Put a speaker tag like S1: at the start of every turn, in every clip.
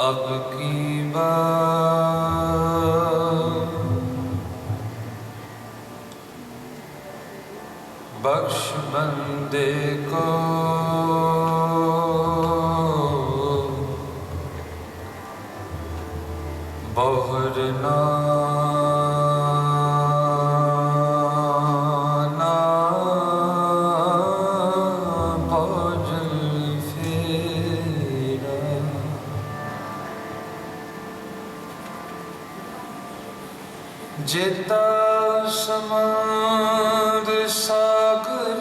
S1: अब की बार बख्श बंदे को बोहर ना जेता समंद सागर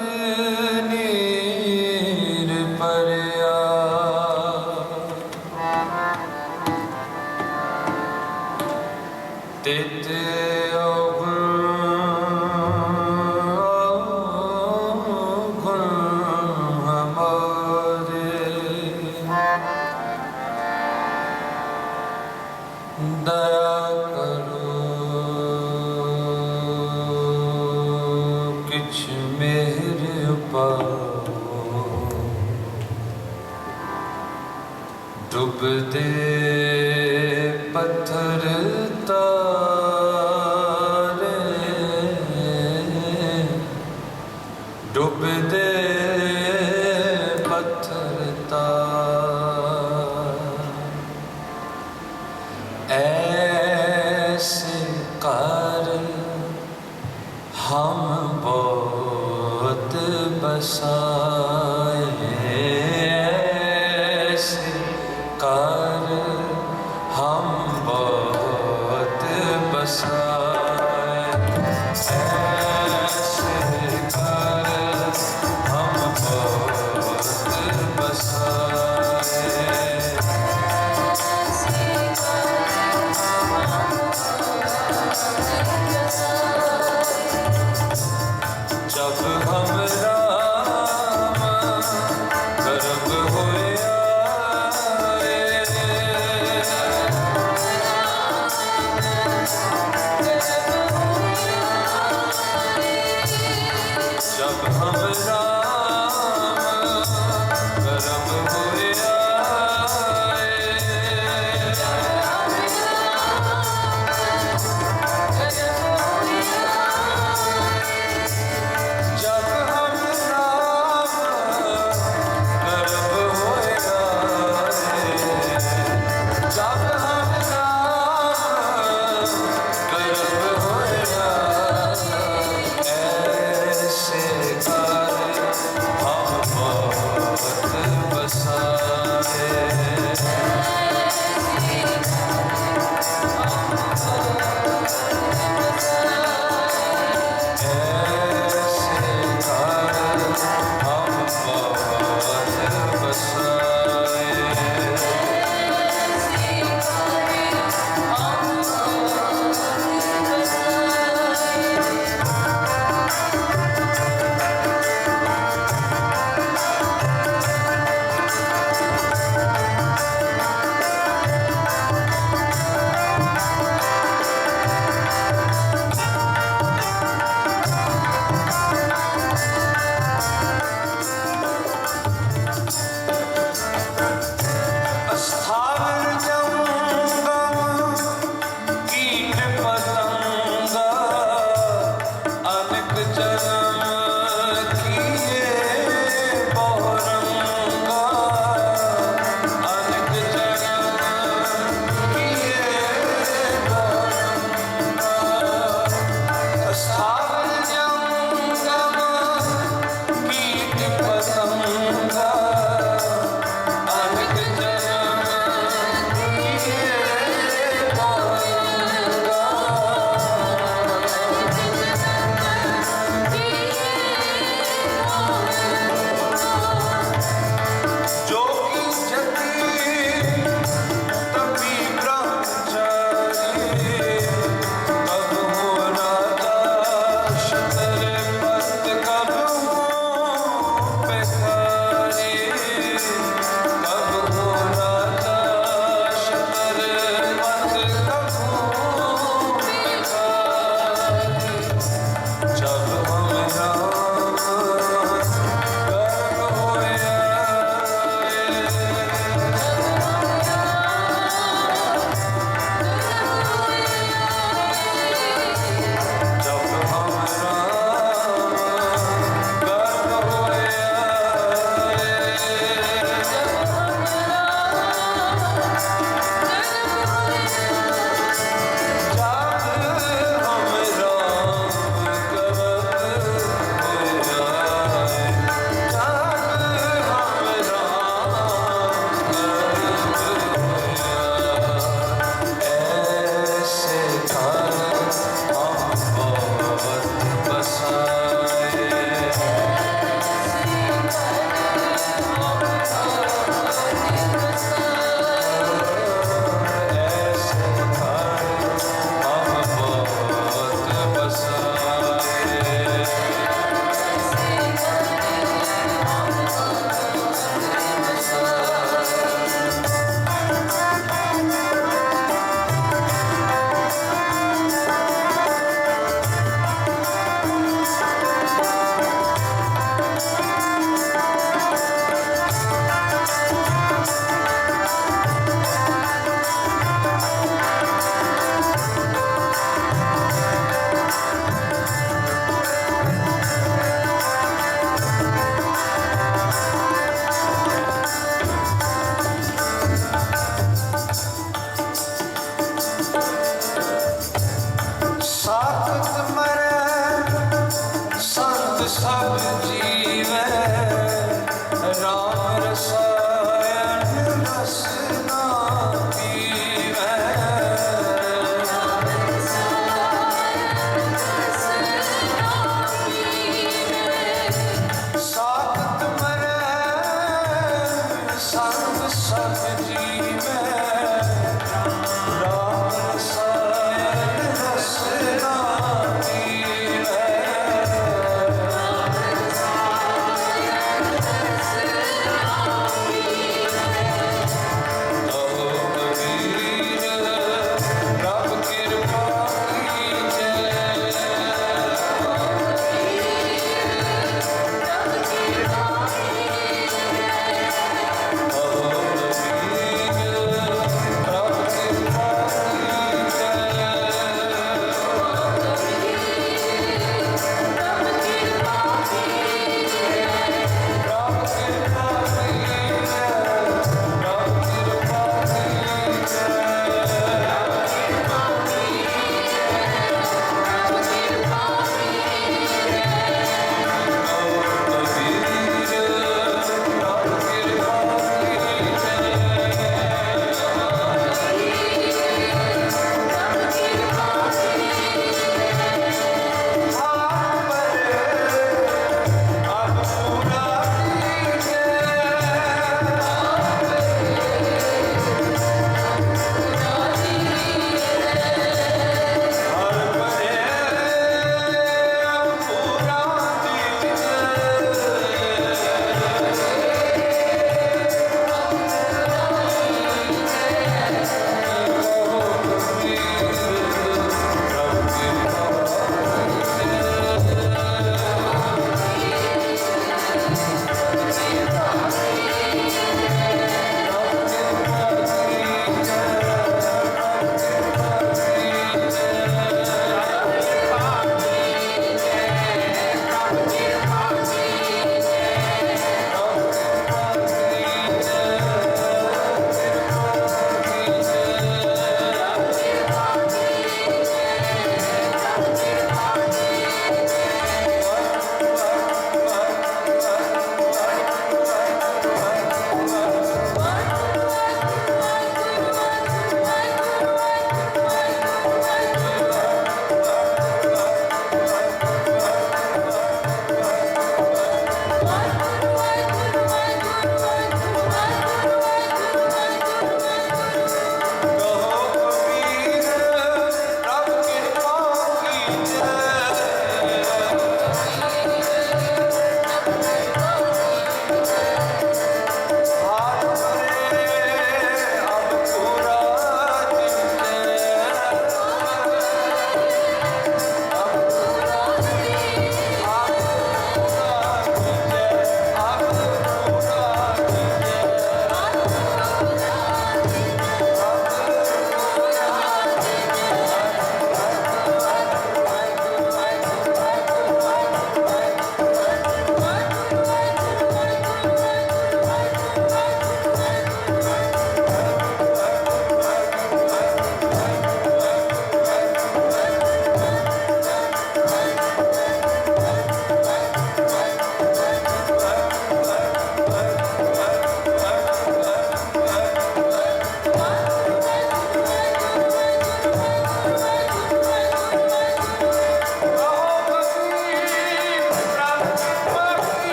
S1: नीर परया तेते हमारे दया करो मेरे पाओ डूब दे पत्थर तारे डूब दे पत्थर तारे ऐसे कारण हम बहुत बसाए ऐसे कार हम बहुत बसाए ऐसे कार हम बहुत बसाए जब हमरा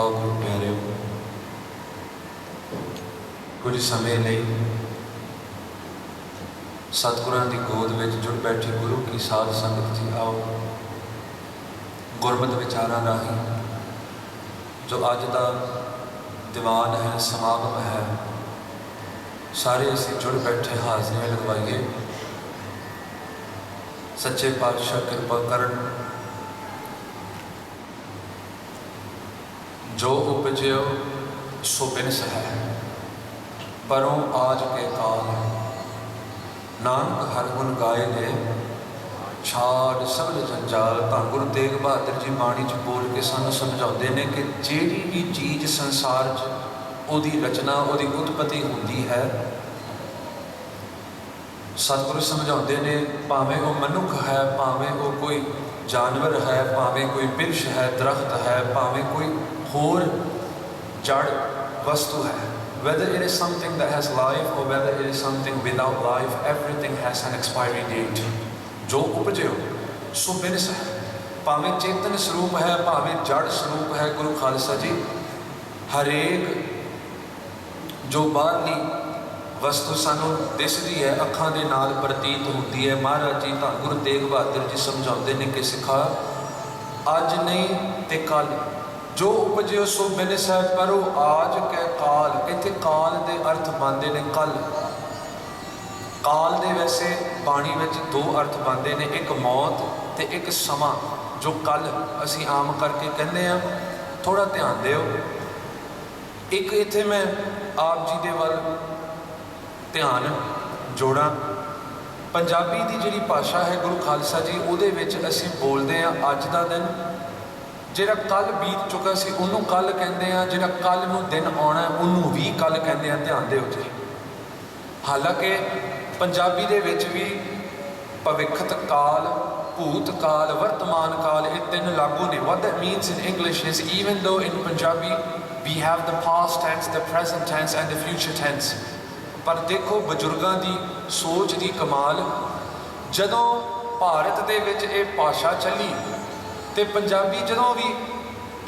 S1: आओ गुरु प्यारे कुछ समय नहीं सतगुरां दी गोद में जुड़ बैठी गुरु की साध संगत जी आओ गुरमत विचारां राही जो अज का दीवान है समागम है सारे असीं जुड़ बैठे हाज़रियां लगवाइए। सच्चे पातशाह कृपा करन जो उपजयो सो बिनस है परों आज के काल नानक हर गुण गाए ने छाड़ सबल जंजाल। धन गुरु तेग बहादुर जी बाणी च बोल के सानू समझाते हैं कि जिहड़ी भी चीज़ संसार च ओदी रचना ओदी उत्पत्ति होंदी है सतगुरु समझाते हैं भावें वो मनुख है भावें वो कोई जानवर है भावें कोई बिरछ है दरख्त है भावें कोई होर जड़ वस्तु है whether it is something that has life or whether it is something without life everything has an expiry date। जो उपजे सो बिनस है भावें चेतन स्वरूप है भावें जड़ स्वरूप है। गुरु खालसा जी हरेक जो बाहरली वस्तु सानू दिसदी है अखां दे नाल प्रतीत होती है। महाराज जी धन गुरु तेग बहादुर जी समझाते हैं कि सिखा अज नहीं ते कल जो उपजे सो बिनस है पर आज कै काल। इत्थे काल दे अर्थ बनते हैं कल। काल दे वैसे बाणी में दो अर्थ बनते हैं एक मौत ते एक समा जो कल असी आम करके कहने थोड़ा ध्यान दिओ। एक इत्थे मैं आप जी दे वल ध्यान जोड़ा पंजाबी की जिहड़ी भाषा है गुरु खालसा जी उहदे विच असीं बोलते हैं अज का दिन जिहड़ा कल बीत चुका सी उन्हों कल कहते हैं जिहड़ा कल नूं दिन आना उन्हों भी कल कहते हैं। ध्यान दिओ जी हालांकि पंजाबी दे विच भी भविखत काल भूत काल वर्तमान काल ये तीन लागू ने। what that means in English is even though in Punjabi we have the past tense the present tense and the future tense पर देखो बजुर्गों की सोच की कमाल जदों भारत दे विच ये भाषा चली तो पंजाबी जदों भी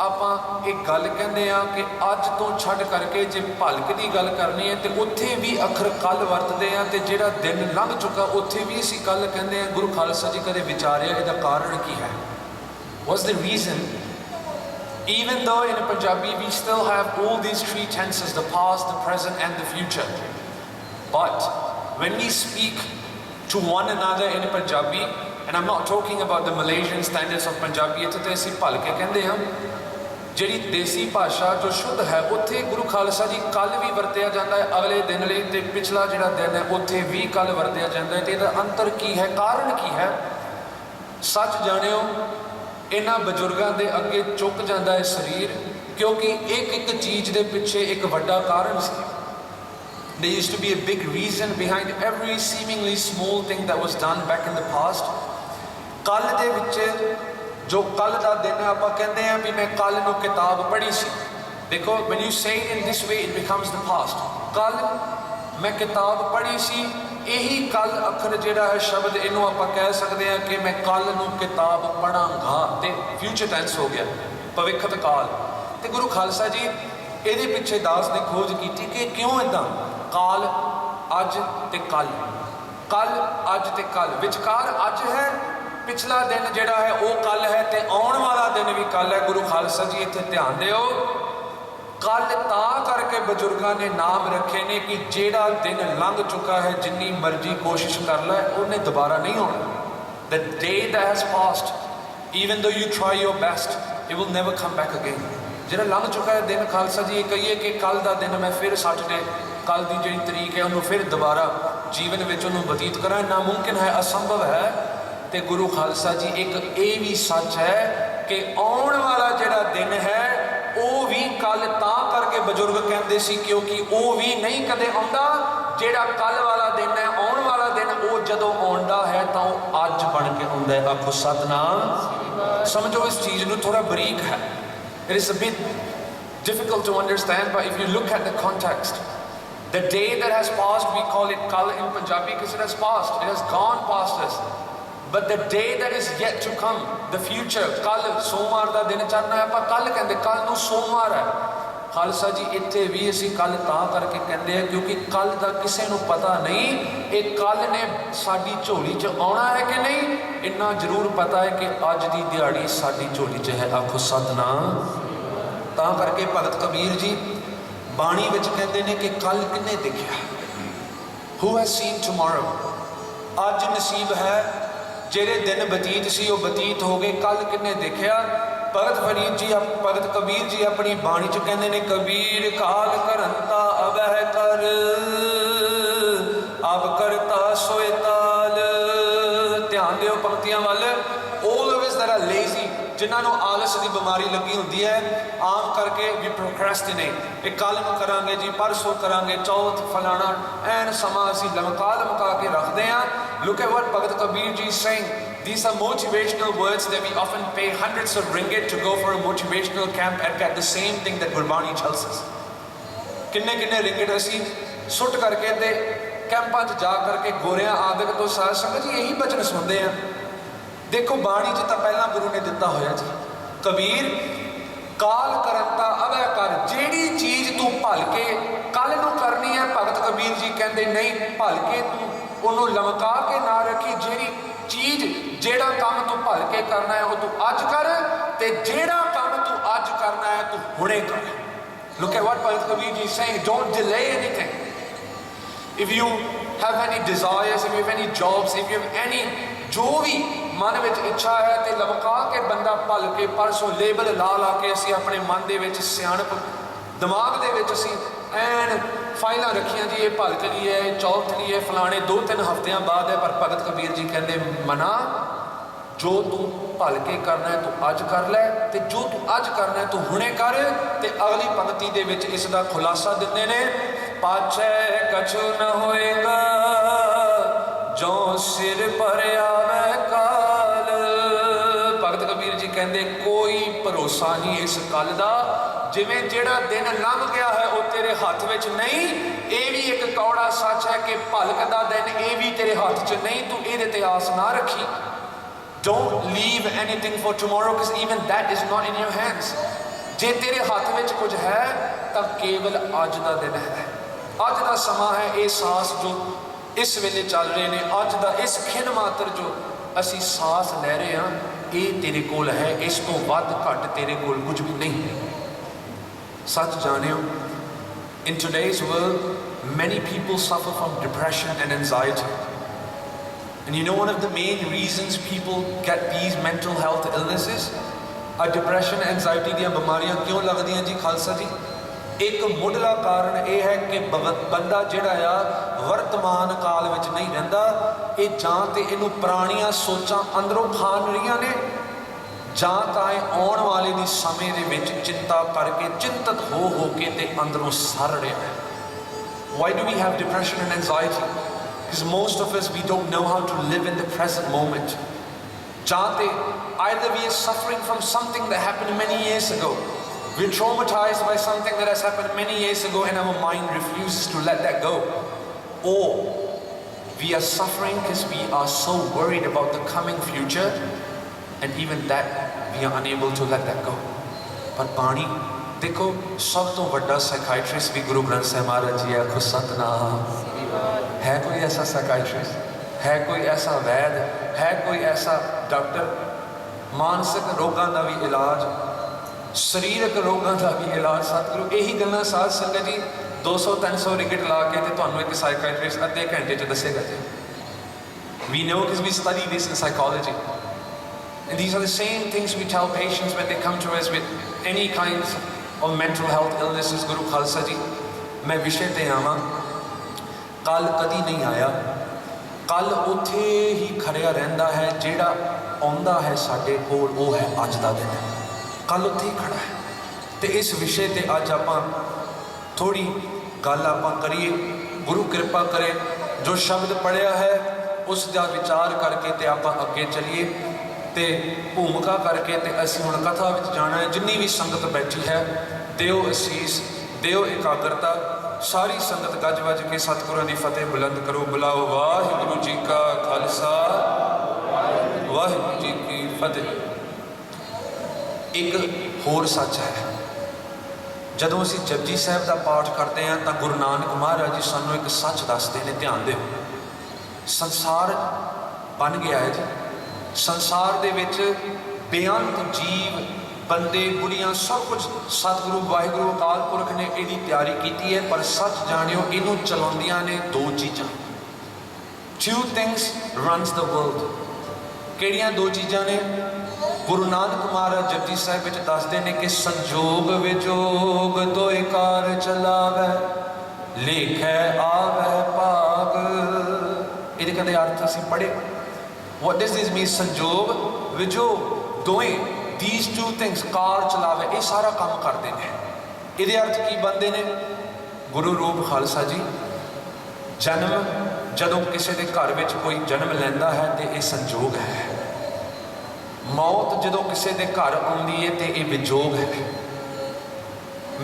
S1: आपां एक गल कहते हैं कि अज तो छड्ड करके जे भलक की गल करनी है तो उत्थे भी अखर कल वरतते हैं तो जिहड़ा दिन लंघ चुका उत्थे भी असीं कल कहते हैं। गुरु खालसा जी कदे विचारिया इसदा कारण की है what's the reason even though in Punjabi we still have all these three tenses the past the present and the future but when we speak to one another in Punjabi and I'm not talking about the Malaysian standards of Punjabi इत्थे ते असीं भल के कहते हैं जिहड़ी देसी भाषा जो शुद्ध है उत्थे गुरु खालसा जी कल भी वरतिया जाता है अगले दिन लई ते पिछला जिहड़ा दिन है उत्थे भी कल वरतिया जाता है। तो इहदा अंतर की है कारण की है सच जाणिओ इन्हां बजुर्गों के अगे चुक जाता है शरीर क्योंकि एक एक चीज़ के पिछे एक वड्डा कारण सी। There used to be a big reason behind every seemingly small thing that was done back in the past। कल दे विच जो कल का दिन है आप कहते हैं भी मैं कल नूं किताब पढ़ी सी। देखो when you say it in this way it becomes the past। कल मैं किताब पढ़ी सी यही कल अखर जिहड़ा है शब्द इनू आप कह सकते हैं कि मैं कल नूं किताब पढ़ांगा ते फ्यूचर टेंस हो गया भविखत काल। तो गुरु खालसा जी ये पिछे दास ने खोज की कि क्यों इदा काल अज ते कल अज ते कल विचकार अज है पिछला दिन जिहड़ा है वो कल है ते आउण वाला दिन भी कल है। गुरु खालसा जी इत्थे ध्यान दिओ कल तां करके बजुर्गों ने नाम रखे ने कि जिहड़ा दिन लंघ चुका है जिन्नी मर्जी कोशिश कर लै उन्हें दोबारा नहीं आना। The day that has passed even though you try your best it will never come back again। जिहड़ा लंघ चुका है दिन खालसा जी कहिए कि कल का दिन मैं फिर सैटरडे कल की जी तरीक है उन्होंने फिर दोबारा जीवन में उन्होंने बतीत करा नामुमकिन है असंभव है। तो गुरु खालसा जी एक ये भी सच है कि आने वाला जिहड़ा दिन है वो भी कल तां करके बजुर्ग कहते सी क्योंकि वो भी नहीं कदे आउंदा जिहड़ा कल वाला दिन है आने वाला दिन वो जदों आउंदा है तो अज बन के आउंदा है। आखो सतनाम। समझो इस चीज़ को थोड़ा बरीक है। It is a bit difficult to understand but if you look at the context the day that has passed we call it kal in Punjabi because it has passed, it has gone past us। but the day that is yet to come, the future, कल सोमवार का दिन चढ़ना है, आप कल कहते कल नूं सोमवार है। खालसा जी इत्थे भी असीं कल तां करके कहते हैं क्योंकि कल का किसी नूं पता नहीं, ये कल ने साडी झोली च आउणा है कि नहीं। इन्ना जरूर पता है कि अज दी दिहाड़ी साडी झोली च है। आखो सतनाम। तां करके भगत कबीर जी बाणी विच कहते हैं कि कल किन्ने देखिया, हू हैज सीन टुमारो। अज नसीब है, जेड़े दिन बतीत सी वो बतीत हो गए, कल किन्ने देखिया। भगत फरीद जी, भगत कबीर जी अपनी बाणी च कहते हैं कबीर काल करंता अवह कर, अब करता सोए ताल। ध्यान दिओ पंक्तियां वाल। All of us that are lazy, जिन्होंने आलस की बीमारी लगी होंगी है, आम करके भी प्रोक्रेस्टिनेट, ये कल करांगे जी, परसों करांगे, चौथ फलाना, एन समा असीं लमका के रखते हैं। Look at what Bhagat Kabir ji is saying. These are motivational words that we often pay hundreds of ringgit to go for a motivational camp and get the same thing that Gurbani tells us. किन्ने रिंगट असीं suit करके ते कैंपां च जा करके गोरियां आदक तो साध संगत जी यही बचन सुनते हैं। देखो बाणी च तो पहला गुरु ने दिता होया जी, कबीर काल करंता अवै कर, जेड़ी चीज़ तू भल के कल नूं करनी है, भगत कबीर जी कहते नहीं भल के तू उन्होंने लमका के ना रखी। जेड़ी चीज़ जेड़ा काम तू भल के करना है वो तू अज कर, ते जेड़ा काम तू अज करना है तू हुणे कर। Look at what Bhagat Kabir ji is saying. Don't delay anything. If you have any desires, if you have any jobs, if you have any जो भी मन में इच्छा है तो लमका के बंदा भल के परसों लेबल ला के असीं अपने मन दे विच सियाणप दिमाग दे विच असीं एन फाइलां रखियां जी, ये भल के लिए है, चौथ लिए है, फलाने 2-3 हफ्तियां बाद है। पर भगत कबीर जी कहते मना, जो तू भल के करना है तू अज कर लै, ते जो तू अज करना है तू हुणे कर। ते अगली पंक्ति दे विच इसदा खुलासा दिंदे ने, पाछे कछु न होएगा जो सिर पर आवे काल। भगत कबीर जी कहते कोई भरोसा नहीं इस कल का, जिवें जेड़ा दिन लंघ गया है वो तेरे हाथ विच नहीं। ये भी एक कौड़ा सच है कि भलक का दिन ये भी तेरे हाथ च नहीं, तू ये ते आस ना रखी। Don't leave anything for tomorrow because even that is not in your hands. जे तेरे हाथ विच कुछ है तो केवल अज का दिन है, अज का समा है। ये सांस जो इस वेले चल रहे हैं, अज का इस खिन मात्र जो असी सांस लै रहे हैं, ये तेरे कोल है, इस तो वध घट तेरे कोल कुछ भी नहीं। सच जानियो, in today's world many people suffer from depression and anxiety. And you know one of the main reasons people get these mental health illnesses, depression, anxiety दी बीमारियां क्यों लगदियां जी खालसा जी? एक मुढ़ला कारण यह है कि बंदा जिहड़ा आ वर्तमान काल विच नहीं रहिंदा। ये जां ते इहनूं पुराणियां सोचां अंदरों खान रहीआं ने, जां तां आउण वाले दी समय दे विच चिंता करके चिंतित हो के ते अंदरों सड़ रहा है। Why do we have depression and anxiety? Because most of us, we don't know how to live in the present moment. Either we are suffering from something that happened many years ago, we're traumatized by something that has happened many years ago and our mind refuses to let that go, or we are suffering because we are so worried about the coming future, and even that we are unable to let that go. But Bani, देखो सब तो बड़ा psychiatrist भी गुरु ग्रंथ साहिब महाराज जी है। सतनाम। है कोई ऐसा psychiatrist, है कोई ऐसा वैद, है कोई ऐसा डॉक्टर? मानसिक रोगों का भी इलाज, शरीरक रोगों का भी इलाज सतगुरु यही गल्लां साध संगत जी 200-300 रिंगट ला के ते तुहानूं एक साइकाइट्रिस्ट अद्धे घंटे च दसेगा जी। We know because we study this in psychology. And these are the same things we tell patients when they come to us with any kinds of mental health illnesses. Guru Khalsa ji, मैं विषय ते आवां, कल कदी नहीं आया, कल उत्थे ही खड़िया रहिंदा है, जेड़ा आउंदा है साडे कोल वो है अज दा दिन, कल उत्थे ही खड़ा है। तो इस विषय ते अज आपां थोड़ी गल आपां करिए, गुरु कृपा करे, जो शब्द पढ़िया है उसका विचार करके ते आपां अगे चलीए, ते भूमिका करके ते असीं हुण कथा विच जाना है। जिन्नी भी संगत बैठी है दिओ असीस, दिओ एकाग्रता, सारी संगत गज वज के सतगुरां दी फतेह बुलंद करो। बुलाओ वाहिगुरू जी का खालसा। वाहिगुरू जी की फतेह। एक होर सच है, जदों असीं जपजी साहिब का पाठ करते हैं तो गुरु नानक महाराज जी सानू एक सच दसते हैं। ध्यान दो, संसार बन गया है जी, संसार दे विच बेअंत जीव बंदे बुढ़ियां सब कुछ सतगुरु वाहिगुरू अकाल पुरख ने इहदी तैयारी की है। पर सच जानियो इनू चलाउंदियां ने दो चीज़ां। Two things runs the world। किहड़ियां दो चीज़ां ने? गुरु नानक महाराज जपजी साहिब विच दसदे ने कि संजोग विजोग दोए कार चलावै, लेखै आवै भाग। इहदे कदे अर्थ असीं पढ़े। What does this mean? संजोग विजोग दोए, these two things, कार चलावे, ये सारा काम करते हैं। इहदे अर्थ की बनते ने? गुरु रूप खालसा जी, जन्म जदों किसी के घर में कोई जन्म लैंदा है तो यह संजोग है। मौत जदों किसी के घर आती है तो यह विजोग है।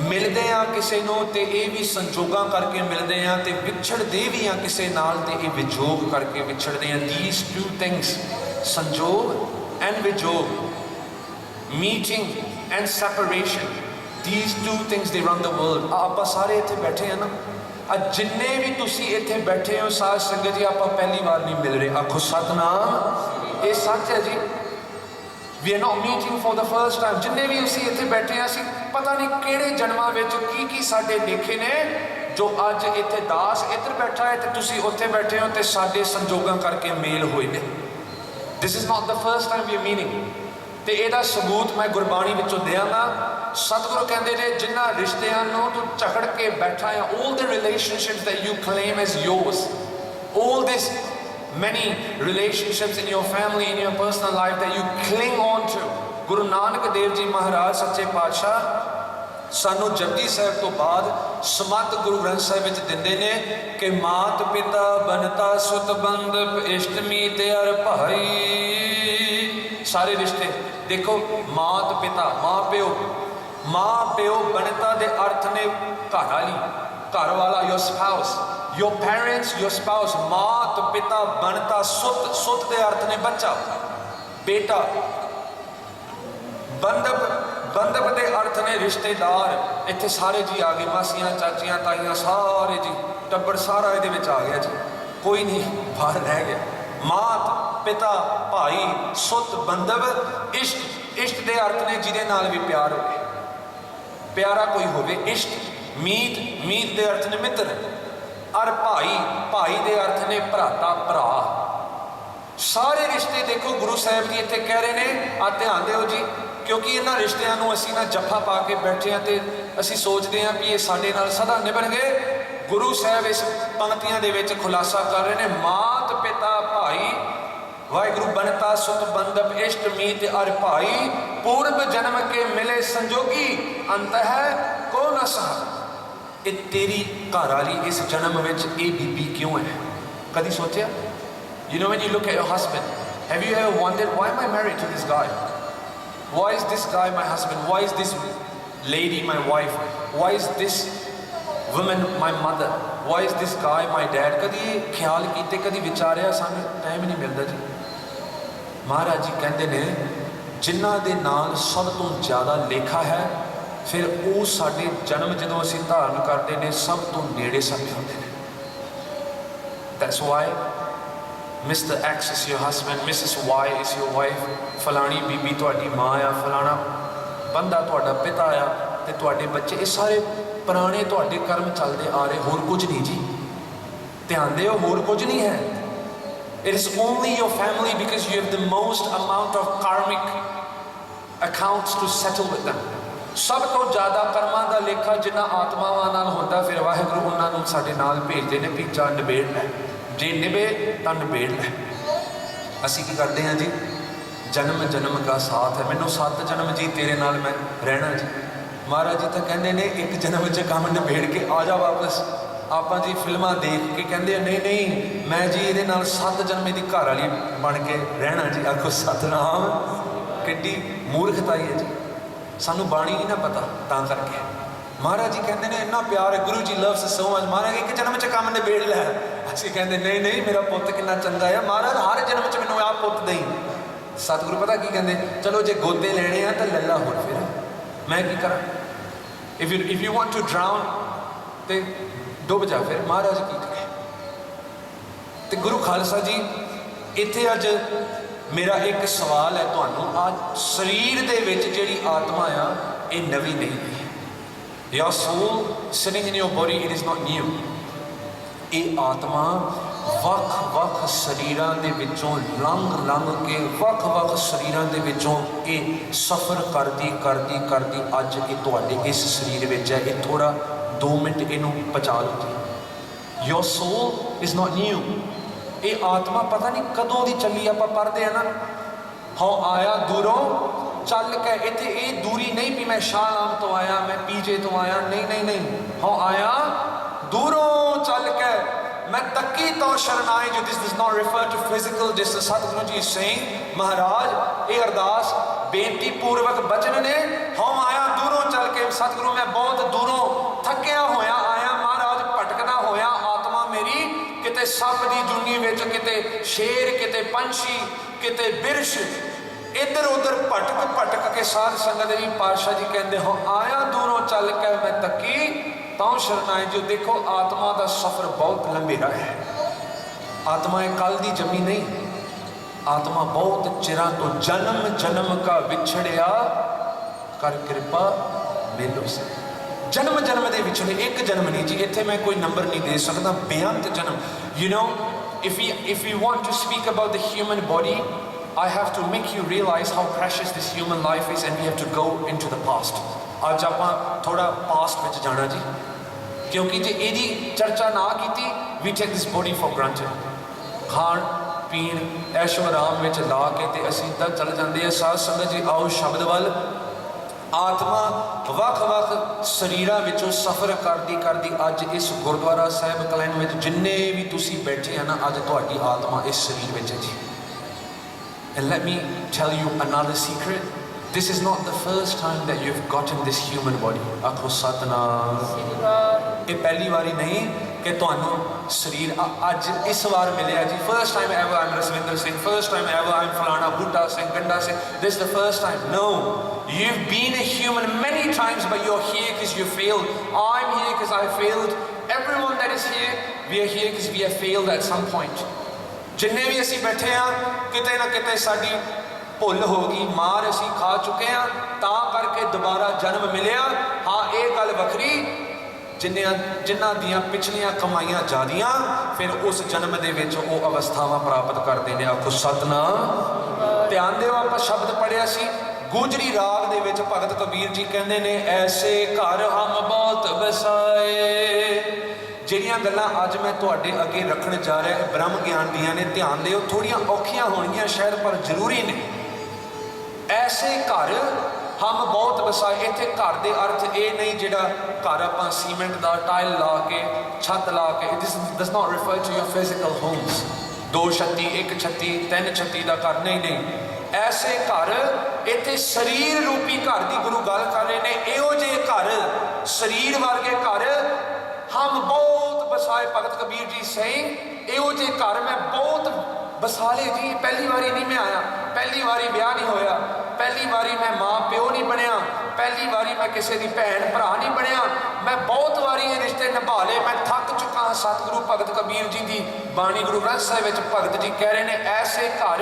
S1: मिलते हैं किसी को तो यह भी संजोगां करके मिलते हैं, तो विछड़ते भी हैं किसी नाल तो यह विजोग करके विछड़ते हैं। दीज टू थिंग्स, संजोग एंड विजोग, meeting and separation, these two things they run the world. आप सारे इत्थे बैठे हैं ना, जिन्ने भी तुसी इत्थे बैठे हो साध संगत जी, आप पहली बार नहीं मिल रहे। आखो सतनाम, ये सच है जी। We are not meeting for the first time. जिन्ने भी असीं इत्थे बैठे हैं, असीं पता नहीं किहड़े जन्मां विच की साडे लेखे ने, जो अज इत्थे दास इधर बैठा है तो तुसी उत्थे बैठे हो, तो साडे संजोगां करके मेल होए ने। This is not the first time we are meeting. तो यदा सबूत मैं गुरबाणी विचों देंगा। सतगुरु कहते हैं जिन्हां रिश्तियां नूं तू झगड़ के बैठा है, all the relationships that you claim as yours, all this many relationships in your family, in your personal life that you cling on to, गुरु नानक देव जी महाराज सच्चे पातशाह सानू जपजी साहिब तो बाद समत गुरु ग्रंथ साहिब विच दिंदे ने कि मात पिता बनता सुत बंधप इष्ट मीत अर भाई। सारे रिश्ते देखो, मात पिता, माँ प्यो बनता दे अर्थ ने घर वाली, घर वाला, your spouse, your parents, your spouse. मात पिता बनता सुत, सुत दे अर्थ ने बच्चा, बेटा। बंधप दे अर्थ ने रिश्तेदार। इत्थे सारे जी आ गए, मासियां चाचियां ताइयां सारे जी, टब्बर सारा ये आ गया जी, कोई नहीं बाहर रह गया। मात पिता भाई सुत बंधव इष्ट। इष्ट दे अर्थ ने जिहदे नाल भी प्यार होवे, प्यारा कोई होवे, इष्ट। मीत, मीत दे अर्थ ने मित्र। और भाई, भाई दे अर्थ ने भराता, भरा। सारे रिश्ते देखो गुरु साहिब जी इत्थे कह रहे हैं। आ ध्यान दिओ जी, क्योंकि इन्हां रिश्तियां नूं असीं ना जफ्फा पा के बैठे हैं तो असीं सोचते हैं भी ये साडे नाल सदा निभण गए। गुरु साहिब इस पंक्तियां दे विच खुलासा कर रहे हैं। मात पिता भाई, वाहिगुरु बनता सुत बंधप इष्ट मीत अर भाई, पूर्व जन्म के मिले संजोगी, अंत है को न सहा। ये तेरी घर वाली इस जन्म विच ये बीबी क्यों है? कभी सोचा? You know, when you look at your husband, have you ever wondered, why am I married to this guy? Why is this guy my husband? Why is this lady my wife? Why is this woman my mother? Why is this guy my dad? कभी ख्याल कीते, कभी विचारिया? सानू time नहीं मिलता जी। महाराज जी कहते ने जिन्हां दे नाल सब तो ज़्यादा लेखा है, फिर वो साडे जन्म जदों असीं धारण करते हैं सब तो नेड़े समझ होंदे ने। That's why Mr. X is your husband, Mrs. Y is your wife, फलानी बीबी तुहाडी माँ आ, फलाना बंदा तुहाडा पिता आ, ते तुहाडे बच्चे, ये सारे पुराने तुहाडे कर्म चलते आ रहे, होर कुछ नहीं जी। ध्यान दिओ, होर कुछ नहीं है। It is only your family because you have the most amount of karmic accounts to settle with them। सब तो ज़्यादा कर्मां दा लेखा जिन्ना आत्मावां नाल हुंदा, फिर वाहिगुरू उन्हां नूं साडे नाल भेजदे ने भी जा निबेड़ लै, जे निभे तां निबेड़ लै। असीं की करते हैं जी? जन्म जन्म का साथ है, मैनू 7 जन्म जी तेरे नाल मैं रहना जी। महाराज जी तो कहते ने एक जन्म च काम निबेड़ के आ जा वापस। आप जी फिल्मां देख के कहते नहीं नहीं मैं जी ये 7 जन्म की घर वाली बन के रहना जी। आखो सतनाम, किड्डी मूर्खताई है जी। सानू बाणी नहीं ना पता, तां करके महाराज जी कहते हैं इन्ना प्यार है, गुरु जी लव्स सो मच। महाराज एक जन्म च काम निबेड़ लै। असीं कहते नहीं नहीं मेरा पुत कितना चंगा है। महाराज हर जन्म च मैनू आ पुत दई। सतगुरु पता की कहते, चलो जे गोते लेने हैं तो लला हो, फिर मैं की करा? If you want to drown तो डुब जा, फिर महाराज की करे? तो गुरु खालसा जी इत्थे अज मेरा एक सवाल है तुहानू, आज शरीर दे विच जिहड़ी आत्मा आ ये नवी नहीं है। Your soul sitting in your body, it is not new. ये आत्मा ਵੱਖ-ਵੱਖ शरीरां दे विचों लंघ के ਵੱਖ-ਵੱਖ शरीरां दे विचों ये सफ़र करदी अज ये तुहाडे इस शरीर विच है। ये थोड़ा 2 मिनट इनू पचा लो जी। Your soul is not new. ये आत्मा पता नहीं कदों दी चली, आपां पढ़दे हैं ना, हाँ आया दूरों चल के। इत्थे ये दूरी नहीं भी मैं शाम तो आया, मैं पीजे तो आया, नहीं, हाँ आया दूरों चल के, मैं तकी तो शरणाई जो। This does not refer to physical distance. Satguru ji saying महाराज ये अरदास बेनती पूर्वक बचन ने, हम आया दूरों चल के। सतगुरु मैं बहुत दूरों थकिया होया आया महाराज, भटकदा होया आत्मा मेरी किते सप दी जुनी विच, किते शेर, किते पंछी, किते बिरछ, इधर उधर भटक के साध संगत जी पातशाह जी कहते हो आया दूरों चल के मैं तकी तो शरणाई जो। देखो आत्मा का सफर बहुत लंबेरा है। आत्मा कल की जमी नहीं, आत्मा बहुत चिरा तो जन्म का विछड़िया कर कृपा मिलो से। जन्म के विछड़े, एक जन्म नहीं जी, इत्थे मैं कोई नंबर नहीं दे सकता, बेअंत जन्म। You know if we want to speak about the human body, I have to make you realize how precious this human life is, and we have to go into the past. आज आप थोड़ा past में जाना जी, क्योंकि जे यदि चर्चा ना की we take this body for granted. Khan पीन ऐशो आराम में ला के ते असीं तां चल जाते हैं। साध संगत जी आओ शब्द वाल। आत्मा ਵੱਖ-ਵੱਖ शरीरां विचों सफ़र करदी अज इस गुरुद्वारा साहिब कलैन में जिन्ने भी तुसीं बैठे हैं ना, अज तुहाडी आत्मा इस शरीर विच है जी। And let me tell you another secret. This is not the first time that you've gotten this human body. आखो सतनाम। ये पहली बारी नहीं कि तुहानू शरीर अज इस बार मिले जी। First time ever I'm Raswinder Singh, first time ever I'm Falana Bhutta Singh, Ganda Singh. This is the first time. No, you've been a human many times, but you're here because you failed. I'm here because I failed. Everyone that is here, we are here because we have failed at some point. जिन्ने भी असी बैठे हैं किते ना किते साडी भुल हो गई, मार असी खा चुके हैं, तां करके दोबारा जन्म मिलिया। हाँ ये गल वखरी, जिन्हां दियां पिछलियां कमाइयां ज़्यादियां फिर उस जन्म दे विच वो अवस्थावां प्राप्त करते हैं। आखो सतनाम। ध्यान दिओ आपां शब्द पढ़िया सी गुजरी राग दे विच भगत कबीर जी कहंदे ने, ऐसे घर हम बहुत बसाए। ਜਿਹੜੀਆਂ ਗੱਲਾਂ ਅੱਜ ਮੈਂ ਤੁਹਾਡੇ ਅੱਗੇ ਰੱਖਣ ਜਾ ਰਿਹਾ ਬ੍ਰਹਮ ਗਿਆਨ ਦੀਆਂ ਨੇ, ਧਿਆਨ ਦਿਓ, ਥੋੜੀਆਂ ਔਖੀਆਂ ਹੋਣਗੀਆਂ ਸ਼ਾਇਦ ਪਰ ਜ਼ਰੂਰੀ ਨੇ। ਐਸੇ ਘਰ ਹਮ ਬਹੁਤ ਵਸਾਏ। ਇੱਥੇ ਘਰ ਦੇ ਅਰਥ ਇਹ ਨਹੀਂ ਜਿਹੜਾ ਘਰ ਆਪਾਂ ਸੀਮੈਂਟ ਦਾ ਟਾਇਲ ਲਾ ਕੇ ਛੱਤ ਲਾ ਕੇ, this does not refer to your physical homes, 2 ਛੱਤੀ 1 ਛੱਤੀ 3 ਛੱਤੀ ਦਾ ਘਰ ਨਹੀਂ। ਐਸੇ ਘਰ ਇੱਥੇ ਸਰੀਰ ਰੂਪੀ ਘਰ ਦੀ ਗੁਰੂ ਗੱਲ ਕਰ ਰਹੇ ਨੇ। ਇਹੋ ਜਿਹੇ ਘਰ ਸਰੀਰ ਵਰਗੇ ਘਰ हम बहुत बसाए। भगत कबीर जी सेइंग इहो जे घर मैं बहुत बसा ले जी। पहली बारी नहीं मैं आया, पहली बारी ब्याह नहीं होया, पहली बारी मैं माँ प्यो नहीं बनया, पहली बारी मैं किसी की भैन भरा नहीं बनया, मैं बहुत बारी ये रिश्ते निभा ले, मैं थक चुका हाँ। सतगुरु भगत कबीर जी की बाणी गुरु ग्रंथ साहिब विच भगत जी कह रहे हैं, ऐसे घर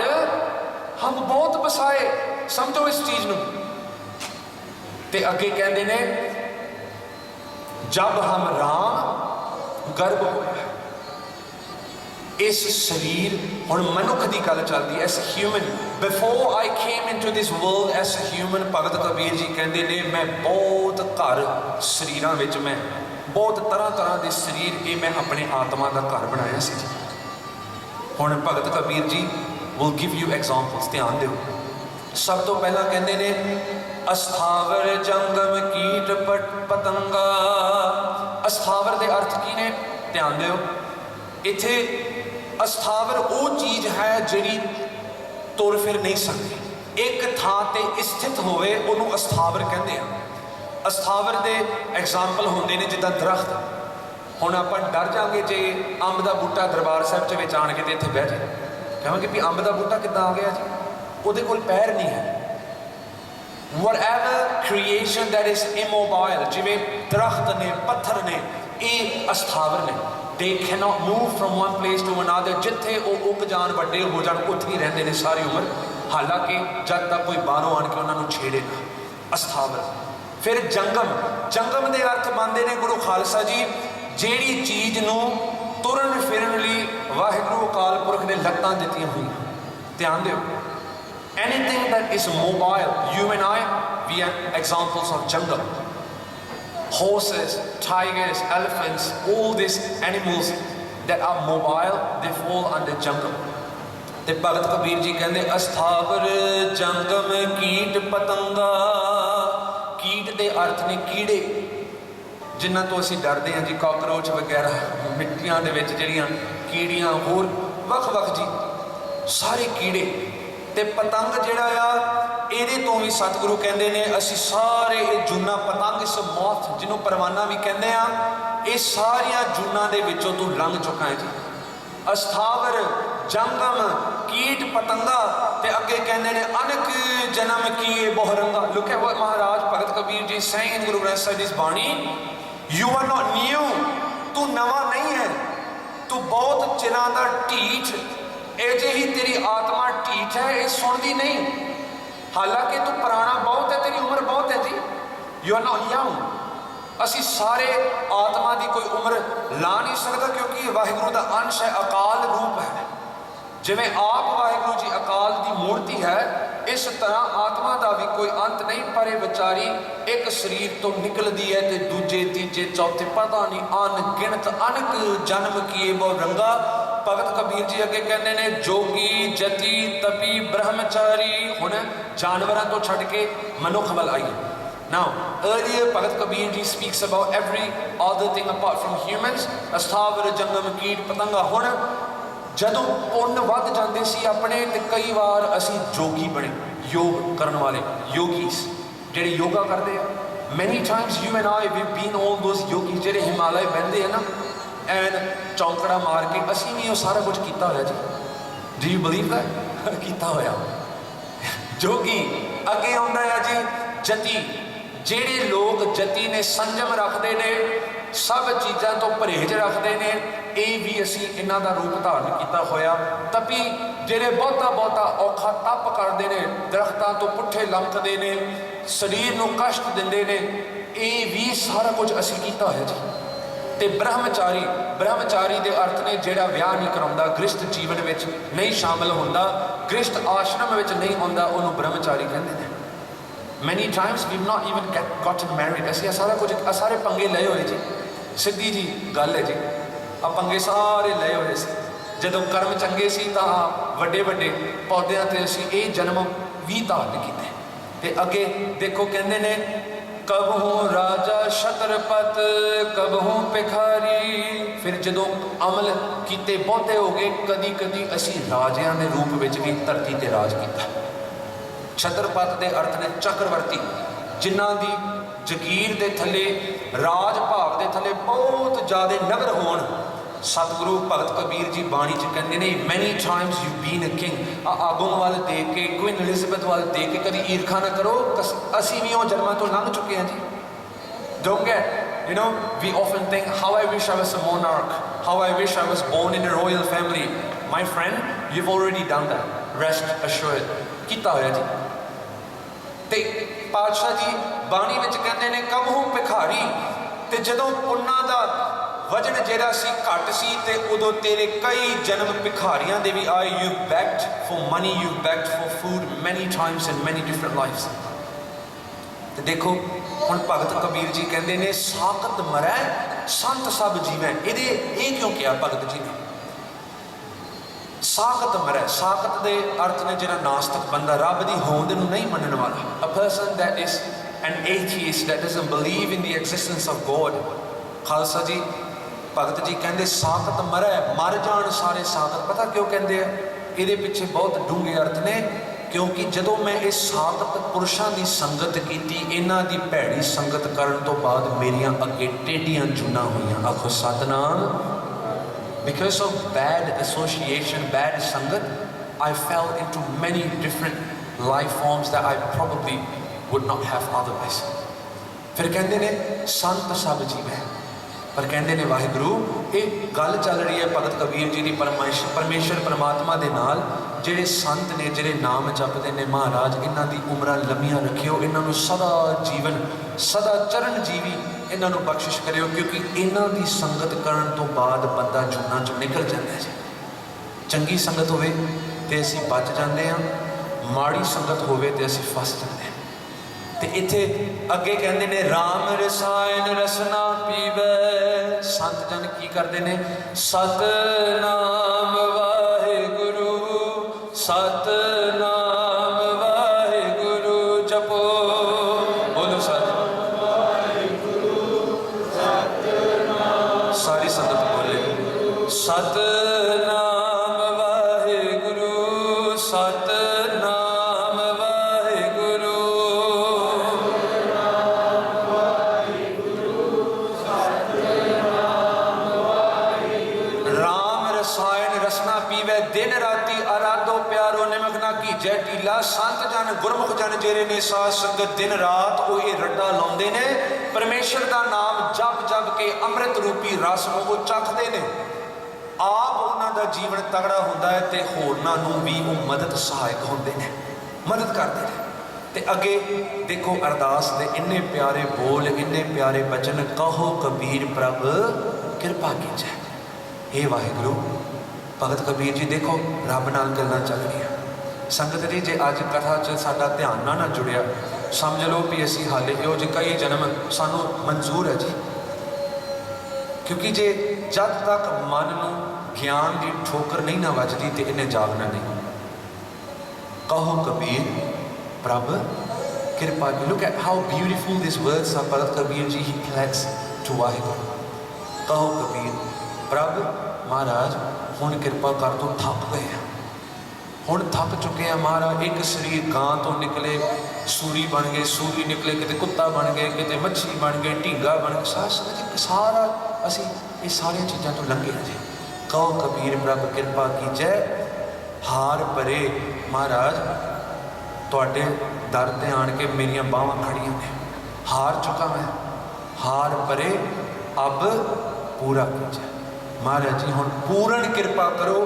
S1: हम बहुत बसाए। समझो इस चीज़ नूं। ते अगे कहते ने, जब हम राम गर्भ होया, इस शरीर हुण मनुख की गल चलती है। As human before I came into this world as human, Bhagat Kabir ji कहते ने मैं बहुत घर शरीरां विच, मैं बहुत तरह के शरीर ये मैं अपने आत्मा का घर बनाया सी। हुण भगत कबीर जी विल गिव यू एग्जाम्पल्स। ध्यान दिओ। सब तो पहला कहते ने, अस्थावर जंगम कीट पतंगा। अस्थावर के अर्थ की ने, ध्यान दिओ। इत्थे अस्थावर वो चीज़ है जिहड़ी तुर फिर नहीं सकती, एक थां ते स्थित होवे उन्होंने अस्थावर कहते हैं। अस्थावर के एग्जाम्पल होंदे ने जिद्दां दरख्त। हुण आपां डर जांगे जे अंब का बूटा दरबार साहिब च आण के इत्थे बह जाए, कहांगे भी अंब का बूटा किद्दां आ गया जी। ਉਹਦੇ ਕੋਲ ਪੈਰ ਨਹੀਂ ਹੈ। whatever creation that is immobile, ਜਿਵੇਂ ਦਰਖਤ ਨੇ, ਪੱਥਰ ਨੇ, ਇਹ ਅਸਥਾਵਰ ਨੇ। they cannot move from one place to another, ਜਿੱਥੇ ਉਹ ਉੱਗ ਜਾਣ, ਵੱਡੇ ਹੋ ਜਾਣ, ਉੱਥੇ ਹੀ ਰਹਿੰਦੇ ਨੇ ਸਾਰੀ ਉਮਰ, ਹਾਲਾਂਕਿ ਜਦ ਤੱਕ ਕੋਈ ਬਾਹਰੋਂ ਆਣ ਕੇ ਉਹਨਾਂ ਨੂੰ ਛੇੜੇ ਨਾ। ਅਸਥਾਵਰ। ਫਿਰ ਜੰਗਮ, ਜੰਗਮ ਦੇ ਅਰਥ ਬਣਦੇ ਨੇ ਗੁਰੂ ਖਾਲਸਾ ਜੀ, ਜਿਹੜੀ ਚੀਜ਼ ਨੂੰ ਤੁਰਨ ਫਿਰਨ ਲਈ ਵਾਹਿਗੁਰੂ ਅਕਾਲ ਪੁਰਖ ਨੇ ਲੱਤਾਂ ਦਿੱਤੀਆਂ ਹੋਈਆਂ। ਧਿਆਨ ਦਿਓ, anything that is mobile, you and I, we are examples of jungle. Horses, tigers, elephants, all these animals that are mobile, they fall under jungle. ਤੇ ਭਗਤ ਕਬੀਰ ਜੀ ਕਹਿੰਦੇ ਅਸਥਾਵਰ ਜੰਗਮ ਕੀਟ ਪਤੰਗਾ। ਕੀਟ ਦੇ ਅਰਥ ਨੇ ਕੀੜੇ, ਜਿਨ੍ਹਾਂ ਤੋਂ ਅਸੀਂ ਡਰਦੇ ਹਾਂ ਜੀ, ਕਾਕਰੋਚ ਵਗੈਰਾ, ਮਿੱਟੀਆਂ ਦੇ ਵਿੱਚ ਜਿਹੜੀਆਂ ਕੀੜੀਆਂ, ਹੋਰ ਵੱਖ-ਵੱਖ ਜੀ ਸਾਰੇ ਕੀੜੇ। ਤੇ ਪਤੰਗ ਜਿਹੜਾ ਆ, ਇਹਦੇ ਤੋਂ ਵੀ ਸਤਿਗੁਰੂ ਕਹਿੰਦੇ ਨੇ ਅਸੀਂ ਸਾਰੇ ਇਹ ਜੂਨਾਂ, ਪਤੰਗ ਇਸ ਮੌਤ ਜਿਹਨੂੰ ਪਰਵਾਨਾ ਵੀ ਕਹਿੰਦੇ ਆ, ਇਹ ਸਾਰੀਆਂ ਜੂਨਾਂ ਦੇ ਵਿੱਚੋਂ ਤੂੰ ਲੰਘ ਚੁੱਕਾ ਹੈ ਜੀ। ਅਸਥਾਵਰ ਜੰਗਮ ਕੀਟ ਪਤੰਗਾ। ਤੇ ਅੱਗੇ ਕਹਿੰਦੇ ਨੇ ਅਨਕ ਜਨਮ ਕੀਏ ਬਹੁਰੰਗਾ। Look at what Maharaj Bhagat Kabir ji saying ਇਨ ਗੁਰੂ ਗ੍ਰੰਥ ਸਾਹਿਬ ਦਿਸ ਬਾਣੀ, ਯੂ ਆਰ ਨਾਟ ਨਿਊ, ਤੂੰ ਨਵਾਂ ਨਹੀਂ ਹੈ, ਤੂੰ ਬਹੁਤ ਚਿਰਾਂ ਦਾ ਢੀਠ, ਇਹ ਜਿਹੀ ਤੇਰੀ ਆਤਮਾ ਢੀਠ ਹੈ, ਇਹ ਸੁਣਦੀ ਨਹੀਂ, ਹਾਲਾਂਕਿ ਤੂੰ ਪੁਰਾਣਾ ਬਹੁਤ ਹੈ, ਤੇਰੀ ਉਮਰ ਬਹੁਤ ਹੈ ਜੀ। You are not young. ਅਸੀਂ ਸਾਰੇ ਆਤਮਾ ਦੀ ਕੋਈ ਉਮਰ ਲਾ ਨਹੀਂ ਸਕਦਾ, ਕਿਉਂਕਿ ਇਹ ਵਾਹਿਗੁਰੂ ਦਾ ਅੰਸ਼ ਹੈ, ਅਕਾਲ ਰੂਪ ਹੈ। ਜਿਵੇਂ ਆਪ ਵਾਹਿਗੁਰੂ ਜੀ ਅਕਾਲ ਦੀ ਮੂਰਤੀ ਹੈ, ਇਸ ਤਰ੍ਹਾਂ ਆਤਮਾ ਦਾ ਵੀ ਕੋਈ ਅੰਤ ਨਹੀਂ, ਪਰ ਇਹ ਵਿਚਾਰੀ ਇੱਕ ਸਰੀਰ ਤੋਂ ਨਿਕਲਦੀ ਹੈ ਤੇ ਦੂਜੇ, ਤੀਜੇ, ਚੌਥੇ, ਪਤਾ ਨਹੀਂ ਅਣਗਿਣਤ ਅਨਕ ਜਨਮ ਕੀਏ ਬਹੁ ਰੰਗਾ। ਭਗਤ ਕਬੀਰ ਜੀ ਅੱਗੇ ਕਹਿੰਦੇ ਨੇ ਜੋਗੀ, ਜਤੀ, ਤਪੀ, ਬ੍ਰਹਮਚਾਰੀ। ਹੁਣ ਜਾਨਵਰਾਂ ਤੋਂ ਛੱਡ ਕੇ ਮਨੁੱਖ ਵੱਲ ਆਈਏ। Now, earlier Bhagat Kabir ji speaks about every other thing apart from humans, ਅਸਥਾਵਰ ਜੰਗਮ ਕੀਟ ਪਤੰਗਾ। ਹੁਣ ਜਦੋਂ ਪੁੰਨ ਵੱਧ ਜਾਂਦੇ ਸੀ ਆਪਣੇ, ਤੇ ਕਈ ਵਾਰ ਅਸੀਂ ਜੋਗੀ ਬਣੇ, ਯੋਗ ਕਰਨ ਵਾਲੇ, ਯੋਗੀਸ ਜਿਹੜੇ ਯੋਗਾ ਕਰਦੇ ਆ। many times you and I, we've been all those yogis ਜਿਹੜੇ ਹਿਮਾਲਯ ਬਹਿੰਦੇ ਆ ਨਾ, ਐਨ ਚੌਂਕੜਾ ਮਾਰ ਕੇ, ਅਸੀਂ ਵੀ ਉਹ ਸਾਰਾ ਕੁਝ ਕੀਤਾ ਹੋਇਆ ਜੀ। do you believe that? ਕੀਤਾ ਹੋਇਆ ਜੋਗੀ। ਅੱਗੇ ਆਉਂਦਾ ਆ ਜੀ ਜਤੀ, ਜਿਹੜੇ ਲੋਕ ਜਤੀ ਨੇ, ਸੰਜਮ ਰੱਖਦੇ ਨੇ, ਸਭ ਚੀਜ਼ਾਂ ਤੋਂ ਪਰਹੇਜ਼ ਰੱਖਦੇ ਨੇ, ਇਹ ਵੀ ਅਸੀਂ ਇਹਨਾਂ ਦਾ ਰੂਪ ਧਾਰਨ ਕੀਤਾ ਹੋਇਆ। ਤਪੀ, ਜਿਹੜੇ ਬਹੁਤਾ ਔਖਾ ਤਪ ਕਰਦੇ ਨੇ, ਦਰਖਤਾਂ ਤੋਂ ਪੁੱਠੇ ਲੰਘਦੇ ਨੇ, ਸਰੀਰ ਨੂੰ ਕਸ਼ਟ ਦਿੰਦੇ ਨੇ, ਇਹ ਵੀ ਸਾਰਾ ਕੁਝ ਅਸੀਂ ਕੀਤਾ ਹੋਇਆ ਜੀ। ਤੇ ਬ੍ਰਹਮਚਾਰੀ, ਬ੍ਰਹਮਚਾਰੀ ਦੇ ਅਰਥ ਨੇ ਜਿਹੜਾ ਵਿਆਹ ਨਹੀਂ ਕਰਾਉਂਦਾ, ਗ੍ਰਸਥ ਜੀਵਨ ਵਿੱਚ ਨਹੀਂ ਸ਼ਾਮਿਲ ਹੁੰਦਾ, ਗ੍ਰਸਥ ਆਸ਼ਰਮ ਵਿੱਚ ਨਹੀਂ ਆਉਂਦਾ, ਉਹਨੂੰ ਬ੍ਰਹਮਚਾਰੀ ਕਹਿੰਦੇ ਨੇ। many times we've not even gotten married, ਅਸੀਂ ਇਹ ਸਾਰਾ ਕੁਝ, ਸਾਰੇ ਪੰਗੇ ਲਏ ਹੋਏ ਜੀ, ਸਿੱਧੀ ਜੀ ਗੱਲ ਹੈ ਜੀ, ਆ ਪੰਗੇ ਸਾਰੇ ਲਏ ਹੋਏ ਸੀ। ਜਦੋਂ ਕਰਮ ਚੰਗੇ ਸੀ ਤਾਂ ਵੱਡੇ ਪੌਦਿਆਂ ਤੇ ਅਸੀਂ ਇਹ ਜਨਮ ਵੀ ਧਾਰਨ ਕੀਤੇ। ਤੇ ਅੱਗੇ ਦੇਖੋ ਕਹਿੰਦੇ ਨੇ ਕਬਹੂ ਰਾਜਾ ਛਤਰਪਤ ਕਬਹੂ ਭਿਖਾਰੀ। ਫਿਰ ਜਦੋਂ ਅਮਲ ਕੀਤੇ ਬਹੁਤੇ ਹੋ ਗਏ, ਕਦੀ ਅਸੀਂ ਰਾਜਿਆਂ ਦੇ ਰੂਪ ਵਿੱਚ ਵੀ ਧਰਤੀ ਤੇ ਰਾਜ ਕੀਤਾ। ਛਤਰਪਤ ਦੇ ਅਰਥ ਨੇ ਚੱਕਰਵਰਤੀ, ਜਿਨ੍ਹਾਂ ਦੀ ਜਗੀਰ ਦੇ ਥੱਲੇ, ਰਾਜ ਭਾਗ ਦੇ ਥੱਲੇ ਬਹੁਤ ਜ਼ਿਆਦਾ ਨਗਰ ਹੋਣ। ਸਤਿਗੁਰੂ ਭਗਤ ਕਬੀਰ ਜੀ ਬਾਣੀ 'ਚ ਕਹਿੰਦੇ ਨੇ many times you been a king. ਆਗੂਆਂ ਵੱਲ ਦੇਖ ਕੇ, ਕੁਈਨ ਐਲਿਜ਼ਬeth ਵੱਲ ਦੇਖ ਕੇ ਕਦੀ ਈਰਖਾ ਨਾ ਕਰੋ, ਅਸੀਂ ਵੀ ਉਹ ਜਨਮਾਂ ਤੋਂ ਲੰਘ ਚੁੱਕੇ ਹਾਂ ਜੀ। Don't get, you know, we often think how I wish I was a monarch, how I wish I was born in a royal family. My friend, you've already done that, rest assured, ਕੀਤਾ ਹੋਇਆ ਜੀ। ਤੇ ਪਾਤਸ਼ਾਹ ਜੀ ਬਾਣੀ ਵਿੱਚ ਕਹਿੰਦੇ ਨੇ ਕਬਹੂ ਭਿਖਾਰੀ। ਤੇ ਜਦੋਂ ਪੁੰਨਾਂ ਦਾ ਵਜਨ ਜਿਹੜਾ ਸੀ ਘੱਟ ਸੀ, ਤੇ ਉਦੋਂ ਤੇਰੇ ਕਈ ਜਨਮ ਭਿਖਾਰੀਆਂ ਦੇ ਵੀ ਆਏ। You begged for money, you begged for food many times in many different lives. ਤੇ ਦੇਖੋ ਹੁਣ ਭਗਤ ਕਬੀਰ ਜੀ ਕਹਿੰਦੇ ਨੇ ਸਾਖਤ ਮਰੈ ਸੰਤ ਸਭ ਜੀਵੈ। ਇਹ ਕਿਉਂ ਕਿਹਾ ਭਗਤ ਜੀ ਨੇ? ਸਾਖਤ ਮਰੈ, ਸਾਖਤ ਦੇ ਅਰਥ ਨੇ ਜਿਹੜਾ ਨਾਸਤਕ ਬੰਦਾ, ਰੱਬ ਦੀ ਹੋਂਦ ਨੂੰ ਨਹੀਂ ਮੰਨਣ ਵਾਲਾ। A person that is an atheist, that doesn't believe in the existence of God. Khalsa ji Bhagat ਜੀ ਕਹਿੰਦੇ ਸਾਖਤ ਮਰੈ, ਮਰ ਜਾਣ ਸਾਰੇ ਸਾਖਤ। ਪਤਾ ਕਿਉਂ ਕਹਿੰਦੇ ਆ? ਇਹਦੇ ਪਿੱਛੇ ਬਹੁਤ ਡੂੰਘੇ ਅਰਥ ਨੇ। ਕਿਉਂਕਿ ਜਦੋਂ ਮੈਂ ਇਹ ਸਾਖਤ ਪੁਰਸ਼ਾਂ ਦੀ ਸੰਗਤ ਕੀਤੀ, ਇਹਨਾਂ ਦੀ ਭੈੜੀ ਸੰਗਤ ਕਰਨ ਤੋਂ ਬਾਅਦ ਮੇਰੀਆਂ ਅੱਗੇ ਟੇਢੀਆਂ ਜੂਨਾਂ ਹੋਈਆਂ। ਆਖੋ Satnam. Because of bad association, bad sangat, I fell into many different life forms that I probably would not have otherwise. फिर कहते ने संत सब जीवै, पर कहते ने वाहिगुरू ये गल चल रही है भगत कबीर जी की परमेश्वर परमात्मा के नाल ਜਿਹੜੇ संत ने ਜਿਹੜੇ नाम जपते ने महाराज इन्हां दी उम्रां लंबियां रखियो, इन्हां नूं सदा जीवन सदा चरण जीवी इन्हां नूं बख्शिश करियो, क्योंकि इन्हां दी संगत करन तो बाद बंदा जुन्ना चों निकल जाता है। चंगी संगत होवे ते असीं बच जाते हैं, माड़ी संगत होवे ते असीं फस जाते हैं। ते इत्थे अगे कहते ने राम रसायन रसना पीवै, संत जन की करते ने सतनाम वाहिगुरू सतनाम वाहिगुरू जपो, बोलो सतनाम वाहिगुरू सतनाम, सारी संगत बोले सतनाम वाहिगुरू सतनाम वाहिगुरू राम रसायन रसना पीवै, दिन राती आराधो प्यारो निमक ना कीजै टीला। संत जन गुरमुख जन जेरे ने साध संगत दिन रात वो ये रट्टा लाउंदे ने, परमेश्वर का नाम जप जप के अमृत रूपी रस नूं वो चखदे ने। आप उन्हां दा जीवन तगड़ा हुंदा है ते होरनां नूं भी वो मदद सहायक हुंदे ने, मदद करदे ने। ते अगे देखो अरदास दे इन्ने प्यारे बोल, इन्ने प्यारे बचन, कहो कबीर प्रभ किरपा कीजै। हे वाहिगुरू भगत कबीर जी देखो रब नाल गल्लां चल रही संगत जी, जे अज कथा च साडा ध्यान ना जुड़िया समझ लो भी असी हाले इहो जे कई जन्म सानू मंजूर है जी, क्योंकि जे जद तक मन नूं ज्ञान की ठोकर नहीं ना वजदी तो इन्हें जागना नहीं। कहो कबीर प्रभ किरपा की, look at how beautiful this words are. Bhagat Kabir ji he pleads to Waheguru, कहो कबीर प्रभ महाराज हुण किरपा कर, तो थक गए हैं, हुण थक चुके हैं महाराज। एक शरीर गां तो निकले सूरी बन गए, सूरी निकले किते कुत्ता बन गए, किते मच्छी बन गए, ढींगा बन गए, सारा असी ये सारिया चीज़ों तो लंघे हैं जी। कहो कबीर प्रभ किरपा कीजै, हार परे महाराज तुहाडे दर ते आण के मेरियां बाहां खड़ियां ने, हार चुका मैं, हार परे अब पूरा कीजै। महाराज जी हुण पूर्ण किरपा करो,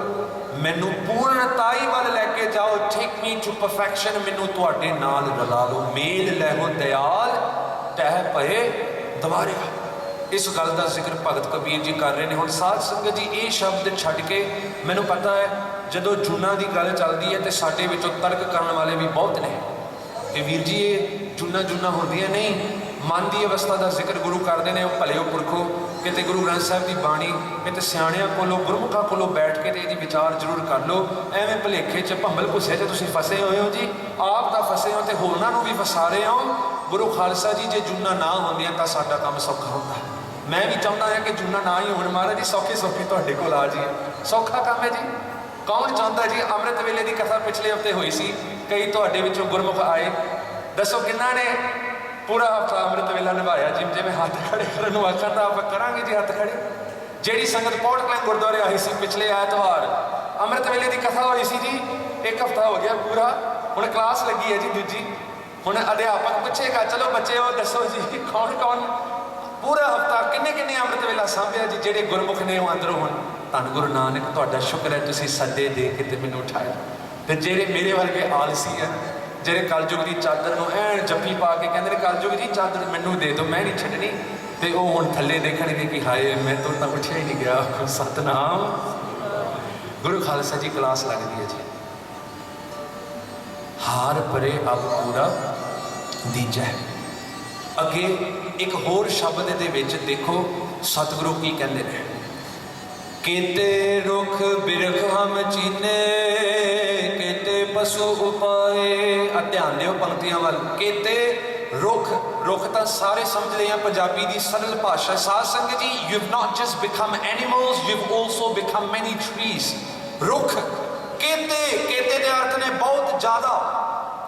S1: मैनू पूर्णताई वाल लैके जाओ, टेक मी टू परफेक्शन, मैनू तुहाडे नाल रला लो, मेल लैहो दयाल तह पए दवारिया। इस गल का जिक्र भगत कबीर जी कर रहे हैं। हुण साध संगत जी ये शब्द छड्ड के, मैनू पता है जदों जुना की गल चलती है तो साडे विचों तर्क करने वाले भी बहुत ने कि वीर जी ये जुना जुना होंदियां नहीं, मन की अवस्था का जिक्र गुरु करते हैं। भले पुरखो किते गुरु ग्रंथ साहिब की बाणी किते सियाणियां कोलों गुरमुखां कोलों बैठ के ये विचार जरूर कर लो, एवें भुलेखे च भंबल भुस्से च तुसीं फसे हुए हो जी, आप तो फसे हो तो होरनां नूं भी फसा रहे हो। गुरु खालसा जी जे जुना ना होंदियां तां साडा काम सौखा होंदा। मैं भी चाहता है कि जुना ना ही होण, महाराज जी सौखे सौखे तुहाडे कोल आ जाइए, सौखा काम है जी। कौन चाहता जी? अमृत वेले की कथा पिछले हफ्ते हुई सी, कई तुहाडे विचों गुरमुख आए, दसो किन्ना ने पूरा हफ्ता अमृत वेला निभाया जी। जिवें हत्थ खड़े करन आखा तो आप करांगे जी हत्थ खड़े। जिहड़ी संगत पौड़ कलैं गुरुद्वारे आई सी पिछले ऐतवार, अमृत वेले की कथा हुई सी जी, एक हफ्ता हो गया पूरा, हुण क्लास लगी है जी दूजी। हुण अध्यापक पूछेगा चलो बच्चे हो दसो जी कौन कौन पूरा हफ्ता किन्ने किन्ने अमृत वेला सांभिया जी। जेडे गुरमुख ने वो अंदरों हुण धन गुरु नानक तुहाडा शुक्र है तुसीं सद्दे दे के ते मैनूं उठाया। ते जेडे मेरे वर्गे आलसी है, जेडे कलयुग की चादर नूं ऐन जप्फी पा के कहंदे ने कलयुग जी चादर मैनूं दे दो मैं नहीं छड्डनी, ते वो हुण थल्ले देखणगे कि हाय मैं तो उठिया ही नहीं गया। सतनाम गुरु खालसा जी क्लास लगती है जी। हार परे अब पूरा दीजा। अगे एक होर शब्द दे विच देखो सतगुरु की कहते हैं, केते रुख बिरख हम चीने केते पशु उपाए। ध्यान दिओ पंक्तियां वाल, केते रुख, रुख तो सारे समझते हैं पंजाबी की सरल भाषा। Sadh Sangat ji you have not just become animals, you have also become many trees. रुख केते, केते के अर्थ ने बहुत ज्यादा,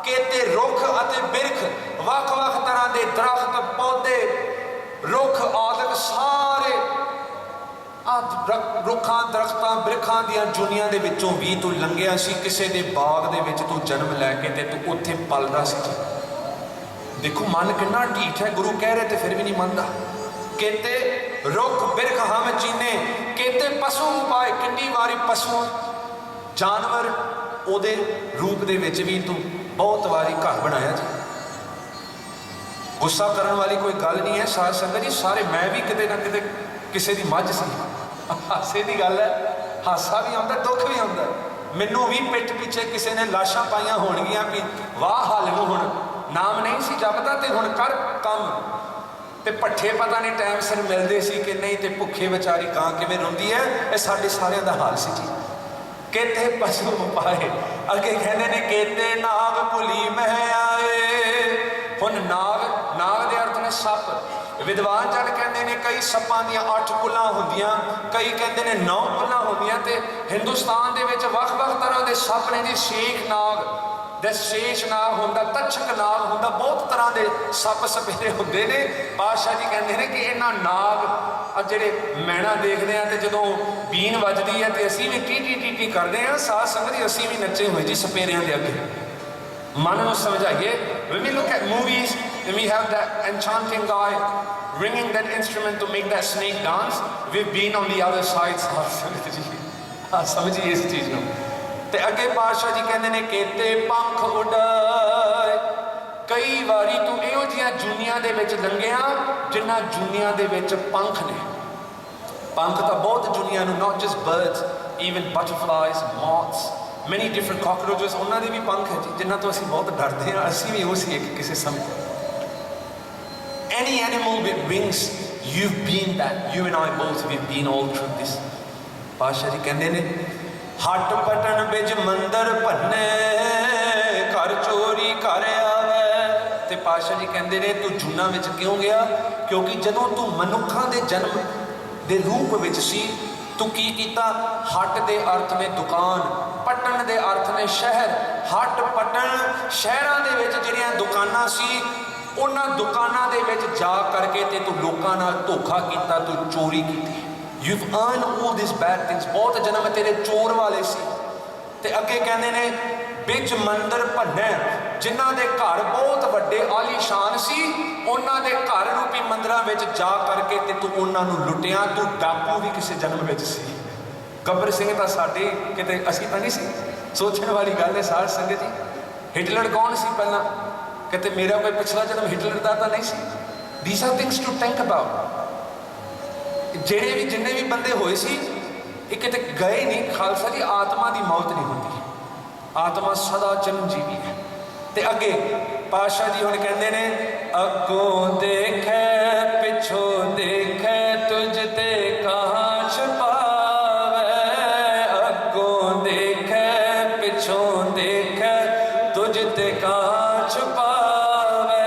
S1: केते रुख अते बिरख वख वख तरह के दरख्त पौधे रुख आदि सारे रुखां दरख्तां बिरखां दियां जुनियां दे विचों भी तू लंघिया सी, किसी के बाग दे विच तू जन्म लैके ते तू उत्थे पलदा सी। देखो मन कितना ढीठ है, गुरु कह रहे थे फिर भी नहीं मानता। कहते रुख बिरख हम चीने, कहते पशु पाए, कितनी बारी पशु जानवर ओदे रूप दे विच भी तू बहुत बारी घर बनाया जी। गुस्सा करने वाली कोई गल नहीं है साध संगत जी, सारे मैं भी किते ना किते किसी की मझ सी, हासे की गल है, हासा भी आता दुख भी आता। मैनू भी पिठ पिछे किसी ने लाशा पाइया होणगियां भी वाह हाल नूं हुण नाम नहीं सी जपदा ते हुण कर काम, ते भट्ठे पता नहीं टाइम सिर मिलते सी कि नहीं, ते भुखे बेचारी गां किवें रोंदी है, ये साडे सारिਆਂ ਦਾ हाल सी जी। कहते पशु पाए, अगे कहते ने कहते नाग भुली मह आए। हुण नाग, नाग दे अर्थ ने सप। विद्वान जन कहते हैं कई सप्पां दियां 8 कुलां होंदियां, कई कहते हैं 9 कुलां होंदियां, ते हिंदुस्तान दे विच वख-वख तरह के सप ने जी। शेख नाग, दशेश नाग होंदा, तक्षक नाग होंदा, बहुत तरह के सप सपेरे होंदे ने। पातशाह जी कहते हैं कि इन्हां नाग जिहड़े मैणा देखते हैं, तो जदों बीन वजदी है तो असीं भी टी टी टी टी करते हैं। साध संगत जी असीं भी नच्चे हुए जी सपेरियां दे अगे, मन को समझाइए। When we look at movies, then we have that enchanting guy ringing that instrument to make that snake dance. We've been on the other side, साध संगत जी। हाँ समझिए इस चीज़ को। ते अगे पातशाह जी कहते हैं कहते पंख उड़ाए। कई बारी तू इहो जिहियां जुनिया दे विच लंघिया जिन्हां जुनिया दे विच पंख ने। पंख तो बहुत जुनिया नूं, not just birds, even butterflies, moths, many different cockroaches, उन्होंने भी पंख है जी, जिन्होंने तो असीं बहुत डरते हैं। असीं भी उसी एक किसी समय any animal with wings, you've been that, you and I both, we've been all through this। पातशाह जी कहते ने हट पटन बिच मंदिर भन्ने, घर चोरी कर आवे। ते पातशाह जी कहते ने तू जूना विच क्यों गया? क्योंकि जदों तू मनुखा दे जन्म दे रूप विच सी, तू की कीता? हट दे अर्थ ने दुकान, पटन दे अर्थ ने शहर। हट पटन शहरां दे विच जिहड़ियां दुकानां सी, उन्हां दुकानां दे विच जा करके ते तू लोकां नाल धोखा कीता, तू चोरी कीती। You've earned all these bad things। बहुत जन्म तेरे चोर वाले सी। ते अगे कहंदे ने बिच मंदिर भन्ने, जिन्हां दे घर बहुत वड्डे आलीशान सी, उन्हां दे घर रूपी मंदिरां विच जा करके ते तू उन्हां नूं लुटिया। तू डाकू भी किसी जन्म विच सी। गब्बर सिंह तां साडे किते असीं तां नहीं सी। सोचण वाली गल है साध संगत जी। हिटलर कौन सी पहला? कहते मेरा कोई पिछला जन्म हिटलर दा तां नहीं सी। These are things to think about। ਜਿਹੜੇ भी जिन्ने भी बंदे होए सी, ਇਹ ਕਿਤੇ गए नहीं। खालसा जी आत्मा की मौत नहीं होती, आत्मा सदा चिरंजीवी है। ते अगे पातशाह जी हुण कहंदे ने अगों देखे पिछों देखे तुझ ते कहाँ छुपावे। अगों देखे पिछों देखे तुझ ते कहाँ छुपावे।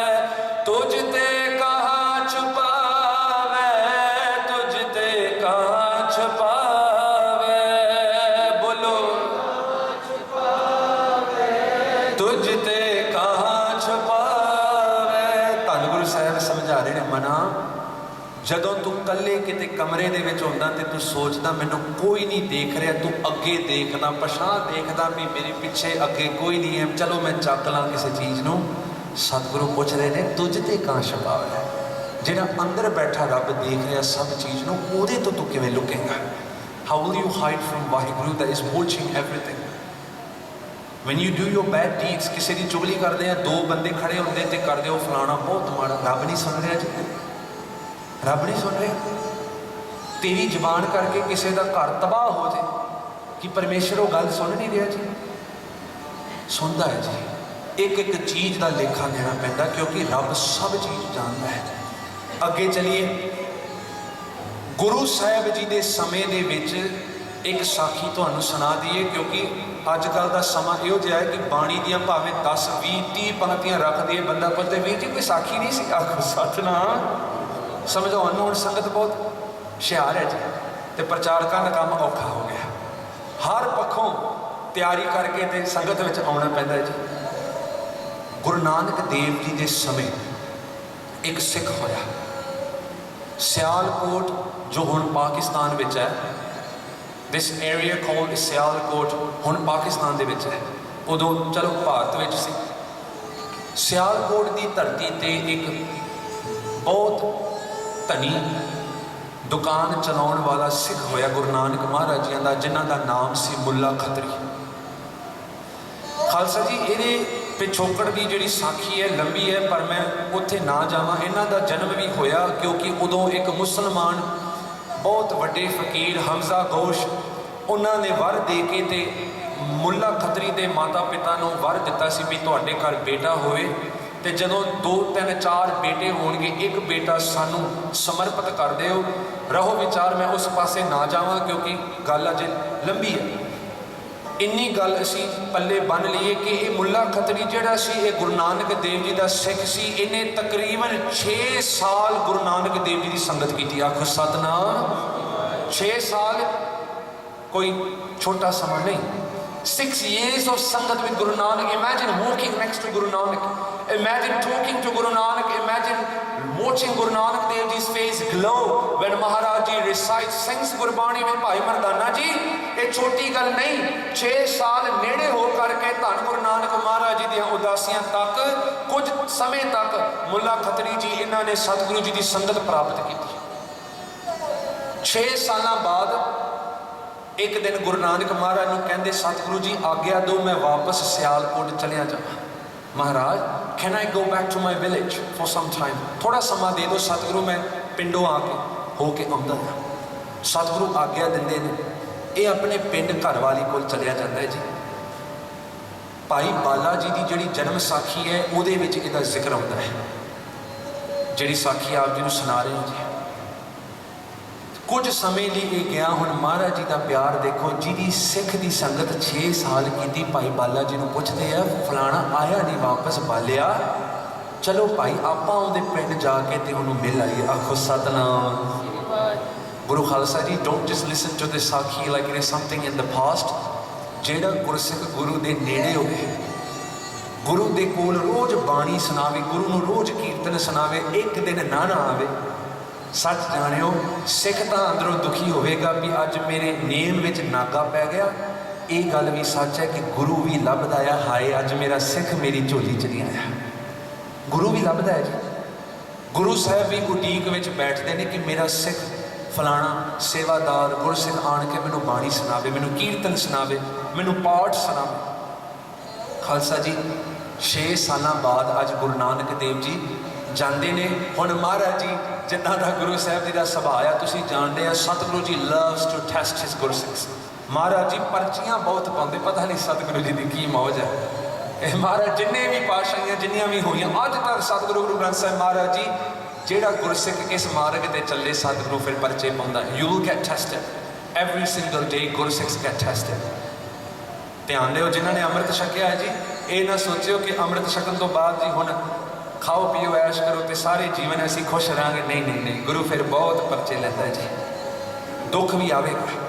S1: तुझ ते कहाँ छुपावे, तुझ ते कहाँ छुपावे। बोलो तुझ ते कहाँ छुपावे। धन गुरु साहब समझा रहे ने मना, जदों तू कल्ले किते कमरे दे विच होंदा ते तू सोचदा मैनू कोई नहीं देख रहा, तू अगे देखदा, पछां देखदा भी मेरे पिछे अगे कोई नहीं है, चलो मैं चक ला किसी चीज़ नूं। सतगुरु पूछ रहे ने तुझ ते कहाँ छुपावे। जिहड़ा अंदर बैठा रब देख रहा सब चीज़ नूं, उहदे तो तू किवें लुकेगा? How will you hide from Waheguru that is watching everything? When you do your bad deeds, किसी की चुगली करते हैं, दो बंदे खड़े होंगे तो करते हो फलाना बहुत माड़ा, रब नहीं सुन रहा जी, रब नहीं सुन रहा। तेरी जबान करके किसी का घर तबाह हो जाए कि परमेश्वर वो गल सुन नहीं रहा जी? सुनता है जी। एक एक चीज़ का लेखा देना पैंदा, क्योंकि रब सब चीज़ जानता है। अगे चलिए, गुरु साहब जी के समय दे विच एक साखी तुहानूं सुना दईए, क्योंकि अजकल का समा इहो जिहा है कि बाणी दियां भावें 10 20 30 पंक्तियां रख दिए, बंदा पुछदे वीर जी कोई साखी नहीं सी? आखो सतनाम। समझाउण नूं हुण संगत बहुत हुशियार है जी, तो प्रचारकां दा काम औखा हो गया। हर पक्षों तैयारी करके ते संगत विच आउणा पैंदा है जी। गुरु नानक देव जी के समय एक सिख होया, सियालकोट जो हुण पाकिस्तान विच है, दिस एरिया कॉल्ड सियालकोट हुण पाकिस्तान दे विच है, उदों चलो भारत विच सी। सियालकोट की धरती ते एक बहुत धनी दुकान चलाउण वाला सिख होया गुरु नानक महाराज जी का, जिन्हां दा नाम सी मुल्ला खत्री। खालसा जी ये पिछोकड़ की जिहड़ी साखी है लंबी है, पर मैं उत्थे ना जावां। इन्हां दा जन्म भी होया क्योंकि उदों एक मुसलमान बहुत वड्डे फकीर हमजा घोष उन्होंने वर दे के ते मुल्ला खत्री के माता पिता नूं वर दिता सी भी तुहाडे घर बेटा होए, ते जदों 2 3 4 बेटे होणगे एक बेटा सानू समर्पित कर दिओ। रहो विचार, मैं उस पासे ना जावां क्योंकि गल अजे लंबी है। इन्नी गल असी पल्ले बन लीए कि ये मुल्ला खत्री जिहड़ा सी ये गुरु नानक देव जी का सिख सी। इन्हें तकरीबन 6 साल गुरु नानक देव जी की संगत की। आखो सतनाम। 6 साल कोई छोटा समा नहीं। 6 years of sangat with Guru Nanak. Imagine walking next to Guru Nanak. Imagine talking to Guru Nanak. Imagine watching Guru Nanak Dev Ji's face glow when Maharaj Ji recites, sings Gurbani with Bhai Mardana Ji. ये छोटी गल नहीं। 6 साल नेड़े हो करके धन गुरु नानक महाराज जी दियां उदासियां तक कुछ समय तक मुल्ला खत्री जी इन्होंने सतगुरु जी की संगत प्राप्त की। 6 साल बाद एक दिन गुरु नानक महाराज नूं कहंदे सतगुरु जी आग्ञा दो मैं वापस सियालकोट चलिया जावां। महाराज can I go back to my village for some time, थोड़ा समा दे दो सतगुरु, मैं पिंडों आके हो के आउंदा हां। सतगुरु आग्ञा दिंदे ने, ये अपने पिंड घरवाली कोल चलिया जाता है जी। भाई बाला जी की जिहड़ी जन्म साखी है उहदे विच इहदा जिक्र आउंदा है, जिहड़ी साखी आप जी नूं सुना रहे हैं जी। कुछ समय लिए ये गया, हुण महाराज जी का प्यार देखो, जिहदी सिख की संगत 6 साल की। भाई बाला जी नूं पुछदे आ फलाना आया नहीं वापस बालिया, चलो भाई आपां उहदे पिंड जाके ते उहनूं मिल आईए। आखो Satnam. Guru Khalsa ji don't just listen to this साखी like it is something in the past. जिहड़ा गुरसिख गुरु दे नेड़े होवे, गुरु दे कोल रोज़ बाणी सुनावे, गुरु नूं रोज़ कीर्तन सुनावे, एक दिन ना आवे, सच जानियो सिख तो अंदरों दुखी होगा भी अज मेरे नेम विच नागा पै गया। ये गल भी सच है कि गुरु भी लभदा है, हाय अज मेरा सिख मेरी झोली च नहीं आया। गुरु भी लभदा है जी। गुरु साहब भी उडीक विच बैठते हैं कि मेरा सिख फलाना सेवादार गुरसिख आण के मैनू बाणी सुनावे, मैनू कीर्तन सुनावे, मैनू पाठ सुनावे। खालसा जी 6 साल बाद अज गुरु नानक देव जी जाते ने। हुण महाराज जी जिन्हां दा गुरु साहब जी का सुभाਅ आ तुसीं जाणदे आ, सतगुरु जी loves to test his Gursikhs. महाराज जी पर्चियां बहुत पाउंदे, पता नहीं सतगुरु जी की की मौज है। महाराज जिन्ने भी पातशाहियां जिन्नियां भी होईयां अज तक सतगुरु गुरु ग्रंथ साहिब महाराज जी जिहड़ा गुरसिख इस मार्ग ते चले सतगुरु फिर परचे पाउंदा। You will get tested every single day, गुरसिक्स गेट टेस्टेड। ध्यान दिओ जिन्हां ने अमृत छकिया है जी, ये ना सोचियो कि अमृत छकन तो बाद जी हुण खाओ पियो ऐश करो तो सारे जीवन असी खुश रहेंगे। नहीं नहीं नहीं, गुरु फिर बहुत परचे लेता है जी, दुख भी आवेगा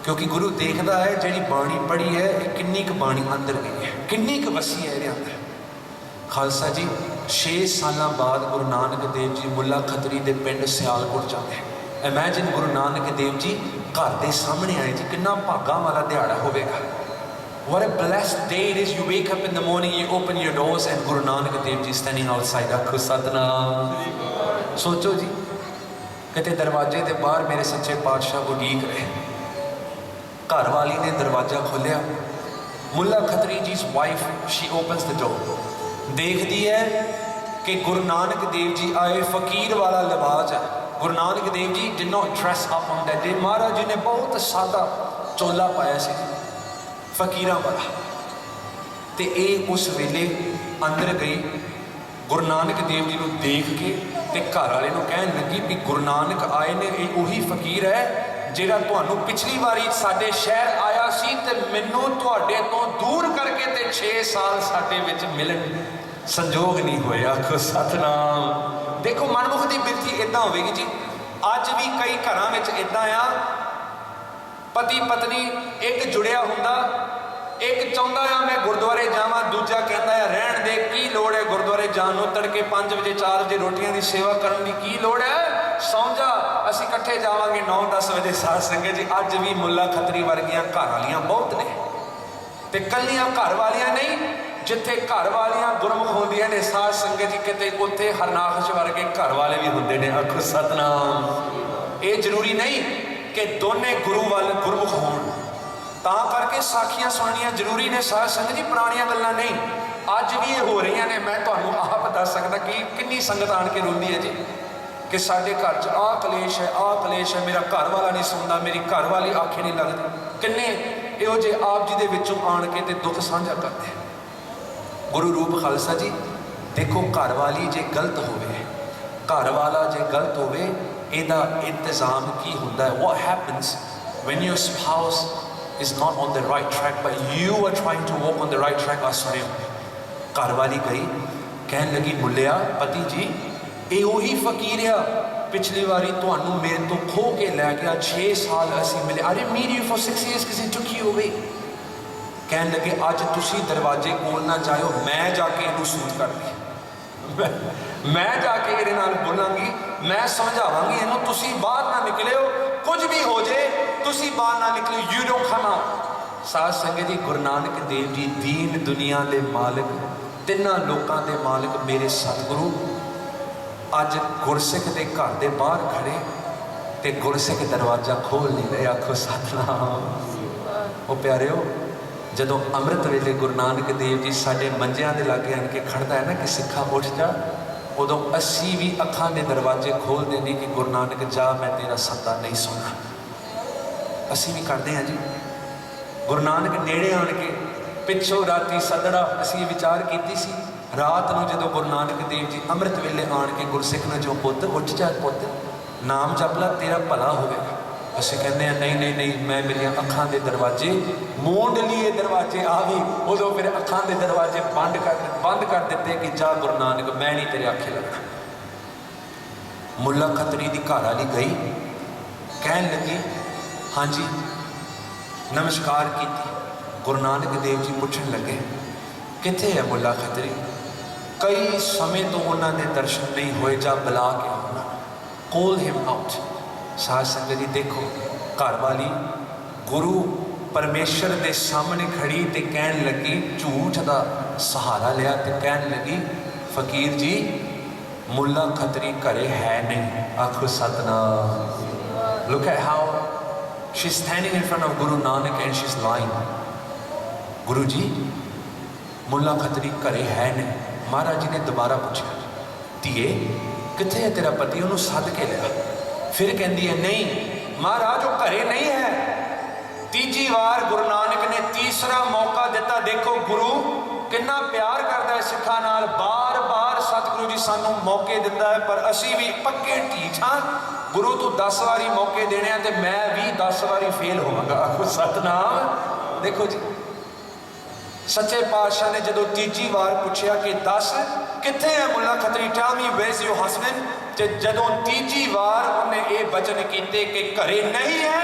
S1: क्योंकि गुरु देखता है जिहड़ी बाणी पढ़ी है किन्नी क बाणी अंदर गई है, किन्नी क वसी है ये अंदर। खालसा जी 6 साल बाद गुरु नानक देव जी मुल्ला खत्री के पिंड सियालकोट जाते हैं। इमैजिन गुरु नानक देव जी घर के सामने आए जी, कितना भागा वाला दिहाड़ा होगा। What a blessed day it is. You wake up in the morning, you open your doors and Guru Nanak Dev Ji standing outside. Akho Satnam। सोचो जी किते दरवाजे के बाहर मेरे सच्चे पातशाह उड़ीक रहे, घर वाली ने दरवाजा खोलिया, Mulla Khatri ji wife she opens the door, देखती है कि गुरु नानक देव जी आए, फकीर वाला लिबास है। गुरु नानक देव जी जिन्हों dress up on that day, महाराज जी ने बहुत सादा चोला पाया सी फकीरां वाला, तो ये उस वेले अंदर गई गुरु नानक देव जी को देख के ते घर वाले नूं कहन लगी भी गुरु नानक आए ने, ये उही फकीर है जिहड़ा तुहानूं पिछली बारी साडे शहर आया सी ते मैनूं तुहाडे तो दूर करके ते 6 साल साडे विच मिलन संजोग नहीं होया। आखो सतनाम। देखो मनमुख की बिरती इदां होवेगी जी। अज भी कई घरां विच इदां आ, पति पत्नी एक जुड़िया हुंदा, एक चाहुंदा आ मैं गुरुद्वारे जावां, दूजा कहता है रहण दे, की लोड़ है गुरुद्वारे जाण नूं, तड़के 5 बजे 4 बजे रोटियां की सेवा करन दी की लोड़ है। सौ जा असीं इकट्ठे जावांगे 9-10 बजे साध संगत जी। अज भी मुल्ला खतरी वर्गियां घर वालियां बहुत ने ते कल्लियां घर वालियां नहीं, जिथे घर वालियां गुरमुख होंदियां ने साध संगत जी किते उत्थे हरनाखश वर्गे घर वाले भी होंदे ने। आखो सतनाम। ये जरूरी नहीं कि दोने गुरु वाले गुरमुख होण, तां करके साखियां सुननियां जरूरी ने साध संगत जी, पुरानियां गल्लां नहीं। अज भी ये हो रही ने। मैं तुहानूं आप दस सकदा कि किन्नी संगत आण के रोंदी है जी कि साडे घर च आ कलेश है, आ कलेश है, मेरा घर वाला नहीं सुनता, मेरी घर वाली आखे नहीं लगती। किन्ने इहो जे आप जी दे विचों आण के ते दुख साझा करते हैं। गुरु रूप खालसा जी देखो, घर वाली जे गलत होवे, घर वाला जे गलत होवे, इहदा इंतजाम की हुंदा है। What happens when your spouse is not on the right track but you are trying to walk on the right track? सुनियो, घर वाली गई कहन लगी, मुल्लिया पति जी ये उही फकीर आ पिछली वारी तुहानू मेरे तो खो के लै गया, 6 साल असी मिले। अरे मीट यू फॉर 6 years किसी चुकी हो गई। कहन लगे अज तुसी दरवाजे कोल ना जाओ, मैं जाके इनू सूट कर दी, मैं जाके इहदे नाल बोलांगी, मैं समझावांगी इनू, तुसी बाहर ना निकलियो, कुछ भी हो जाए तुसी बाहर ना निकलियो, यू डोंट कम आउट। साध संगत जी गुरु नानक देव जी दीन दुनिया के मालिक, तिन्हां लोकां दे मालिक, मेरे सतगुरु अज गुरसिख के घर के बाहर खड़े ते गुरसिख दरवाजा खोल नहीं रहे। आखो सतनाम। वो प्यारिओ, जदों अमृत वेले गुरु नानक देव जी साडे मंजियां दे लागे आन के खड़दा है ना कि सिखा उठ जा, उदों असी भी अखां दे दरवाजे खोल देने कि गुरु नानक जा, मैं तेरा सदा नहीं सुनना। असी भी करते हैं जी। गुरु नानक नेड़े आन के पिछों राती सदड़ा असी विचार कीती सी, रात नूं जदों गुरु नानक देव जी अमृत वेले आन के गुरसिख नूं जो पुੱਤ उठ जा पुੱਤ नाम जप ला तेरा भला होवेगा। असीं कहते हैं नहीं नहीं नहीं, मैं मेरिया अखां दे दरवाजे मूंड लिए दरवाजे आ गई, उदों फिर अखां दे दरवाजे बंद कर दिते कि जा गुरु नानक मैं नहीं तेरे आखे लगना। मुल्ला खतरी दी घर वाली गई, कहन लगी हाँ जी, नमस्कार की। गुरु नानक देव जी पूछन लगे किथे है मुल्ला खतरी, कई समय तो उन्होंने दर्शन नहीं होए, जा बुला के आना, कॉल हिम आउट। साध संगत जी देखो, घर वाली गुरु परमेश्वर के सामने खड़ी ते कहन लगी, झूठ का सहारा लिया ते कहन लगी, फकीर जी मुल्ला खतरी घरे है नहीं। आखो Satnam. Look at how she is standing in front of Guru Nanak and she is lying. Guru ji मुल्ला खतरी घरे है नहीं। महाराज जी ने दोबारा पूछा, धीए किथे है तेरा पति, उन्होंने सद के लिया। फिर कहती है नहीं महाराज वो घरे नहीं है। तीजी बार गुरु नानक ने तीसरा मौका दिता। देखो गुरु कितना प्यार करता है सिखा नाल, बार बार सतगुरु जी सानू मौके दिता है, पर असी भी पक्के ढीठ हाँ। गुरु तू 10 बारी मौके देने ते मैं भी 10 बारी फेल होवांगा। सतनाम। देखो जी सच्चे पातशाह ने जदों तीजी बार पूछा कि 10 किथे है Mulla Khatri, tell me where is your husband, ते जदों तीजी बार उन्हें ये वचन किए कि घरे नहीं है,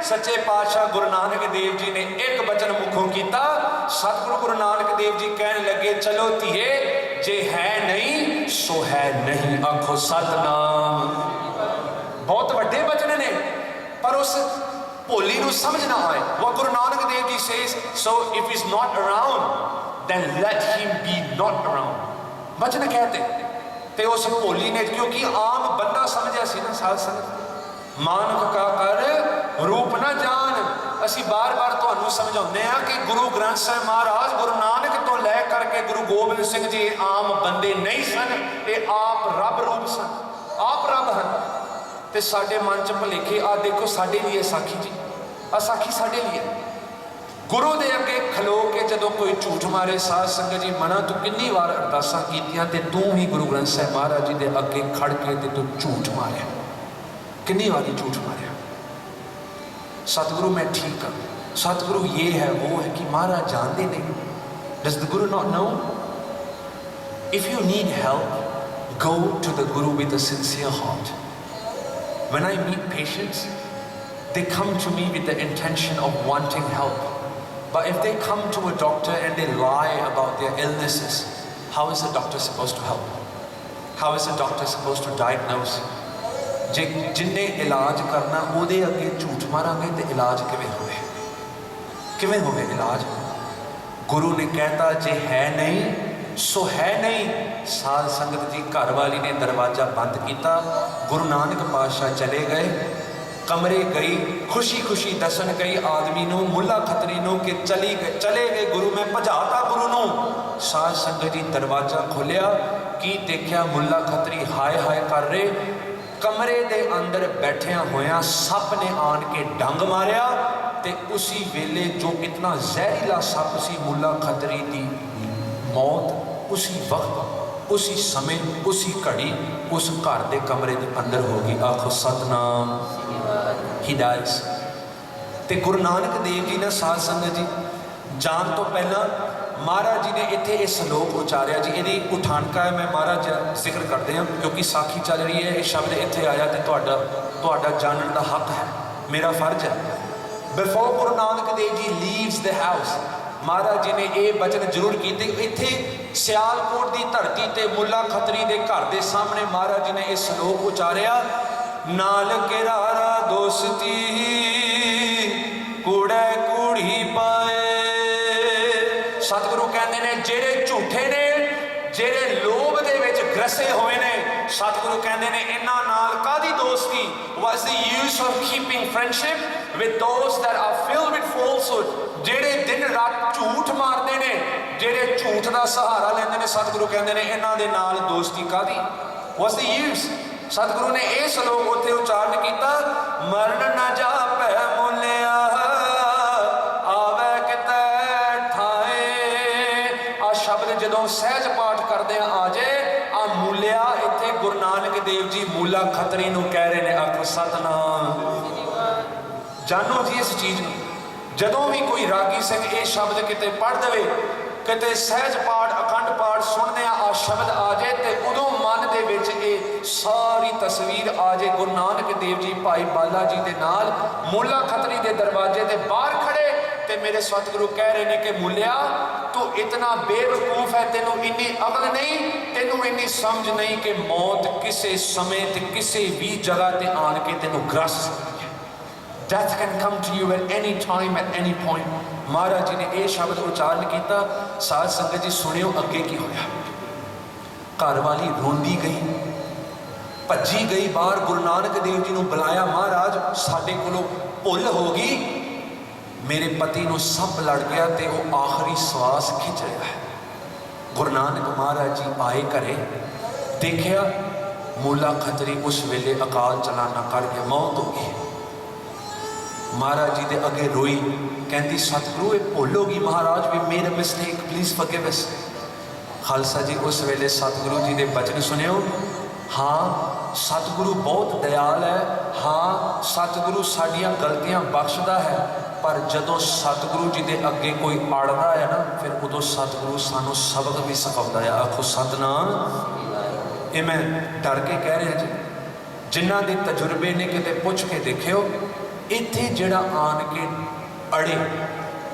S1: सच्चे पातशाह गुरु नानक देव जी ने एक वचन मुखों किया। सतगुरु गुरु नानक देव जी कहने लगे, चलो धीए जे है नहीं सो है नहीं। आखो सतनाम। बहुत वड्डे वचन ने, पर उस भोली नूं समझ ना आए। वह Guru Nanak Dev ji says, so if is not around then let him be not around. वचन कहते ते उस भोली ने, क्योंकि आम बंदा समझिया सी ना साध संगत, मानक का कर रूप ना जान। असी बार बार तुहानू समझाउने आ कि गुरु ग्रंथ साहिब महाराज गुरु नानक तो लै करके गुरु गोबिंद सिंह जी आम बंदे नहीं सन, ये आप रब रूप सन, आप रब हैं। तो साडे मन च भुलेखे आ देखो साडे लिए साखी जी, आ साखी साडे लिए। गुरु दे अगे खलो के जदों कोई झूठ मारे, साध संगत जी मना तू कितनी बार अरदासां कीतियां ते तू ही गुरु ग्रंथ साहिब महाराज जी दे अगे खड़ के ते तू झूठ मारिया, कितनी बारी झूठ मारिया। सतगुरु मैं ठीक हाँ, सतगुरु ये है वो है कि महाराज जानते नहीं। Does the Guru not know? If you need help, go to the Guru with a sincere heart. When I meet patients, they come to me with the intention of wanting help. But if they come to a doctor and they lie about their illnesses, how is the doctor supposed to help? How is the doctor supposed to diagnose? जे जिन्ने इलाज करना उहदे अगे झूठ मारांगे तो इलाज किवें होवे इलाज। गुरु ने कहता जे है नहीं सो है नहीं। साध संगत जी घर वाली ने दरवाजा बंद किया, गुरु नानक पातशाह चले गए, कमरे गई, खुशी खुशी दसन गई आदमी नूं, मुला खतरी नूं कि चले गए गुरु, मैं भजाता गुरु नूं। साध संगत जी दरवाजा खोलिया, की देखिया मुला खतरी हाय हाय कर रहे, कमरे दे अंदर बैठिया होया सप ने आन के डंग मारिया ते उसी वेले जो इतना जहरीला सप सी मुला खतरी दी मौत उसी वक्त उसी समय उसी घड़ी उस घर के कमरे के अंदर हो गई। आखो सतनाम। He dies. ते गुरु नानक देव जी ने साध संगत जी जान तो पहला महाराज जी ने इत्थे ये सलोक उचारिया जी, यदि उठानका है मैं महाराज जिक्र करते हैं क्योंकि साखी चल रही है, ये शब्द इत्थे आया तो तुहाडा जानने का हक है, मेरा फर्ज है। Before Guru Nanak Dev ji leaves the house महाराज जी ने ये वचन जरूर किए, इत्थे सियालकोट की धरती ते मुला खतरी के घर के सामने महाराज जी ने यह सलोक उचारिया, नाल किरारा दोस्ती कूड़े कूड़ी पाए। सतगुरु कहते हैं जेड़े झूठे ने जेड़े लोभ दे विच ग्रसे हुए ने, सतगुरु कहते हैं इन्हां नाल कादी दोस्ती। What's the use of keeping friendship with those that are filled with falsehood? जेड़े दिन रात झूठ मारते ने, जेड़े झूठ का सहारा लेंदे ने, सतगुरु कहते हैं इन्हां दे नाल दोस्ती कादी। What's the use? सतगुरु ने यह श्लोक उत्थे उच्चारण किया, मरण न जापै मुलिया आवे किते ठाए। आ शब्द जदों सहज पाठ करदे आ जाए, आ मूलिया इत्थे गुरु नानक देव जी मूला खतरी नूं कह रहे ने। आखो सतनाम। जानो जी इस चीज़ नूं, जदों भी कोई रागी सिंह ये शब्द किते पढ़ दे, किते सहज पाठ अखंड पाठ सुनने आ शब्द आ जाए तो उदों मन दे विच ये सारी तस्वीर आ जाए, गुरु नानक देव जी भाई बाला जी के नाल मूला खतरी के दरवाजे के बाहर खड़े ते मेरे सतगुरु कह रहे हैं कि मूलिया तू इतना बेवकूफ है, तेनों इन्नी अकल नहीं, तेनों इन्नी समझ नहीं कि मौत किसी समय ते किसी भी जगह ते आन के तेनों ग्रस सकती है। Death can come to you at any time, at any point. महाराज जी ने यह शब्द उच्चारण किया। साध संगत जी सुनियो अगे की होया। घर वाली रोंदी गई, भजी गई बाहर, गुरु नानक देव जी ने बुलाया, महाराज साडे कोलों भुल हो गई, मेरे पति को सप लड़ गया तो वह आखिरी श्वास खिंच रहा है। गुरु नानक महाराज जी आए घरे, देखिया मूला खतरी उस वेले अकाल चलाना कर गया, मौत हो गई। महाराज जी के अगे रोई, कहती सतगुरु ये भुल हो गई, महाराज we made a mistake, please forgive us. Khalsa ji उस वेले सतगुरु जी के बचन सुनियो। हाँ सतगुरु बहुत दयाल है, हाँ सतगुरु साडियां गलतियां बख्शदा है, पर जदों सतगुरु जी के अगे कोई अड़दा है ना, फिर उदों सतगुरु सानू सबक भी सिखाउंदा है। आखो सतनाम। ये मैं डर के कह रहा जी, जिन्हां दे तजुर्बे ने किते पुछ के देखियो, इत्थे जिहड़ा आन के अड़े,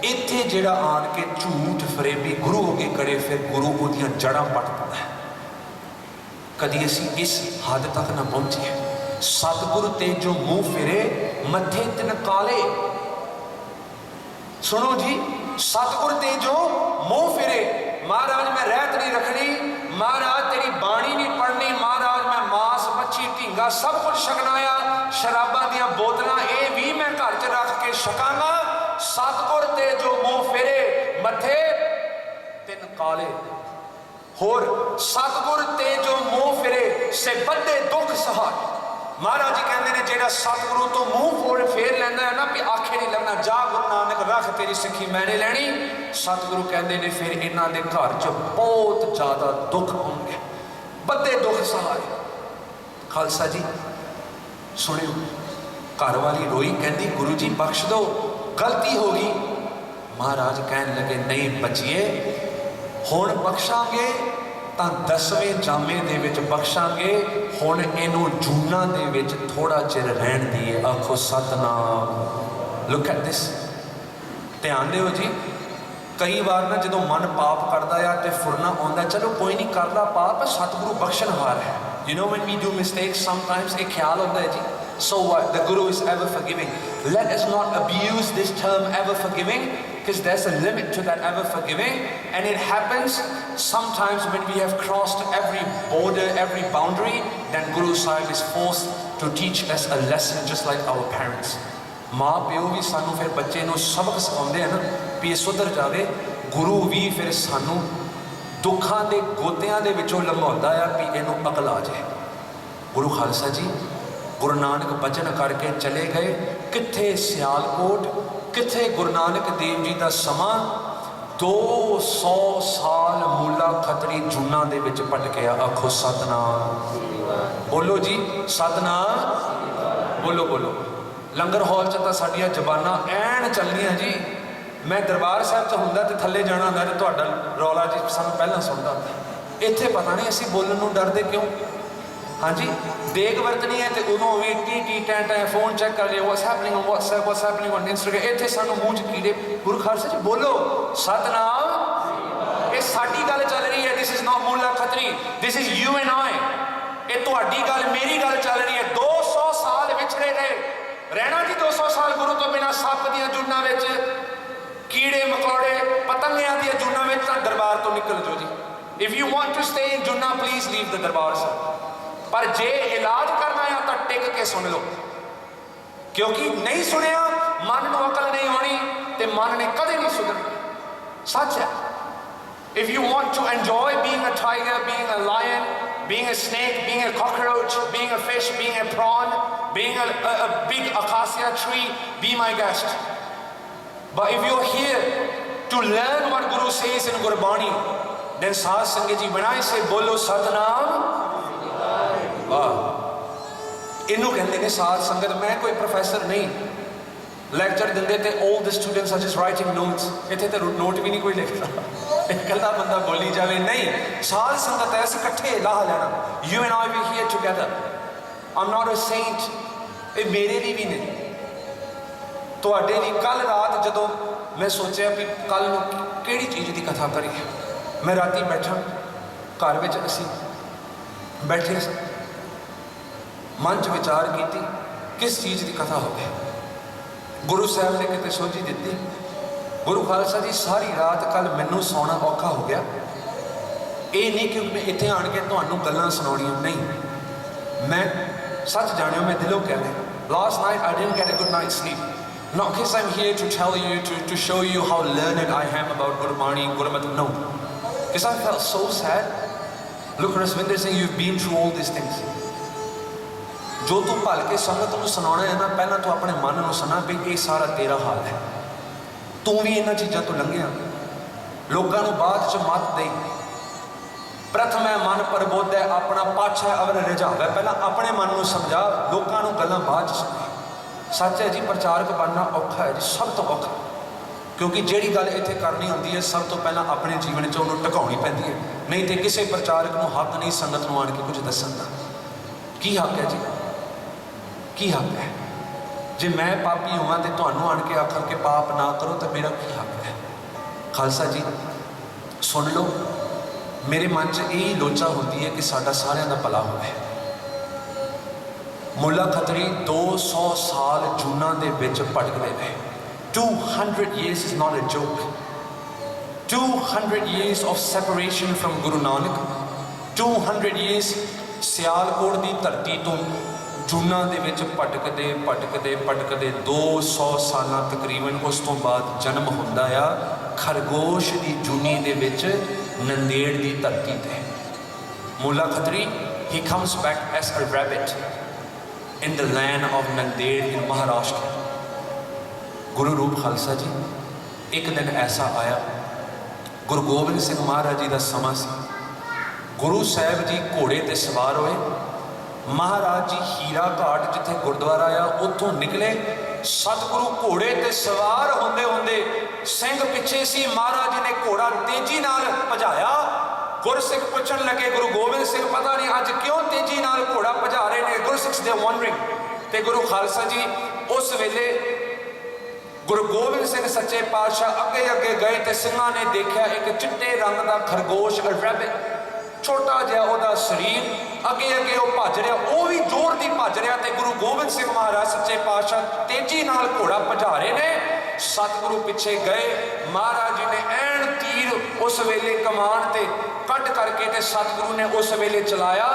S1: इत्थे जिहड़ा आन के झूठ फरेबी गुरु अगे करे, फिर गुरु उहदियां जड़ां पट दिंदा है। कदी असीं इस हद तक ना पहुंचे। सतगुरु ते जो मुंह फिरे मथे तिन काले। सुनो जी, सतगुरु ते जो मुंह फिरे, महाराज मैं रहत नहीं रखनी, महाराज तेरी बाणी नहीं पढ़नी, महाराज मैं मांस मच्छी ढींगा सब कुछ छकनाया, शराबा दियां बोतलां ये भी मैं घर च रख के छकांगा। सतगुर ते जो मुंह फिरे मथे तिन काले। होर सतगुर ते जो मुंह फिरे से बड़े दुख सहाय। महाराज जी कहते हैं जेड़ा सतगुरु तो मुंह फोड़ फेर लेना है ना, भी आखे नहीं लगना, जा गुरु नानक रख तेरी सिक्खी मैंने लैनी। सतगुरु कहते हैं फिर इन्हों के घर च बहुत ज़्यादा दुख होंगे, बड़े दुख सहाय। खालसा जी सुनियो, घर वाली रोई, कहती गुरु जी बख्श दो, गलती हो गई। महाराज कहन लगे नहीं बचिए, हुण बख्शांगे तो 10वें जामे दे विच बख्शांगे, हुण इनू जूना दे विच थोड़ा चिर रहन दिए। आखो सतनाम। लुक एट दिस, ध्यान दिओ जी। कई बार ना जो मन पाप करता है तो फुरना आंदा, चलो कोई नहीं करता पाप, सतगुरु बख्शनहार है। You know, when we do mistakes, sometimes a khayal hota hai ji. So what? The Guru is ever forgiving. Let us not abuse this term ever forgiving, because there's a limit to that ever forgiving, and it happens sometimes when we have crossed every border, every boundary, then Guru Sahib is forced to teach us a lesson, just like our parents. माँ प्यो भी सानू फिर बच्चे नू सबक सिखाते हैं ना भी सुधर जावे. गुरु भी फिर सानू दुखों के गोतियां दे विचों लंघाउंदा है भी इनू अकल आ जाए. गुरु खालसा जी गुरु नानक बचन करके चले गए. कित्थे सियालकोट, कित्थे गुरु नानक देव जी का समा. 200 साल मूला खतरी जूना दे विच भटकिया. आखो सतनाम. बोलो जी सतनाम. बोलो बोलो. लंगर हॉल च तो साडियां जबानां ऐन चलनियां जी. मैं दरबार साहब च हुंदा ते थल्ले जाना हुंदा ते तुहाडा रौला जी सानूं पहलां सुणदा हुंदा. इत्थे पता नहीं असीं बोलण नूं डरदे क्यों. हाँ जी, देग वरतनी है तो उदों भी टी टी टै टै फोन चेक कर लिया. What's happening on WhatsApp, what's happening on Instagram. इत्थे सानूं मूँह च कीड़े. गुरु खालसा जी बोलो सतनाम. ये साडी गल चल रही है. This is not Mulla Khatri, this is you and I. ये तुहाडी गल मेरी गल चल रही है. 200 साल विछड़े रहे. रहना जी 200 साल गुरु तो बिना. सप दियां जूनां विच, कीड़े मकोड़े पतंगियां दियां जूनां विच. तां दरबार तो निकल जाओ जी. If you want to stay in जूना please leave the Darbar Sahib. पर जे इलाज करना है तो टिक के सुन लो, क्योंकि नहीं सुनिया मन को अकल नहीं होनी तो मन ने कदे नहीं सुधरना. सच है. If you want to enjoy being a tiger, being a lion, being a snake, being a cockroach, being a fish, being a prawn, being a big acacia tree, be my guest. But if you're here to learn what Guru says in Gurbani, then Sahaj Sangat ji, when I say bolo Satnam, इनू कहते हैं साध संगत. मैं कोई professor नहीं, lecture देंदे ते all the students are just writing notes. इत्थे ते नोट भी नहीं कोई लिखता. इकल्ला बंदा बोली जावे नहीं. साध संगत है, असीं इकट्ठे लाह लेना. You and I we here together. I'm not a saint. ये मेरे लिए भी नहीं, तुहाडे लिए. कल रात जदों मैं सोचा भी कल नूं किहड़ी चीज़ की कथा करिए, मैं राती बैठा घर विच, असीं बैठे मन च विचार की किस चीज़ की कथा हो. गुरु साहब ने कितने सोझी दी. गुरु खालसा जी सारी रात कल मैनू सौना औखा हो गया. ये नहीं क्योंकि मैं इत्थे आन के तुहानूं गल्लां सुणाउणियां नहीं. मैं सच जानियो, मैं दिलों कह रहा. Last night I didn't get a good night sleep. Not because I'm here to tell you, to show you how learned I am about Gurbani, Gurmat. No. Because I felt so sad. Look, Rasvinder Singh, you've been through all these things. जो तू भल के संगत नूं सुनाना है ना, पहला तू अपने मन नूं सुना भी ये सारा तेरा हाल है. तू भी इन्हां चीज़ां तो लंघिया. लोगों नूं बाद च मत दे. प्रथम है मन प्रबोध है अपना, पाछा अवर रिझावे. पहला अपने मन नूं समझा, लोगों नूं गल्लां बाद च सुना. सच है जी, प्रचारक बनना औखा है जी, सब तो औखा. क्योंकि जिहड़ी गल इत्थे करनी होंदी है सब तो पहला अपने जीवन च उहनूं ढकाउणी पैंदी है. नहीं तो किसी प्रचारक नूं हक नहीं संगत नूं आण के कुछ दस्सण दा. की हक है जी, की हक है? जे मैं पापी होवां ते तुहानूं आण के आखां कि पाप ना करो तो मेरा की हक है? खालसा जी सुन लो, मेरे मन च यही लोचा होती है कि साडा सारियां दा भला होवे. मुला खतरी 200 साल जूना दे विच भटकदे रहे. 200 years is not a joke. 200 years of separation from Guru Nanak. 200 years Sialkot की धरती तो जूना दे विच भटकदे भटकदे भटकदे 200 साल तकरीबन. उस तो बाद जन्म हुंदा आ खरगोश की जूनी दे विच नंदेड़ की धरती ते. मुला Khatri he comes back as a rabbit in the land of Nanded in Maharashtra. गुरु रूप खालसा जी एक दिन ऐसा आया, गुरु गोबिंद सिंह महाराज जी का समा सी. गुरु साहब जी घोड़े ते सवार होए. महाराज जी हीरा घाट जिथे गुरुद्वारा आ उत्थों निकले. सतगुरु घोड़े ते सवार होंदे होंदे सिंह पिछे सी. महाराज जी ने घोड़ा तेजी नाल भजाया. गुरसिख पुछण लगे गुरु गोबिंद सिंह पता नहीं अज क्यों तेजी नाल घोड़ा भजा रहे ने. गुरसिख दे वॉन्डरिंग. ते गुरु खालसा जी उस वेले गुरु गोबिंद सिंह सच्चे पातशाह अगे अगे गए तो सिंघां ने देखा एक चिट्टे रंग का खरगोश, रैबिट, छोटा जिहा उहदा शरीर, अगे अगे वो भज रहा, वो भी जोर की भज रहा, तो गुरु गोबिंद सिंह महाराज सच्चे पातशाह तेजी नाल घोड़ा भजा रहे ने। सतगुरु पिछे गए, महाराज जी ने ऐन तीर उस वेले कमान ते कट करके ते सतगुरु ने उस वेले चलाया।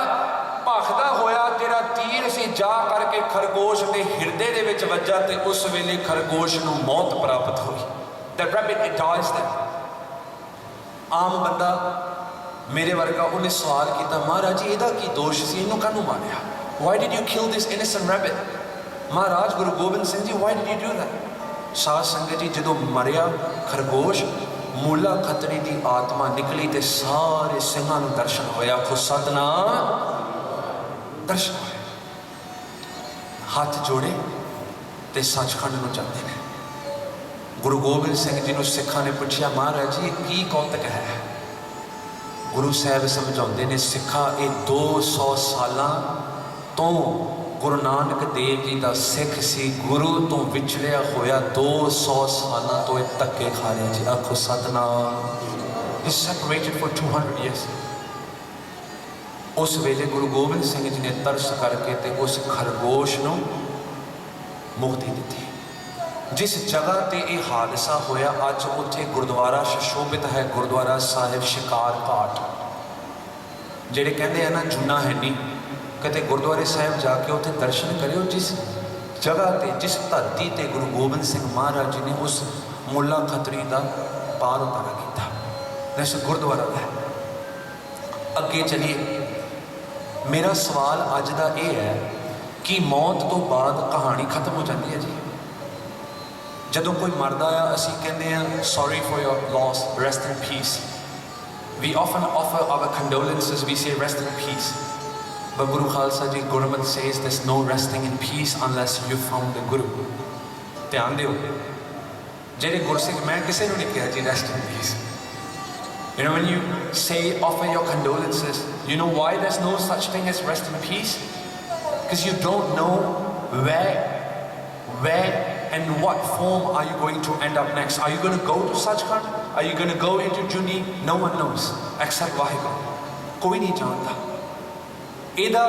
S1: भखदा होया तेरा तीर सी जा करके खरगोश के हिरदे दे विच वज्जा, ते उस वेले खरगोश नूं मौत प्राप्त हुई। The rabbit it dies there. आम बंदा मेरे वर्गा उन्हें सवाल किया, महाराज जी इहदा की दोष सी, इहनूं काहनूं मारिया? Why did you kill this innocent rabbit? महाराज Guru Gobind Singh ji, why did you do that? Sadh Sangat जी, जदों मरिया खरगोश, मूला खतरी की आत्मा निकली ते सारे सिंहां नूं दर्शन होया। आखो सतनाम। दर्शन होए, हाथ जोड़े ते सचखंड नूं चलदे ने। गुरु गोबिंद सिंह जी नूं सिखां ने पुछया, महाराज जी की कौतक है? गुरु साहब समझाते ने, सिखा ये 200 सालां तो गुरु नानक देव जी का सिख सी, गुरु तो विछड़िया होया 200 सालां तो ये धक्के खा रहा जी। आखो Satnam. He's separated for 200 years। उस वेले गुरु गोबिंद सिंह जी ने तरस करके ते उस खरगोश नूं मुक्ति दी। जिस जगह ते यह हादसा होया, अज उत्थे गुरुद्वारा सुशोभित है, गुरुद्वारा साहिब शिकार घाट, जेड़े कहते हैं ना जूना है नहीं, कहते गुरुद्वारे साहिब जाके उत्थे दर्शन करियो। जिस जगह ते, जिस धरती ते गुरु गोबिंद सिंह महाराज जी ने उस मुला खतरी का पार उतारा किया, वैसे गुरुद्वारा है। अगे चलिए, मेरा सवाल अज का यह है कि मौत तो बाद कहानी खत्म हो जाती है जी। जदों कोई मरदा आ, असीं कहते हैं sorry for your loss, rest in peace. We often offer our condolences, we say rest in peace. But Guru Khalsa ji, Gurmat says there is no resting in peace unless you found the guru. ध्यान दिओ, जेडे गुरसिख, मैं किसी नूं नहीं कहा जी rest in peace. You know, when you say offer your condolences, you know why there's no such thing as rest in peace? Because you don't know where and what form are you going to end up next. Are you going to go to Sachkhand? Are you going to go into Juni? No one knows except Vaheguru. कोई नहीं जानता। ਇਹਦਾ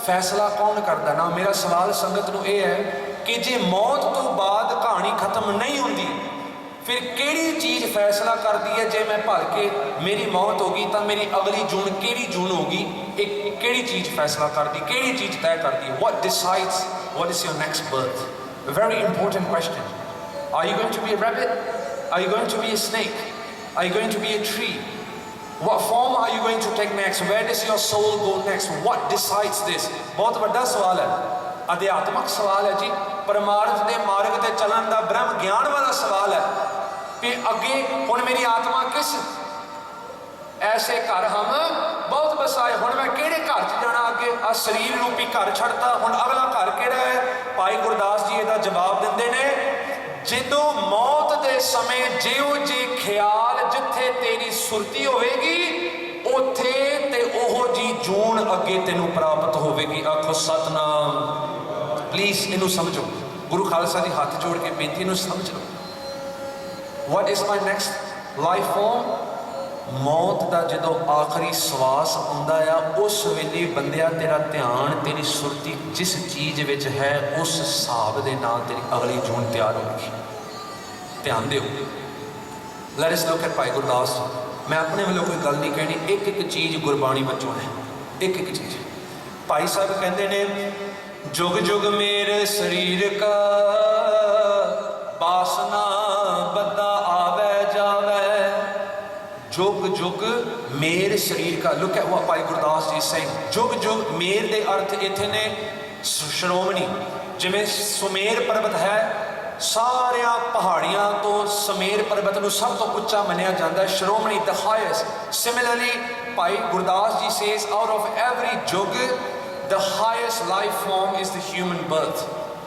S1: फैसला कौन करता ना? मेरा सवाल संगत नूं ਇਹ है कि जे मौत तो बाद कहानी खत्म नहीं होती, फिर केड़ी चीज़ फैसला करती है? जे मैं भल के मेरी मौत होगी तो मेरी अगली जून केड़ी जून होगी? एक केड़ी चीज़ फैसला करती, केड़ी चीज़ तय करती? What decides what is your next birth? A very important question. Are you going to be a rabbit? Are you going to be a snake? Are you going to be a tree? What form are you going to take next? Where does your soul go next? What decides this? बहुत बड़ा सवाल है, अध्यात्मक सवाल है जी, परमार्थ के मार्ग से चलन का ब्रह्म ज्ञान वाला सवाल है कि अगे हुण मेरी आत्मा किस ऐसे घर हम बहुत बसाए, हुण मैं किहड़े घर च जाना? अगे आ शरीर रूपी घर छड़ता, हुण अगला घर किहड़ा है? भाई गुरदास जी इहदा जवाब दिंदे ने, जदों मौत दे समय जिहो जी ख्याल जिथे तेरी सुरती होवेगी, उथे ते ओहो जी जून अगे तेनू प्राप्त होवेगी। आखो सतनाम। प्लीज़ इनू समझो, गुरु खालसा जी हाथ जोड़ के बेनती, इनू समझ लो। What is my next life form? मौत का जो आखिरी सवास आंदा आ, उस वेले बंदिया तेरा ध्यान, तेरी सुरती जिस चीज़ विच है, उस हिसाब के नाल तेरी अगली जून तैयार होगी। ध्यान दिओ। Let us look at भाई गुरदास जी। मैं अपने वालों कोई गल नहीं कहनी, एक एक चीज़ गुरबाणी बच्चों है, एक एक चीज़। भाई साहब कहते ने, जुग जुग मेरे शरीर का बासना बदा आवे जावे। जुग जुग मेर शरीर का, लुक एट व्हाट भाई गुरदास जी सेइंग। जुग जुग मेर दे अर्थ इत्थे ने श्रोमणी, जिवें सुमेर पर्वत है, सारिया पहाड़ियां तो सुमेर पर्वत नूं सब तो उच्चा मनिया जाता है, श्रोमणी द हाईएस्ट। सिमिलरली भाई Gurdas ji says, out of every जुग the highest life form is the human birth,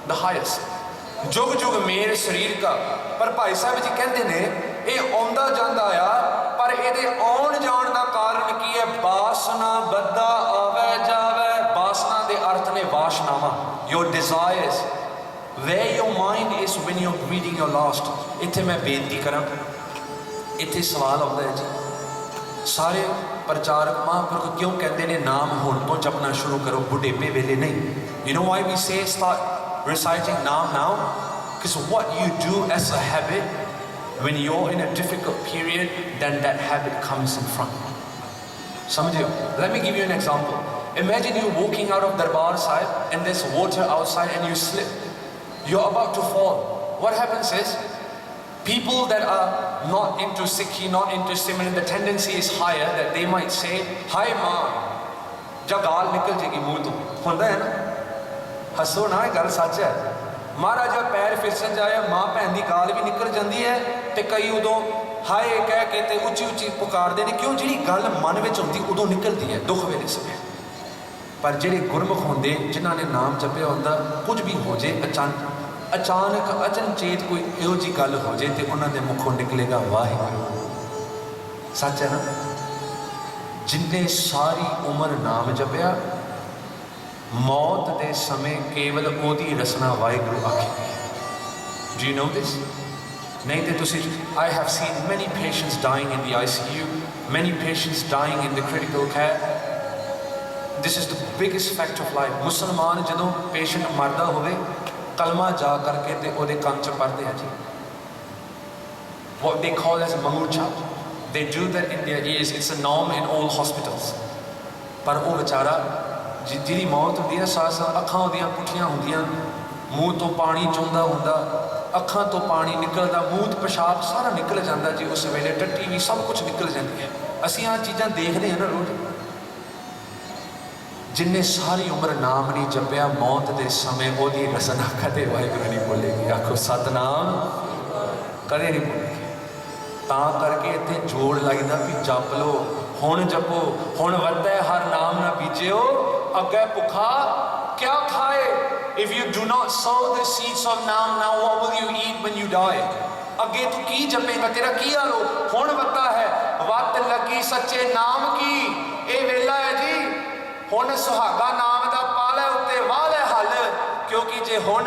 S1: the highest. जुग जुग मेर शरीर का। पर भाई साहब जी कहते ने, ये आउंदा जांदा आ, पर ये आउण जाण का कारण की है? बासना बदा आवे जावे। बासना के अर्थ ने वासनावां, your desires, where your mind is when you're breathing your last। इत्थे मैं बेनती करा, इत्थे सवाल आता है जी, ਸਾਰੇ ਪ੍ਰਚਾਰਕ ਮਹਾਂਪੁਰਖ ਕਿਉਂ ਕਹਿੰਦੇ ਨੇ ਨਾਮ ਹੁਣ ਤੋਂ ਜਪਣਾ ਸ਼ੁਰੂ ਕਰੋ, ਬੁਢੇਪੇ ਵੇਲੇ ਨਹੀਂ? You know why we say start reciting naam now? Because what you do as a habit, when you're in a difficult period, then that habit comes in front. Samjho? Let me give you an example. Imagine you walking out of Darbar Sahib and there's water outside and you slip. You're about to fall. What happens is, people that are not into Sikhi, not into Simran, the tendency is higher that they might say, "Hi ma," jab gaal nikal jayegi muh to. Hunda hai na? Hasso na, gal sach hai. Maharaj jab पैर फिसल जाए, मां भैन दी गाल भी निकल जाती है, ते कई उदों हाय कह के ते उची उची पुकारते हैं। क्यों? जी गल मन में होंदी उदों निकलती है दुख वेले समय। पर ਜਿਹੜੇ ਗੁਰਮੁਖ ਹੁੰਦੇ जिन्हों ने नाम जपिया ਹੁੰਦਾ, कुछ भी हो जाए अचानक अचनचेत कोई ਇਹੋ जी गल हो जाए तो उन्होंने मुखों निकलेगा वाहिगुरू। सच है ना? जिन्हें सारी उम्र नाम जपिया, मौत के समय केवल ओदी रसना Waheguru आखेगी। Do you know this? नहीं तो तुसी, I have seen many patients dying in the ICU, many patients dying in the critical care. This is the biggest fact of life. मुसलमान जदों पेशेंट मरदा होवे, कलमा जा करके ते ओदे कंन च पढ़दे हैं जी, what they call as mangucha. They do that in their ears. It's a norm in all hospitals. पर वो बेचारा जिहदी मौत होंदी है, साथ साथ अखां ओदियां पुठियां होंदियां, मूँह तो पानी चुंदा हुंदा, अखां तो पानी निकलदा, मूत पेशाब सारा निकल जाता जी। उस वेले टट्टी भी सब कुछ निकल जाती है। असीं आ चीज़ां देखते हैं ना रोज़। जिन्हें सारी उम्र नाम नहीं जपिया, मौत के समय ओदी रसना कदे वाहिगुरू नहीं बोलेगी। आखो सतनाम कदे नहीं बोलेगी। तां करके इत्थे जोड़ लगदा भी जप लो, हुण जपो, हुण वधदा हर नाम ना बीजियो, अगे भुखा क्या खाए। If you do not sow the seeds of naam now, what will you eat when you die? अगे तू की जपेगा, तेरा की हाल हो। हुण वधदा है, वत लगी सच्चे नाम की, ये वेला है जी। हुण सुहागा नाम दा पाले उत्ते वाले हल, क्योंकि जे हुण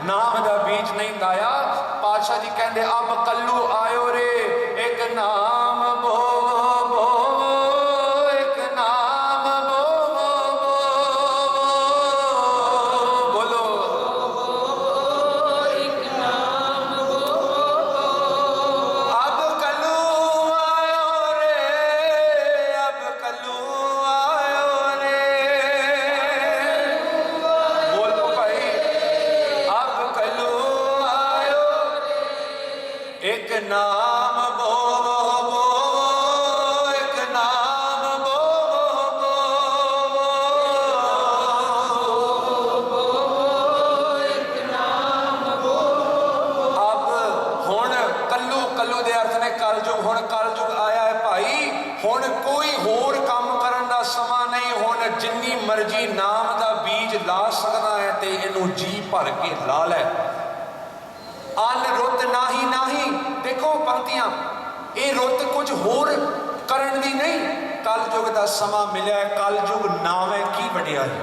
S1: नाम दा बीज नहीं लाया, पातशाह जी कहंदे अब कल्लू आयो रे, एक नाम बो बो, एक नाम बो बो, बोलो एक नाम बो, अब कल्लू आयो रे, अब कल्लू आयो रे, बोलो भाई अब कल्लू आयो रे, एक नाम बो बो, एक नाम बो बो, एक नाम बो। अब हुण कल्लू, कल्लू दे अर्थ ने कलयुग। हुण कलयुग आया है भाई, हुण कोई होर काम करन दा समा नहीं। हुण जिन्नी मर्जी नाम दा बीज ला सकदा है ते इनू जी भर के ला लै। अन रुत नाही नाही, देखो पंक्तियां, ये रुत कुछ होर करन दी नहीं। कलयुग दा समा मिलिया है, कलयुग नाम है की वडियाई,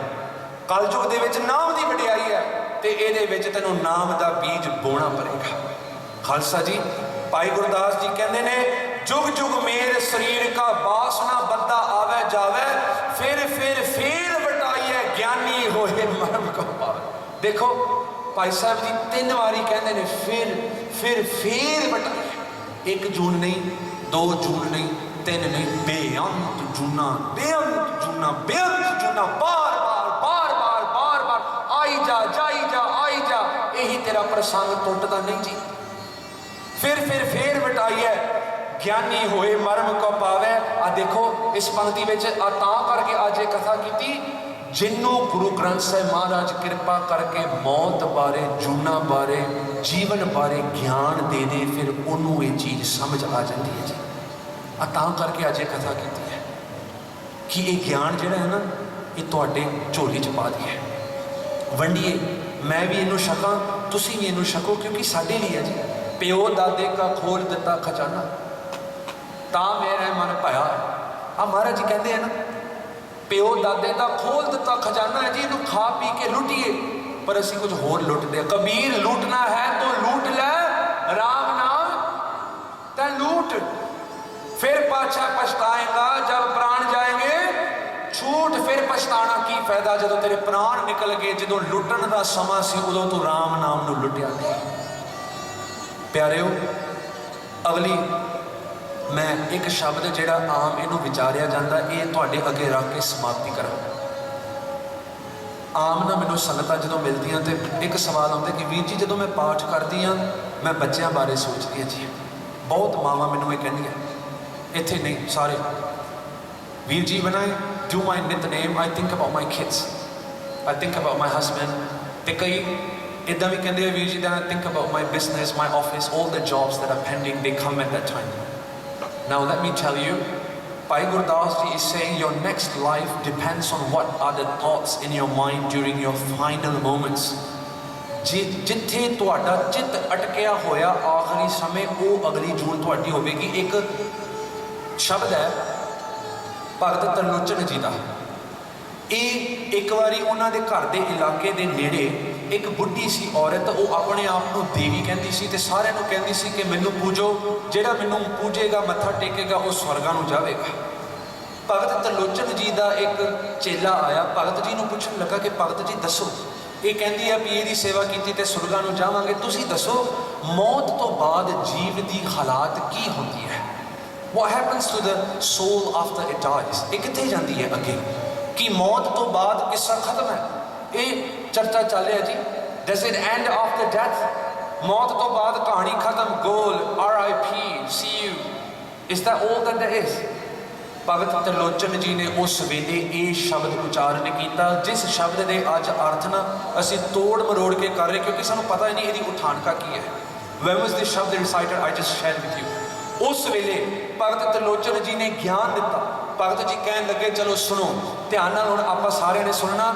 S1: कलयुग दे विच नाम दी वडियाई है, ते इहदे विच तैनूं नाम दा बीज बोना पड़ेगा। खालसा जी, भाई गुरदास जी कहंदे ने, जुग जुग मेर शरीर का बासना बद्दा आवे जावे, फिर वटाइए ज्ञानी होए मरम को पावे। देखो भाई साहब जी 3 बारी कहते हैं फिर वटाइए। 1 जून नहीं, 2 जून नहीं, 3 नहीं, बेअंत जूना, बेअंत जूना, बेअंत जूना, बार बार बार बार बार बार आई जा, जाई जा, आई जा। यही तेरा प्रसंग टुटदा नहीं जी। फिर वटाइए ज्ञानी होए मर्म को पावे। आ देखो इस पंक्ति में तां करके आज ये कथा की, जिन्हों गुरु ग्रंथ साहिब महाराज कृपा करके मौत बारे, जूना बारे, जीवन बारे ज्ञान दे दे, फिर उन्होंने ये चीज़ समझ आ जाती है जी। तां करके आज ये कथा की है कि ये ज्ञान जिहड़ा है ना, ये तुहाडे झोली च पा दिए, वंडिए। मैं भी इनू छकां, तुसीं भी इनू छको, क्योंकि साडे लिए है जी। प्यो दादे का खोल दिता खजाना, तां मेरा मन पाया। आ महाराज जी कहते हैं ना, प्यो दादे का खोल दिता खजाना है जी, इनू खा पी के लुटिए, पर असी कुछ होर लुटते। कबीर लूटना है तो लूट ले, राम नाम ते लूट, फिर पाछा पछताएगा जब प्राण जाएंगे छूट, फिर पछताना की फायदा ਜਦੋਂ तेरे प्राण निकल गए, ਜਦੋਂ लुटन का समा सी उदों तू राम नाम नूं लुटिया नहीं। प्यारिओ अगली मैं एक शब्द जिहड़ा आम इनू विचारिया जाता ये तुहाडे अगे रख के समाप्ति करा। आम ना मैनू संगतां जदों मिलदियां तो एक सवाल आउंदा कि वीर जी जदों मैं पाठ करदी हाँ मैं बच्चों बारे सोचती हाँ जी। बहुत मावां मैनू ये कहंदियां, इत्थे नहीं सारे, Veer ji when I do my nickname I think about my kids, I think about my husband, ते कई इदां भी कहंदे Veer ji that I think about my business, my office, all the jobs that are pending, they come at that time. Now let me tell you, Bhai Gurdas Ji is saying your next life depends on what are the thoughts in your mind during your final moments. जिथे तुहाडा चित अटकिया होया आखिरी समय वो अगली जून तुहाडी होवेगी। एक शब्द है भगत तरलोचन जी का, एक बारी उन्होंने घर के इलाके के नेड़े एक बुढ़ी सी औरत, वो अपने आप को देवी कहती सी ते सारिਆਂ ਨੂੰ कहती सी कि मैनू पूजो, ਜਿਹੜਾ मैनू पूजेगा मत्था टेकेगा वो स्वर्गां नूं जावेगा। भगत तरलोचन जी का एक चेला आया, भगत जी नूं पुछण लगा कि भगत जी दसो, ये कहती है भी ये सेवा की तो स्वर्गां नूं जावांगे, तुसीं दसो मौत तो बाद जीव की हालात की होती है, what happens to the soul after it dies, ये कित्थे जाती है अगे, कि मौत तो बाद किस्सा खत्म है, ये चर्चा चल रहा जी। Does it end after death? मौत तो बाद कहानी खत्म, गोल, RIP, see you, is that all that there is? भगत तरलोचन जी ने उस वेले ये शब्द उच्चारण किया जिस शब्द के अज अर्थ ना असी तोड़ मरोड़ के कर रहे, क्योंकि सानू पता ही नहीं इसकी उठानका की है। When was this शब्द recited? I just shared with you. उस वेले भगत तरलोचन जी ने ज्ञान दिता। भगत जी कहन लगे चलो सुनो, ध्यान नाल हुण आपां सारे ने सुनना।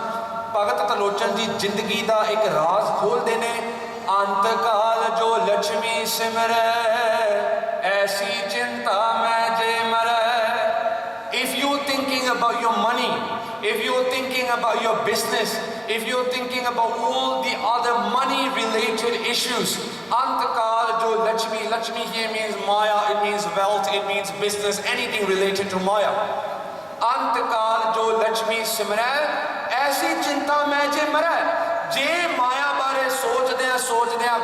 S1: भगत तरलोचन जी जिंदगी का एक राज खोलते हैं। अंत काल जो लक्ष्मी सिमरै ऐसी चिंता मैं जे मरै। If you're thinking about your money, if you're thinking about your business, if you're thinking about all the other money related issues, antakal jo Lakshmi, Lakshmi here means Maya, it means wealth, it means business, anything related to Maya. Antakal jo Lakshmi simrai ऐसी चिंता मैं जे मरै। जे माया बारे सोचदे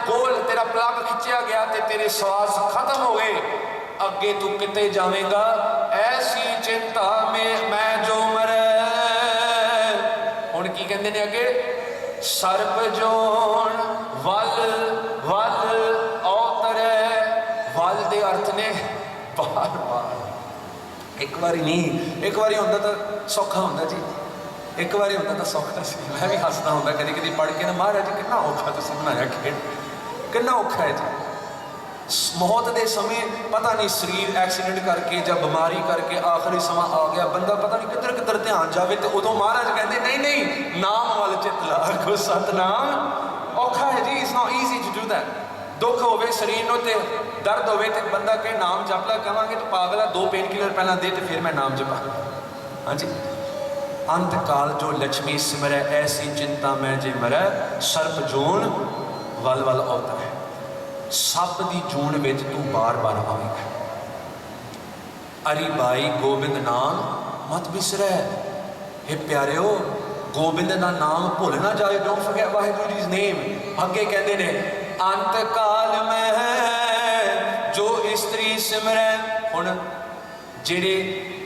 S1: गोल तेरा plug खिंचिया गया ते तेरे सांस खत्म हो गए, अगे तू किते जावेगा। ऐसी चिंता में मैं जो मरै। हुण की कहंदे ने अगे, सर्प जोन वल वल औतरै। वल दे अर्थ ने बार बार, एक बारी नहीं, एक बारी होंदा तो सौखा होंदा जी, एक बारी होंदा तो सौखा सी। मैं भी हसदा होंदा कदी कदी पढ़ के ना, महाराज जी कितना औखा तुसीं बनाया खेड, कितना औखा है जी। मौत के समय पता नहीं शरीर एक्सीडेंट करके या बीमारी करके आखिरी समा आ गया, बंदा पता नहीं किधर किधर ध्यान जाए, तो उदों महाराज कहते नहीं नहीं नाम वाल चित ला रखो, सतनाम। औखा है जी, it's not easy to do that. दुख होवे शरीर में तो दर्द होवे तो बंदा कहे नाम जप ला, कहांगे तो पागल है, 2 पेन किलर पहला दे तो फिर मैं नाम जपा। हाँ जी। अंत काल जो लक्ष्मी सिमरै ऐसी चिंता मैं जे मरै। सर्प जून वल वल औतरै। सप की जून में तू बार बार आवेगा। अरी बाई गोबिंद नाम मत बिसरै। हे प्यारिओ गोबिंद का नाम भुल ना जाए, don't forget Waheguru ji name. अगे कहते ने अंत काल में जो स्त्री सिमरै। हुण जेड़े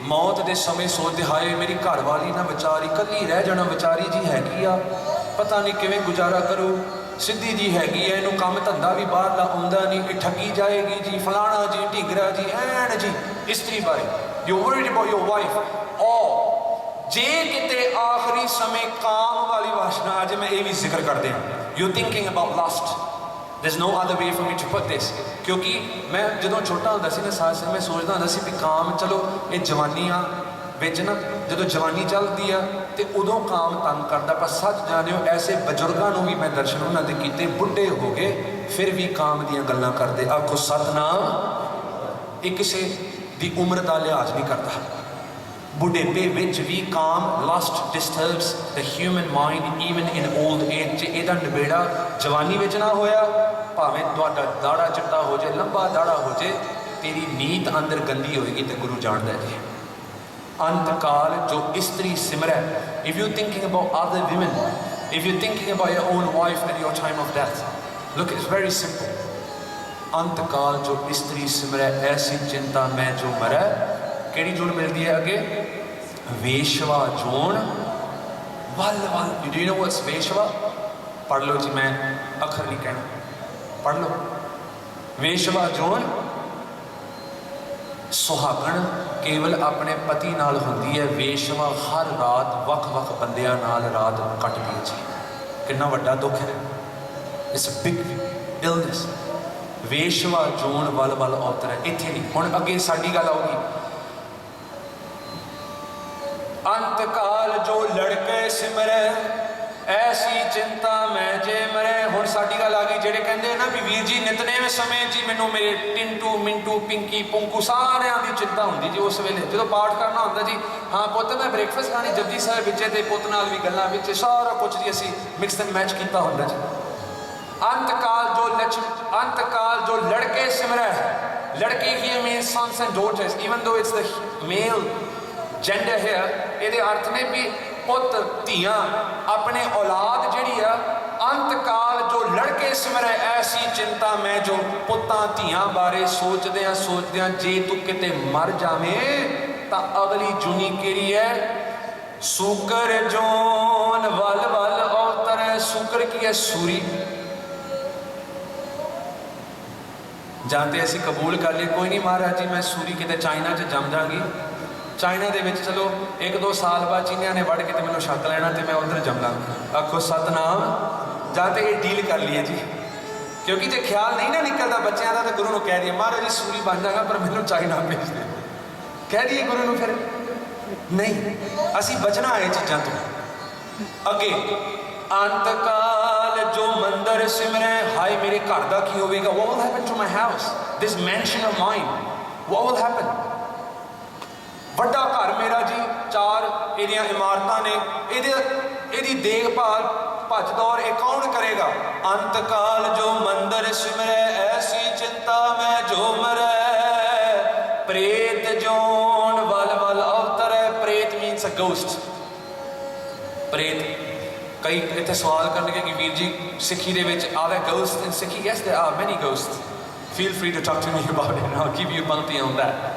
S1: मौत के समय सोचते हाए मेरी घर वाली ना बेचारी कली रह जाना, बेचारी जी हैगी आ पता नहीं किवें गुजारा करो, सिद्धी जी हैगी है, इनू काम धंधा भी बाहर ला आउंदा नहीं, ये ठगी जाएगी जी, फलाना जी, ढीगरा जी, ऐन जी। स्त्री बारे you worried about your wife. और जे किते आखिरी समय काम वाली वासना, अज मैं ये भी जिक्र कर दें, you thinking about last, there's no other way for me to put this। क्योंकि मैं जो छोटा होंदा सी ना साथ मैं सोचता होंदा सी भी काम चलो ये जवानियां विच ना जो जवानी चलती है तो उदों काम तंग करता, पर सच जानियो ऐसे बजुर्गों को भी मैं दर्शन उन्होंने किए, बुढ़े हो गए फिर भी काम दियां गल्लां करते। आखो सतनाम। ये किसी की उम्र का लिहाज नहीं करता। बुढ़ेपे विच भी काम, lust disturbs the human mind even in old age. जे इहदा नबेड़ा जवानी विच ना होया, भावें तुहाडा दाड़ा चिट्टा हो जाए, लंबा दाड़ा हो जाए, तेरी नीत अंदर गंदी होएगी तो गुरु जानता है जी। अंतकाल जो स्त्री सिमर है, if you thinking about other women, if you thinking about your own wife at your time of death, look it's very simple. अंतकाल जो स्त्री सिमर है, ऐसी चिंता मैं जो मरै। केड़ी जोड़ मिलती है अगे? वेशवा जोन वल वल। डू यू नो व्हाट्स वेशवा? पढ़ लो जी, मैं अखर नहीं कहना, पढ़ लो। वेशवा जोन सुहागण केवल अपने पति नाल होंदी है। वेशवा हर रात वख-वख बंदियां नाल रात कटदी है जी। कितना वड्डा दुख है, इट्स अ बिग इलनेस। वेशवा जोन वल वल औतर है। इत्थे नहीं, हुण अगे साडी गल आउगी। अंतकाल जो लड़के सिमरै, ऐसी चिंता मैं जे मरे। हुण साडी गल आ गई, जेड़े कहंदे ना भी वीर जी नितनेम समय जी मैनू मेरे टिंटू मिंटू पिंकी पुंकू सारियां दी चिंता हुंदी जी। उस वेले जो पाठ करना हुंदा जी, हाँ पुत्त मैं ब्रेकफास्ट खानी जपजी साहिब विच ते पुत्त नाल भी गल्लां विच सारा कुछ जी असीं मिक्स एंड मैच कीता हुंदा जी। अंतकाल जो लड़के सिमरै, लड़के ही mean sons and daughters, even though it's the male gender है। ये अर्थ ने भी पुत धियां अपने औलाद जिहड़ी आ। अंतकाल जो लड़के सिमरै, ऐसी चिंता मैं जो पुत्तां धियां बारे सोचदियां जे तू किते मर जावें तां अगली जुनी किहड़ी है? सूकर जोन वल वल औतर। सूकर की है? सूरी। जानते असीं कबूल कर लिए, कोई नहीं महाराज जी मैं सूरी किते चाइना च जम जागी। चाइना दे विच चलो 1-2 साल बाद चीनिया ने वड़ के ते मैनूं छक लेना ते मैं उधर जम लांगा। आखो सतनाम। जाते ये डील कर लिए जी, क्योंकि जो ख्याल नहीं ना निकलता बच्चों का तो गुरु को कह दिए महाराज जी सूरी बन जाएगा पर मैनूं चाइना भेज दे। कह दिए गुरु को, फिर नहीं असीं बचना है चीज़ों तो। अगे अंतकाल जो मंदिर सिमरै, हाय मेरे घर का की होगा? What will happen to my house, this mansion of mine, what will happen? वड्डा घर मेरा जी, 4 एदियां इमारतां ने, एदी देखभाल भज दौड़ ये कौन करेगा? अंतकाल जो मंदिर सिमरै, ऐसी चिंता मैं जो मरै। प्रेत जोन वल वल अवतर। प्रेत मीन्स अ गोस्ट। प्रेत कई इतने सवाल करने कि वीर जी सिखी दे विच are there ghost in Sikhi? Yes there are many ghost. Feel free to talk to me about it, I will give you पंक्ति ऑन दैट।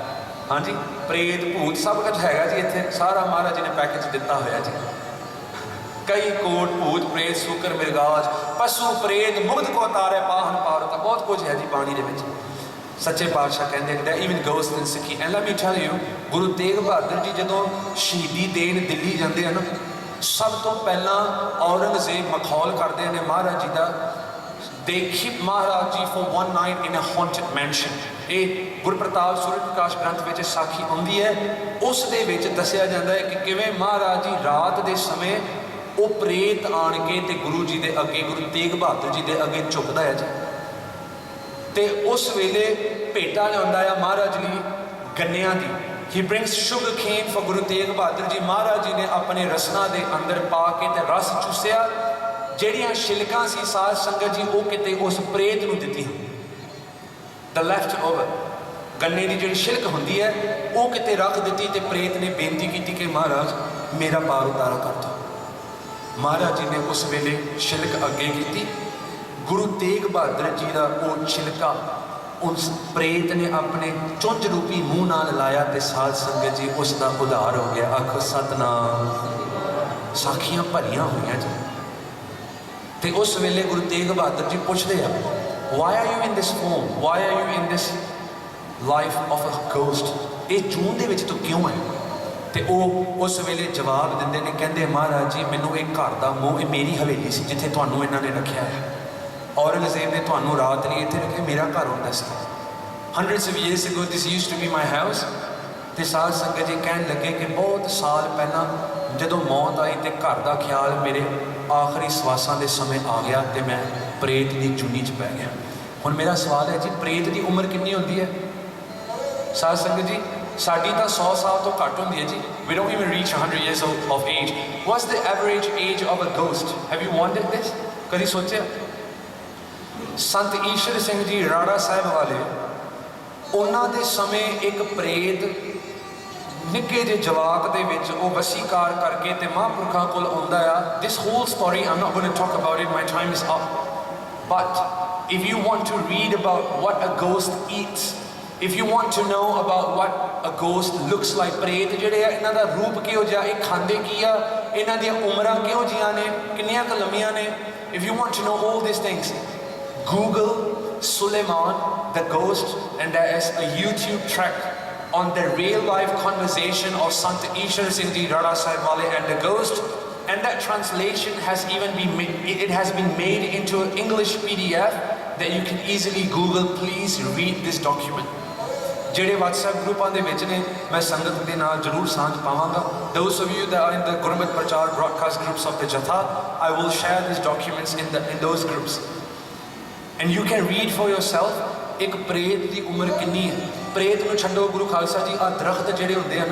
S1: हाँ जी, प्रेत भूत सब कुछ हैगा जी, इत्थे सारा महाराज जी ने पैकेज दिता होया जी। कई कोट भूत प्रेत सूकर मिर्गाज पशु प्रेत मुग्ध को तारे पाहन पारता, बहुत कुछ है जी पानी दे विच। सच्चे पातशाह कहते even ghost in Sikhi. And let me tell you, Guru Tegh Bahadur ji जदों शहीदी देन दिल्ली जाते हैं ना, सब तो पहला औरंगजेब मखौल करते हैं महाराज जी का, they keep Maharaj ji for one night in a haunted mansion। ये गुरप्रताप सूरज प्रकाश ग्रंथ में साखी आती है, उस दे विच दसिया जाता है कि किवें महाराज जी रात के समय वो प्रेत आन के ते गुरु जी के अगे, गुरु तेग बहादुर जी के अगे झुकदा है जी। ते उस वेले भेटा लिया महाराज जी गन्नियां दी। He brings sugar cane for Guru Tegh Bahadur ji. महाराज जी ने अपने रसना के अंदर पा के ते रस चूसिया, ਜਿਹੜੀਆਂ शिलकां सी साध संगत जी वो किते उस प्रेत नूं दित्ती। द लैफ्ट ओवर गन्ने की जी शिलक होंदी है वो किते रख दी तो प्रेत ने बेनती की कि महाराज मेरा पार उतारा कर दो। महाराज जी ने उस वेले शिलक अगे की। गुरु तेग बहादुर जी का वो छिलका उस प्रेत ने अपने चुंझ रूपी मूँह नाल लाया तो साध संगत जी उसका उधार हो गया। आखो सतनाम। साखियां भरिया हुई जी। तो उस वेले गुरु तेग बहादुर जी पूछते हैं why are you in this form, why are you in this life of a ghost, ये जून दे विच तो क्यों है? तो वो उस वेले जवाब देंदे ने, कहंदे महाराज जी मैनू एक घर का मोह, मेरी हवेली सी जिथे तुहानू इन्हां ने रखा है। औरंगजेब ने तुहानू रात नहीं इत्थे रखे, मेरा घर होंदा सी। Hundreds of years ago this used to be my house. तो साध संगत जी कहन लगे कि बहुत साल पहला जदों मौत आई तो घर का ख्याल मेरे आखिरी सवासां के समय आ गया तो मैं प्रेत की चुनी च पै गया। हुण मेरा सवाल है जी प्रेत की उम्र कितनी होती है? साध संगत जी साड़ी तो 100 साल तो घट होंदी है जी। We don't even reach 100 years of age. What's the average age of a ghost? Have you wondered this? कभी सोचा? संत ईश्वर सिंह जी राड़ा साहब वाले ਉਹਨਾਂ ਦੇ ਸਮੇਂ ਇੱਕ ਪ੍ਰੇਤ ਨਿੱਕੇ ਜਿਹੇ ਜਵਾਕ ਦੇ ਵਿੱਚ ਉਹ ਵਸੀਕਾਰ ਕਰਕੇ ਤੇ ਮਹਾਂਪੁਰਖਾਂ ਕੋਲ ਆਉਂਦਾ ਆ। This whole story I'm not going to talk about it, my time is up. But if you want to read about what a ghost eats, if you want to know about what a ghost looks like, ਪ੍ਰੇਤ ਜਿਹੜੇ ਆ ਇਹਨਾਂ ਦਾ ਰੂਪ ਕਿਹੋ ਜਿਹਾ, ਇਹ ਖਾਂਦੇ ਕੀ ਆ, ਇਹਨਾਂ ਦੀਆਂ ਉਮਰਾਂ ਕਿਹੋ ਜਿਹੀਆਂ ਨੇ, ਕਿੰਨੀਆਂ ਕੁ ਲੰਮੀਆਂ ਨੇ, if you want to know all these things, Google Suleiman the ghost, and there is a YouTube track on the real life conversation of Sant Ishwar Singh Ji Rada Sahib Wale and the ghost, and that translation has even been made into an English PDF that you can easily Google. Please read this document. ਜਿਹੜੇ WhatsApp ਗਰੁੱਪਾਂ ਦੇ ਵਿੱਚ ਨੇ ਮੈਂ ਸੰਗਤ ਦੇ ਨਾਲ ਜ਼ਰੂਰ ਸਾਂਝ ਪਾਵਾਂਗਾ। Those of you that are in the Gurmat Prachar broadcast groups of the Jatha, I will share these documents in those groups, and you can read for yourself ਇੱਕ ਪ੍ਰੇਤ ਦੀ ਉਮਰ ਕਿੰਨੀ ਹੈ। ਪ੍ਰੇਤ ਨੂੰ ਛੱਡੋ ਗੁਰੂ ਖਾਲਸਾ ਜੀ, ਆਹ ਦਰਖਤ ਜਿਹੜੇ ਹੁੰਦੇ ਹਨ,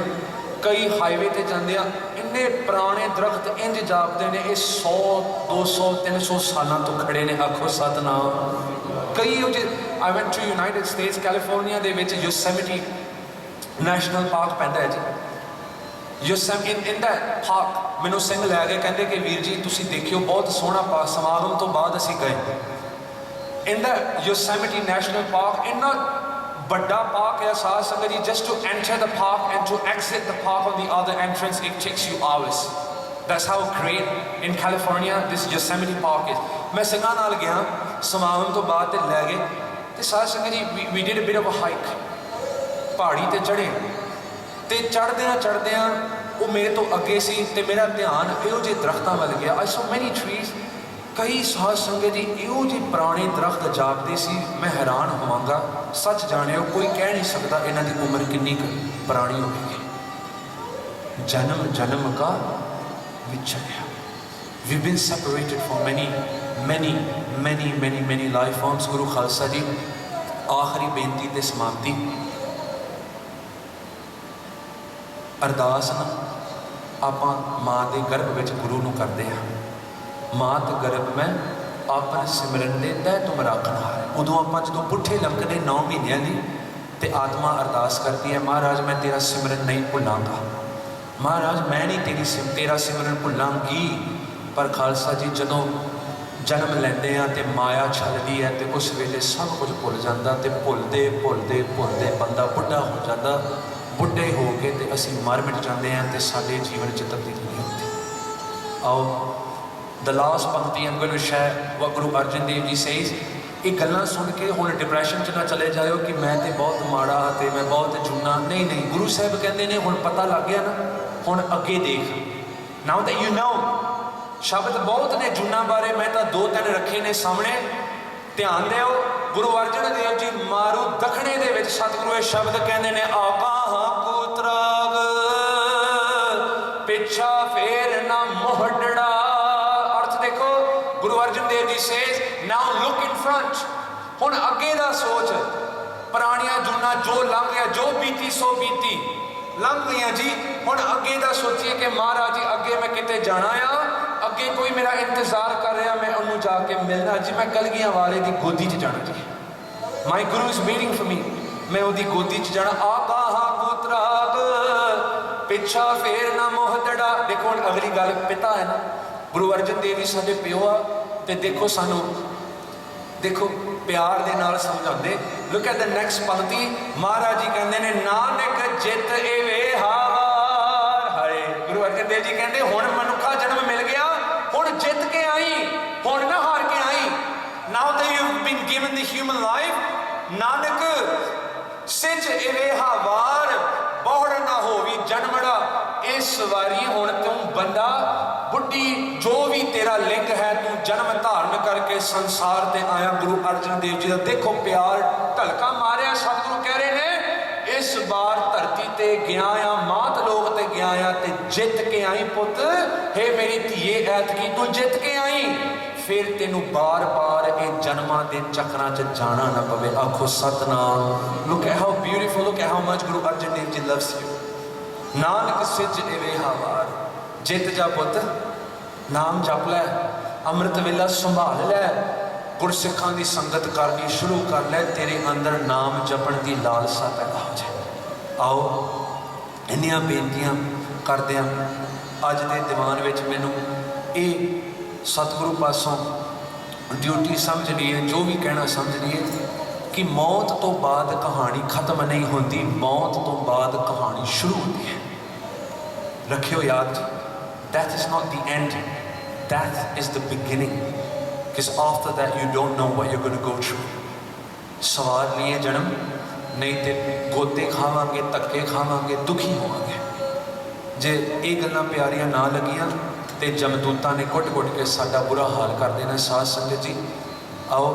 S1: ਕਈ ਹਾਈਵੇ ਤੇ ਜਾਂਦੇ ਆ, ਇੰਨੇ ਪੁਰਾਣੇ ਦਰਖਤ ਇੰਜ ਜਾਪਦੇ ਨੇ ਇਹ 100 200 300 ਸਾਲਾਂ ਤੋਂ ਖੜੇ ਨੇ। ਆਖੋ ਸਤਨਾਮ। ਕਈ ਉਹ ਜਿਹੇ I went to United States, California ਦੇ ਵਿੱਚ Yosemite National Park ਪੈਂਦਾ ਹੈ ਜੀ। in that park ਮੈਨੂੰ ਸਿੰਘ ਲੈ ਕੇ ਕਹਿੰਦੇ ਕਿ ਵੀਰ ਜੀ ਤੁਸੀਂ ਦੇਖਿਓ ਬਹੁਤ ਸੋਹਣਾ ਪਾਰਕ। ਸਮਾਗਮ ਤੋਂ ਬਾਅਦ ਅਸੀਂ ਗਏ। in that Yosemite National Park, ਇੰਨਾ ਵੱਡਾ ਪਾਰਕ ਹੈ ਸਾਧ ਸੰਗਤ ਜੀ, just to enter the park and to exit the park on the other entrance, it takes you hours. That's how great in California this Yosemite Park is. मैं ਸਿੰਘਾਂ ਨਾਲ ਗਿਆ ਸਮਾਗਮ ਤੋਂ ਬਾਅਦ ਤੇ ਲੈ ਗਏ ਤੇ ਸਾਧ ਸੰਗਤ ਜੀ we did a bit of a hike, ਪਹਾੜੀ ਤੇ ਚੜ੍ਹੇ ਤੇ ਚੜ੍ਹਦਿਆਂ ਉਹ ਮੇਰੇ ਤੋਂ ਅੱਗੇ ਸੀ ਤੇ ਮੇਰਾ ਧਿਆਨ ਇਹੋ ਜਿਹੇ ਦਰਖਤਾਂ ਵੱਲ ਗਿਆ। I saw many trees, ਕਈ ਸਾਧ ਸੰਗਤ ਜੀ ਇਹੋ ਜਿਹੇ ਪੁਰਾਣੇ ਦਰਖਤ ਜਾਪਦੇ ਸੀ। ਮੈਂ ਹੈਰਾਨ ਹੋਵਾਂਗਾ, ਸੱਚ ਜਾਣਿਓ ਕੋਈ ਕਹਿ ਨਹੀਂ ਸਕਦਾ ਇਹਨਾਂ ਦੀ ਉਮਰ ਕਿੰਨੀ ਕੁ ਪੁਰਾਣੀ ਹੋਵੇਗੀ। ਜਨਮ ਜਨਮ ਕਾ ਵਿਛੜਿਆ। We've been separated for many life forms। ਗੁਰੂ ਖਾਲਸਾ ਜੀ ਆਖਰੀ ਬੇਨਤੀ ਤੇ ਸਮਾਪਤੀ ਅਰਦਾਸ ਨਾ ਆਪਾਂ ਮਾਂ ਦੇ ਗਰਭ ਵਿੱਚ ਗੁਰੂ ਨੂੰ ਕਰਦੇ ਹਾਂ। ਮਾਤ ਗਰਭ ਮੈਂ ਆਪਨ ਸਿਮਰਨ ਦੇ ਤੈ ਤੁਮ ਰਾਖਣਹਾਰ। ਉਦੋਂ ਆਪਾਂ ਜਦੋਂ ਪੁੱਠੇ ਲਮਕਦੇ 9 ਮਹੀਨਿਆਂ ਦੀ ਤੇ ਆਤਮਾ ਅਰਦਾਸ ਕਰਦੀ ਹੈ, ਮਹਾਰਾਜ ਮੈਂ ਤੇਰਾ ਸਿਮਰਨ ਨਹੀਂ ਭੁੱਲਾਂਗਾ, ਮਹਾਰਾਜ ਮੈਂ ਨਹੀਂ ਤੇਰਾ ਸਿਮਰਨ ਭੁੱਲਾਂਗੀ। ਪਰ ਖਾਲਸਾ ਜੀ ਜਦੋਂ ਜਨਮ ਲੈਂਦੇ ਆ ਤੇ ਮਾਇਆ ਛੱਲਦੀ ਹੈ ਤੇ ਉਸ ਵੇਲੇ ਸਭ ਕੁਝ ਭੁੱਲ ਜਾਂਦਾ ਤੇ ਭੁੱਲਦੇ ਬੰਦਾ ਬੁੱਢਾ ਹੋ ਜਾਂਦਾ। ਬੁੱਢੇ ਹੋ ਕੇ ਤੇ ਅਸੀਂ ਮਰ ਮਿਟ ਜਾਂਦੇ ਹਾਂ ਤੇ ਸਾਡੇ ਜੀਵਨ 'ਚ ਤਬਦੀਲੀ ਨਹੀਂ ਹੁੰਦੀ। ਆਓ the last ਪੰਕਤੀ I'm going to share what Guru Arjan Dev Ji says। ਇਹ ਗੱਲਾਂ ਸੁਣ ਕੇ ਹੁਣ ਡਿਪਰੈਸ਼ਨ 'ਚ ਨਾ ਚਲੇ ਜਾਇਓ ਕਿ ਮੈਂ ਤੇ ਬਹੁਤ ਮਾੜਾ ਤੇ ਮੈਂ ਬਹੁਤ ਜੂਨਾ। ਨਹੀਂ, ਗੁਰੂ ਸਾਹਿਬ ਕਹਿੰਦੇ ਨੇ ਹੁਣ ਪਤਾ ਲੱਗ ਗਿਆ ਨਾ, ਹੁਣ ਅੱਗੇ ਦੇਖ। now that you know, ਸ਼ਬਦ ਬਹੁਤ ਨੇ ਜੂਨਾਂ ਬਾਰੇ, ਮੈਂ ਤਾਂ 2-3 ਰੱਖੇ ਨੇ ਸਾਹਮਣੇ, ਧਿਆਨ ਦਿਓ। ਗੁਰੂ ਅਰਜਨ ਦੇਵ ਜੀ ਮਾਰੂ ਦੱਖਣੇ ਦੇ ਵਿੱਚ ਸਤਿਗੁਰੂ ਇਹ ਸ਼ਬਦ ਕਹਿੰਦੇ ਨੇ, ਆਕਾਹਾਂ ਕੋ ਤਰਾਗ ਪਿੱਛਾ ਫੇਰ ਨਾ ਮੋਹੜੜਾ। ਅਰਥ ਦੇਖੋ, ਗੁਰੂ ਅਰਜਨ ਦੇਵ ਜੀ says now look in front. ਹੁਣ ਅੱਗੇ ਦਾ ਸੋਚ। ਪੁਰਾਣੀਆਂ ਜੂਨਾਂ ਜੋ ਲੰਘ ਗਿਆ, ਜੋ ਬੀਤੀ ਸੋ ਬੀਤੀ, ਲੰਘ ਗਈਆਂ ਜੀ। ਹੁਣ ਅੱਗੇ ਦਾ ਸੋਚੀਏ ਕਿ ਮਹਾਰਾਜ ਜੀ ਅੱਗੇ ਮੈਂ ਕਿਤੇ ਜਾਣਾ ਆ, ਅੱਗੇ ਕੋਈ ਮੇਰਾ ਇੰਤਜ਼ਾਰ ਕਰ ਰਿਹਾ, ਮੈਂ ਉਹਨੂੰ ਜਾ ਕੇ ਮਿਲਣਾ ਜੀ। ਮੈਂ ਕਲਗੀਆਂ ਵਾਲੇ ਦੀ ਗੋਦੀ 'ਚ ਜਾਣਾ ਜੀ। ਮਾਈ ਗੁਰੂ ਇਜ਼ ਵੇਟਿੰਗ ਫॉर मी, ਮੈਂ ਉਹਦੀ ਗੋਦੀ 'ਚ ਜਾਣਾ। ਆਕਾਹਾਂ ਕੋ ਤਰਾਗ ਪਿੱਛਾ ਫੇਰ ਨਾ ਮੋਹਤੜਾ। ਦੇਖੋ ਹੁਣ ਅਗਲੀ ਗੱਲ ਪਿਤਾ ਹੈ ਨਾ, ਗੁਰੂ ਅਰਜਨ ਦੇਵ ਜੀ ਸਾਡੇ ਪਿਓ ਆ ਤੇ ਦੇਖੋ ਸਾਨੂੰ ਦੇਖੋ ਪਿਆਰ ਦੇ ਨਾਲ ਸਮਝਾਉਂਦੇ। ਲੁੱਕ ਐਟ ਦ ਨੈਕਸਟ ਪੰਕਤੀ। ਮਹਾਰਾਜ ਜੀ ਕਹਿੰਦੇ ਨੇ, ਨਾਨਕ ਜਿਤ ਏਵੇ ਹਾਰ। ਹਾਏ, ਗੁਰੂ ਅਰਜਨ ਦੇਵ ਜੀ ਕਹਿੰਦੇ ਹੁਣ ਮਨੁੱਖਾ ਜਨਮ ਮਿਲ ਗਿਆ, ਹੁਣ ਜਿੱਤ ਕੇ ਆਈ, ਹੁਣ ਨਾ ਹਾਰ ਕੇ ਆਈ। ਨਾਓ that you've been given the human life, Nanak ਸਿਜ ਏਵੇ ਹਾਵਾਰ, ਬਹੁੜ ਨਾ ਹੋਵੀ ਜਨਮੜਾ। ਇਸ ਵਾਰੀ ਹੁਣ ਤੂੰ ਬੰਦਾ ਬੁੱਢੀ ਜੋ ਵੀ ਤੇਰਾ ਲਿੰਗ ਹੈ, ਤੂੰ ਜਨਮ ਧਾਰਨ ਕਰਕੇ ਸੰਸਾਰ ਤੇ ਆਇਆ। ਗੁਰੂ ਅਰਜਨ ਦੇਵ ਜੀ ਦਾ ਦੇਖੋ ਪਿਆਰ ਢਲਕਾ ਮਾਰਿਆ। ਸਤਿਗੁਰੂ ਕਹਿ ਰਹੇ ਨੇ, ਇਸ ਵਾਰ ਧਰਤੀ ਤੇ ਗਿਆ ਆ, ਮਾਤ ਲੋਕ ਤੇ ਗਿਆ ਆ ਤੇ ਜਿੱਤ ਕੇ ਆਈ ਪੁੱਤ। ਹੇ ਮੇਰੀ ਧੀਏ, ਐਤਕੀ ਤੂੰ ਜਿੱਤ ਕੇ ਆਈ, ਫਿਰ ਤੈਨੂੰ ਬਾਰ-ਬਾਰ ਇਹ ਜਨਮਾਂ ਦੇ ਚੱਕਰਾਂ 'ਚ ਜਾਣਾ ਨਾ ਪਵੇ। ਆਖੋ Satnam. Look at how beautiful, look at how much Guru Arjan Dev ji loves you. Nanak ਸਿਜ ਏਵੇ ਹਾਵਾਰ, ਜਿੱਤ ਜਾ ਪੁੱਤ, ਨਾਮ ਜਪ ਲੈ, ਅੰਮ੍ਰਿਤ ਵੇਲਾ ਸੰਭਾਲ ਲੈ। गुरसिखां की संगत करनी शुरू कर लै, तेरे अंदर नाम जपण की लालसा पैदा हो जाए। आओ इन्नियां बेनतियां करदियां अज दे दीवान विच मैनूं ये सतगुरु पासों ड्यूटी समझ ली है, जो भी कहना समझ ली है कि मौत तो बाद कहानी खत्म नहीं होती, मौत तो बाद कहानी शुरू होती है। रखियो याद, death is not the end, death is the beginning, because after that you don't know what you're going to go through। सवार लिए जन्म, नहीं तो गोते खावांगे, धक्के खावांगे, दुखी होवांगे। जे ये गल्लां प्यारियां ना लगियां तो जमदूतां ने घुट घुट के साडा बुरा हाल कर देना। साध संगत जी आओ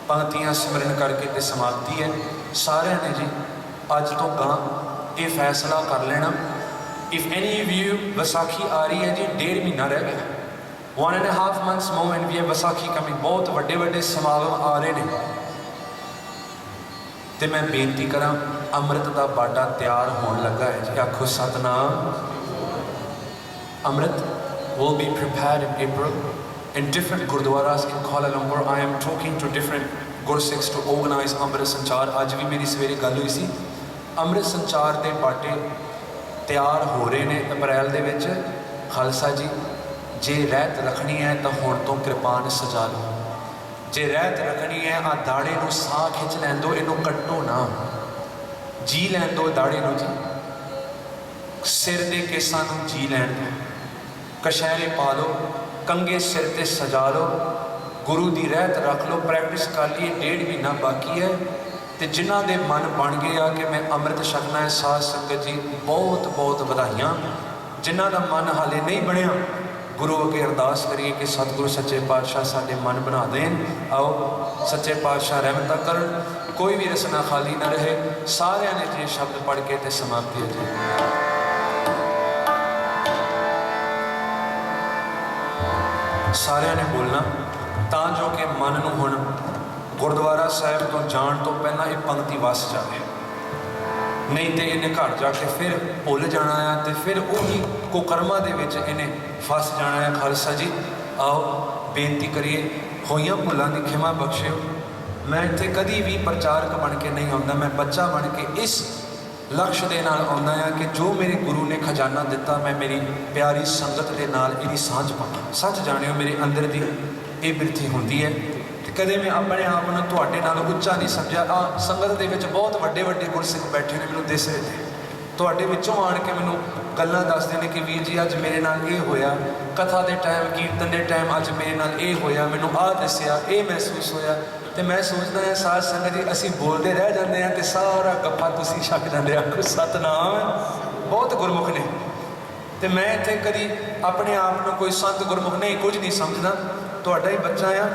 S1: पंक्तियां सिमरन करके तो समाप्ति है। सारे ने जी अज तो गां ये फैसला कर लेना, if any of you Vaisakhi आ रही है जी, 1.5 महीना रह गया, 1.5 months more and we have Vaisakhi coming. बहुत वड्डे वड्डे समागम आ रहे हैं तो मैं बेनती करा, अमृत का बाटा तैयार होने लगा है जी। आखो सतनाम। अमृत will be prepared in April in different gurdwaras in Kuala Lumpur। I am talking to different Gursikhs to organize Amrit Sanchar। आज भी मेरी सवेरे गल हुई सी, अमृत संचार के बाटे तैयार हो रहे हैं अप्रैल दे विच। खालसा जी जे रहत रखनी है तो हुण तो कृपान सजा लो, जे रहत रखनी है आ दाड़े नूं साह खिंच लैन दो, इनू कट्टो ना, जी लैन दो दाड़े नूं जी, सिर दे केसां नूं जी लैन दो, कशहरे पा लो, कंगे सिर ते सजा लो, गुरु की रहत रख लो, प्रैक्टिस कर लिए। 1.5 महीना बाकी है तो जिन्हों के मन बन गया कि मैं अमृत छकना है, साध संगत जी बहुत बहुत बधाइयाँ। जिन्हों का मन हाले नहीं बनया, गुरु अगे अरदास करिए कि सतगुरु सच्चे पातशाह साडे मन बना देन। आओ सच्चे पातशाह रहमत करन, कोई भी रसना खाली ना रहे। सारिया ने जी शब्द पढ़ के ते समाप्ति हो जाए। सारिया ने बोलना तां जो कि मन नूं हुण गुरुद्वारा साहिब तो जाण तो पहला ये पंक्ति वस जाए, नहीं तो इन्हें घर जाके फिर भुल जाना है तो फिर उही कुकर्मा दे विच इन्हें फस जाना है। खालसा जी आओ बेनती करिए, होइयां भुलां दी खिमा बख्शिओ। मैं इत्थे कदी भी प्रचारक बन के नहीं आउंदा, मैं बच्चा बन के इस लक्ष्य के नाल आउंदा है कि जो मेरे गुरु ने खजाना दिता मैं मेरी प्यारी संगत के नाल इहदी सांझ पावां। सच जानियो मेरे अंदर दी ये बिरथी हुंदी है कि कदे मैं अपने आप नूं तुहाडे नाल उच्चा नहीं समझा। संगत दे विच बहुत वड्डे वड्डे गुरसिख बैठे ने, मैनूं दिस रहे थे, तुहाडे विचों आण के मैनूं गल्लां दसदे ने कि वीर जी अज मेरे नाल ये होया, कथा के टाइम कीर्तन के टाइम अज मेरे नाल ये होया, मैनूं आ दस्सिया, ये महसूस होया। तो मैं सोचता है साध संगत जी असीं बोलते रह जाते हैं तो सारा गप्पा तुसीं छक जाते। आखो सतनाम। बहुत गुरमुख ने तो मैं इत्थे कदी अपने आप को कोई संत गुरमुख नहीं कुछ नहीं समझदा, तुहाडा ही बच्चा आ,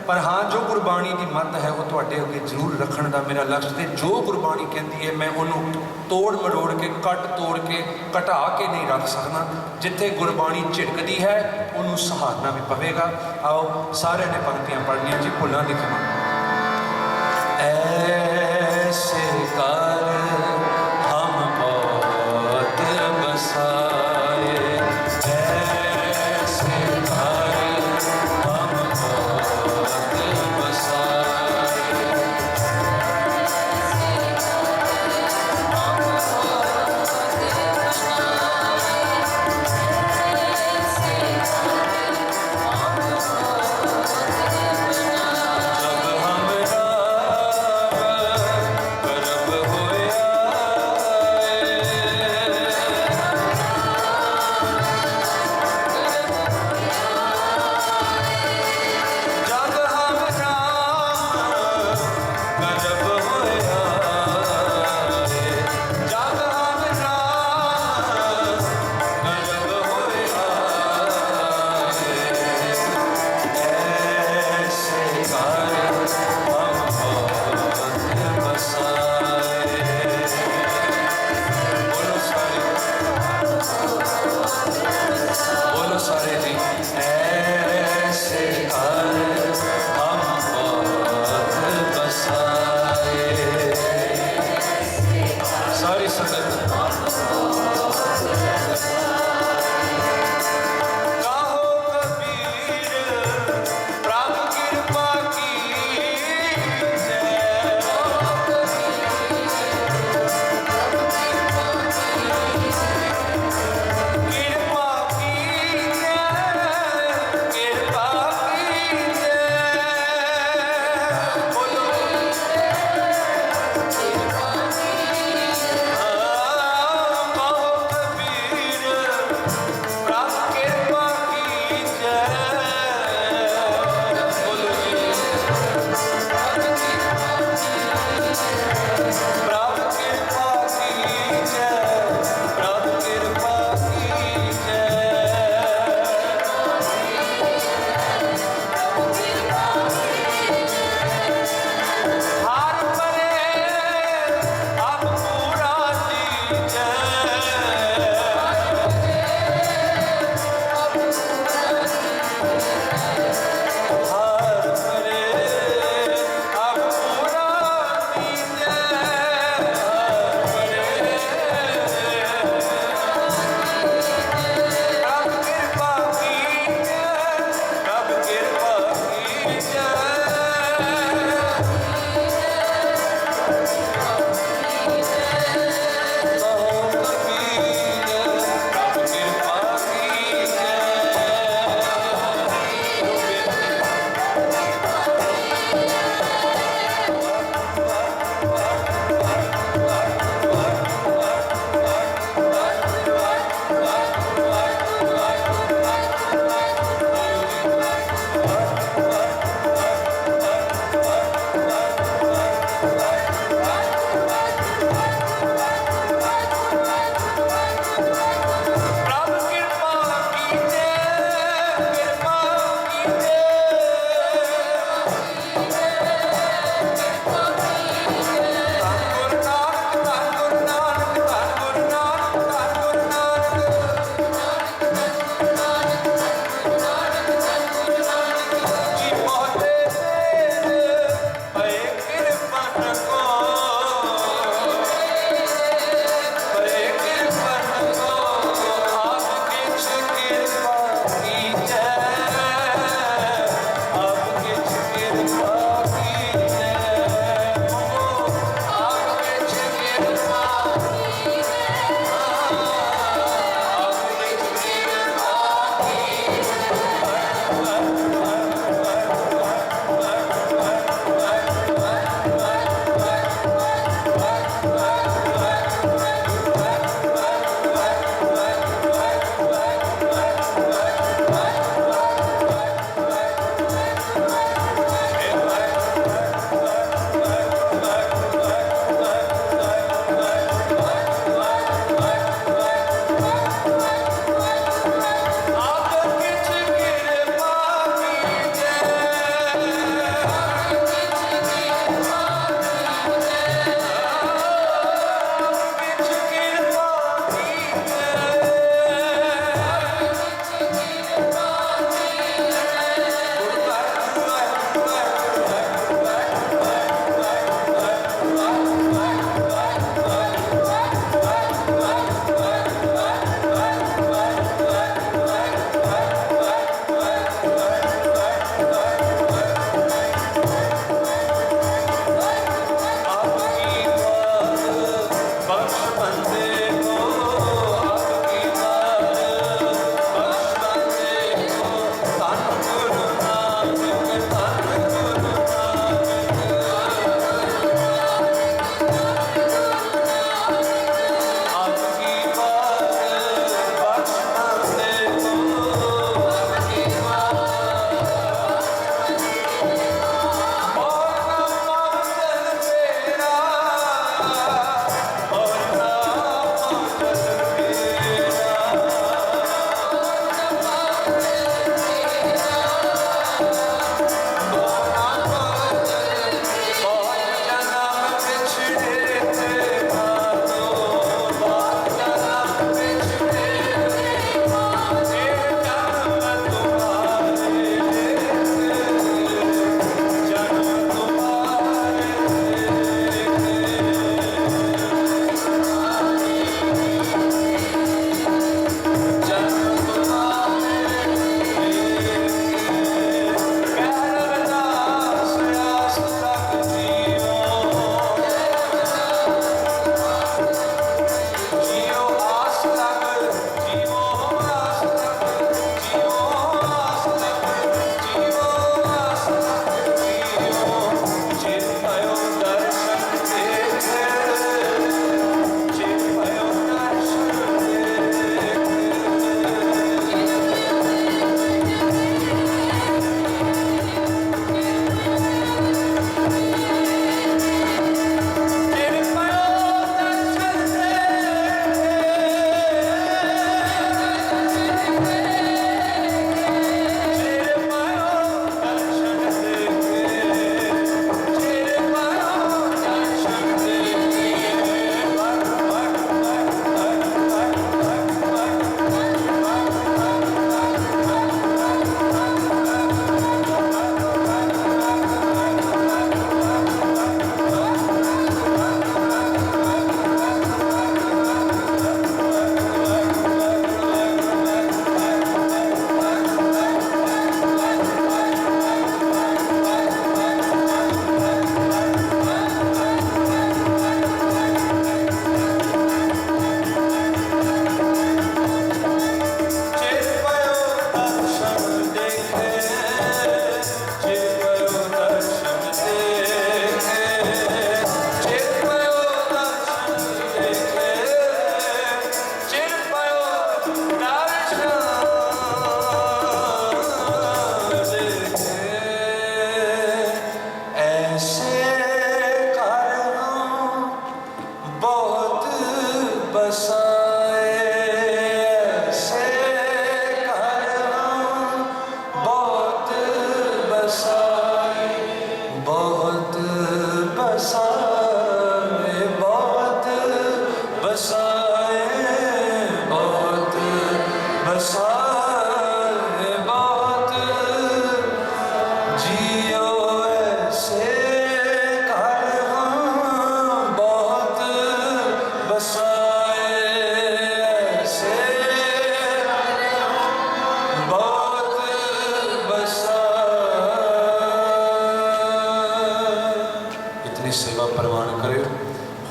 S1: पर हाँ जो गुरबाणी की मत है वो तुहाडे अगे जरूर रखने का मेरा लक्ष्य। तो जो गुरबाणी कहती है मैं उन्होंने तोड़ मरोड़ के कट तोड़ के घटा के नहीं रख सकता। जिथे गुरबाणी झिड़कती है उन्होंने सहारना भी पवेगा। आओ सारे ने पंक्तियां पढ़नियां जी, भुलां दी खिमा। ऐसे कर हम बहुत बसाए, ऐसे कर हम बहुत बसाए, जब हमरा करब होया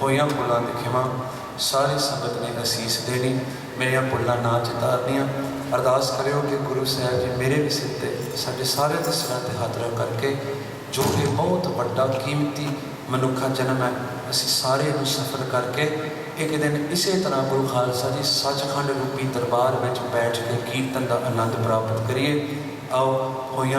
S1: ਹੋਈਆਂ ਭੁੱਲਾਂ ਦੀ ਖਿਮਾ। सारी संगत ने असीस देनी, मेरिया भुल्लां ना चितारनियाँ। अरदास करियो कि गुरु साहब जी मेरे भी सिर ते साडे सारे दे सिरां ते हथ रख करके जो कि बहुत वड्डा कीमती मनुखा जन्म है, असी सारे नूं सफर करके एक दिन इसे तरह गुरु खालसा जी सचखंड रूपी दरबार में बैठ के कीर्तन का आनंद प्राप्त करिए। आओ होइयां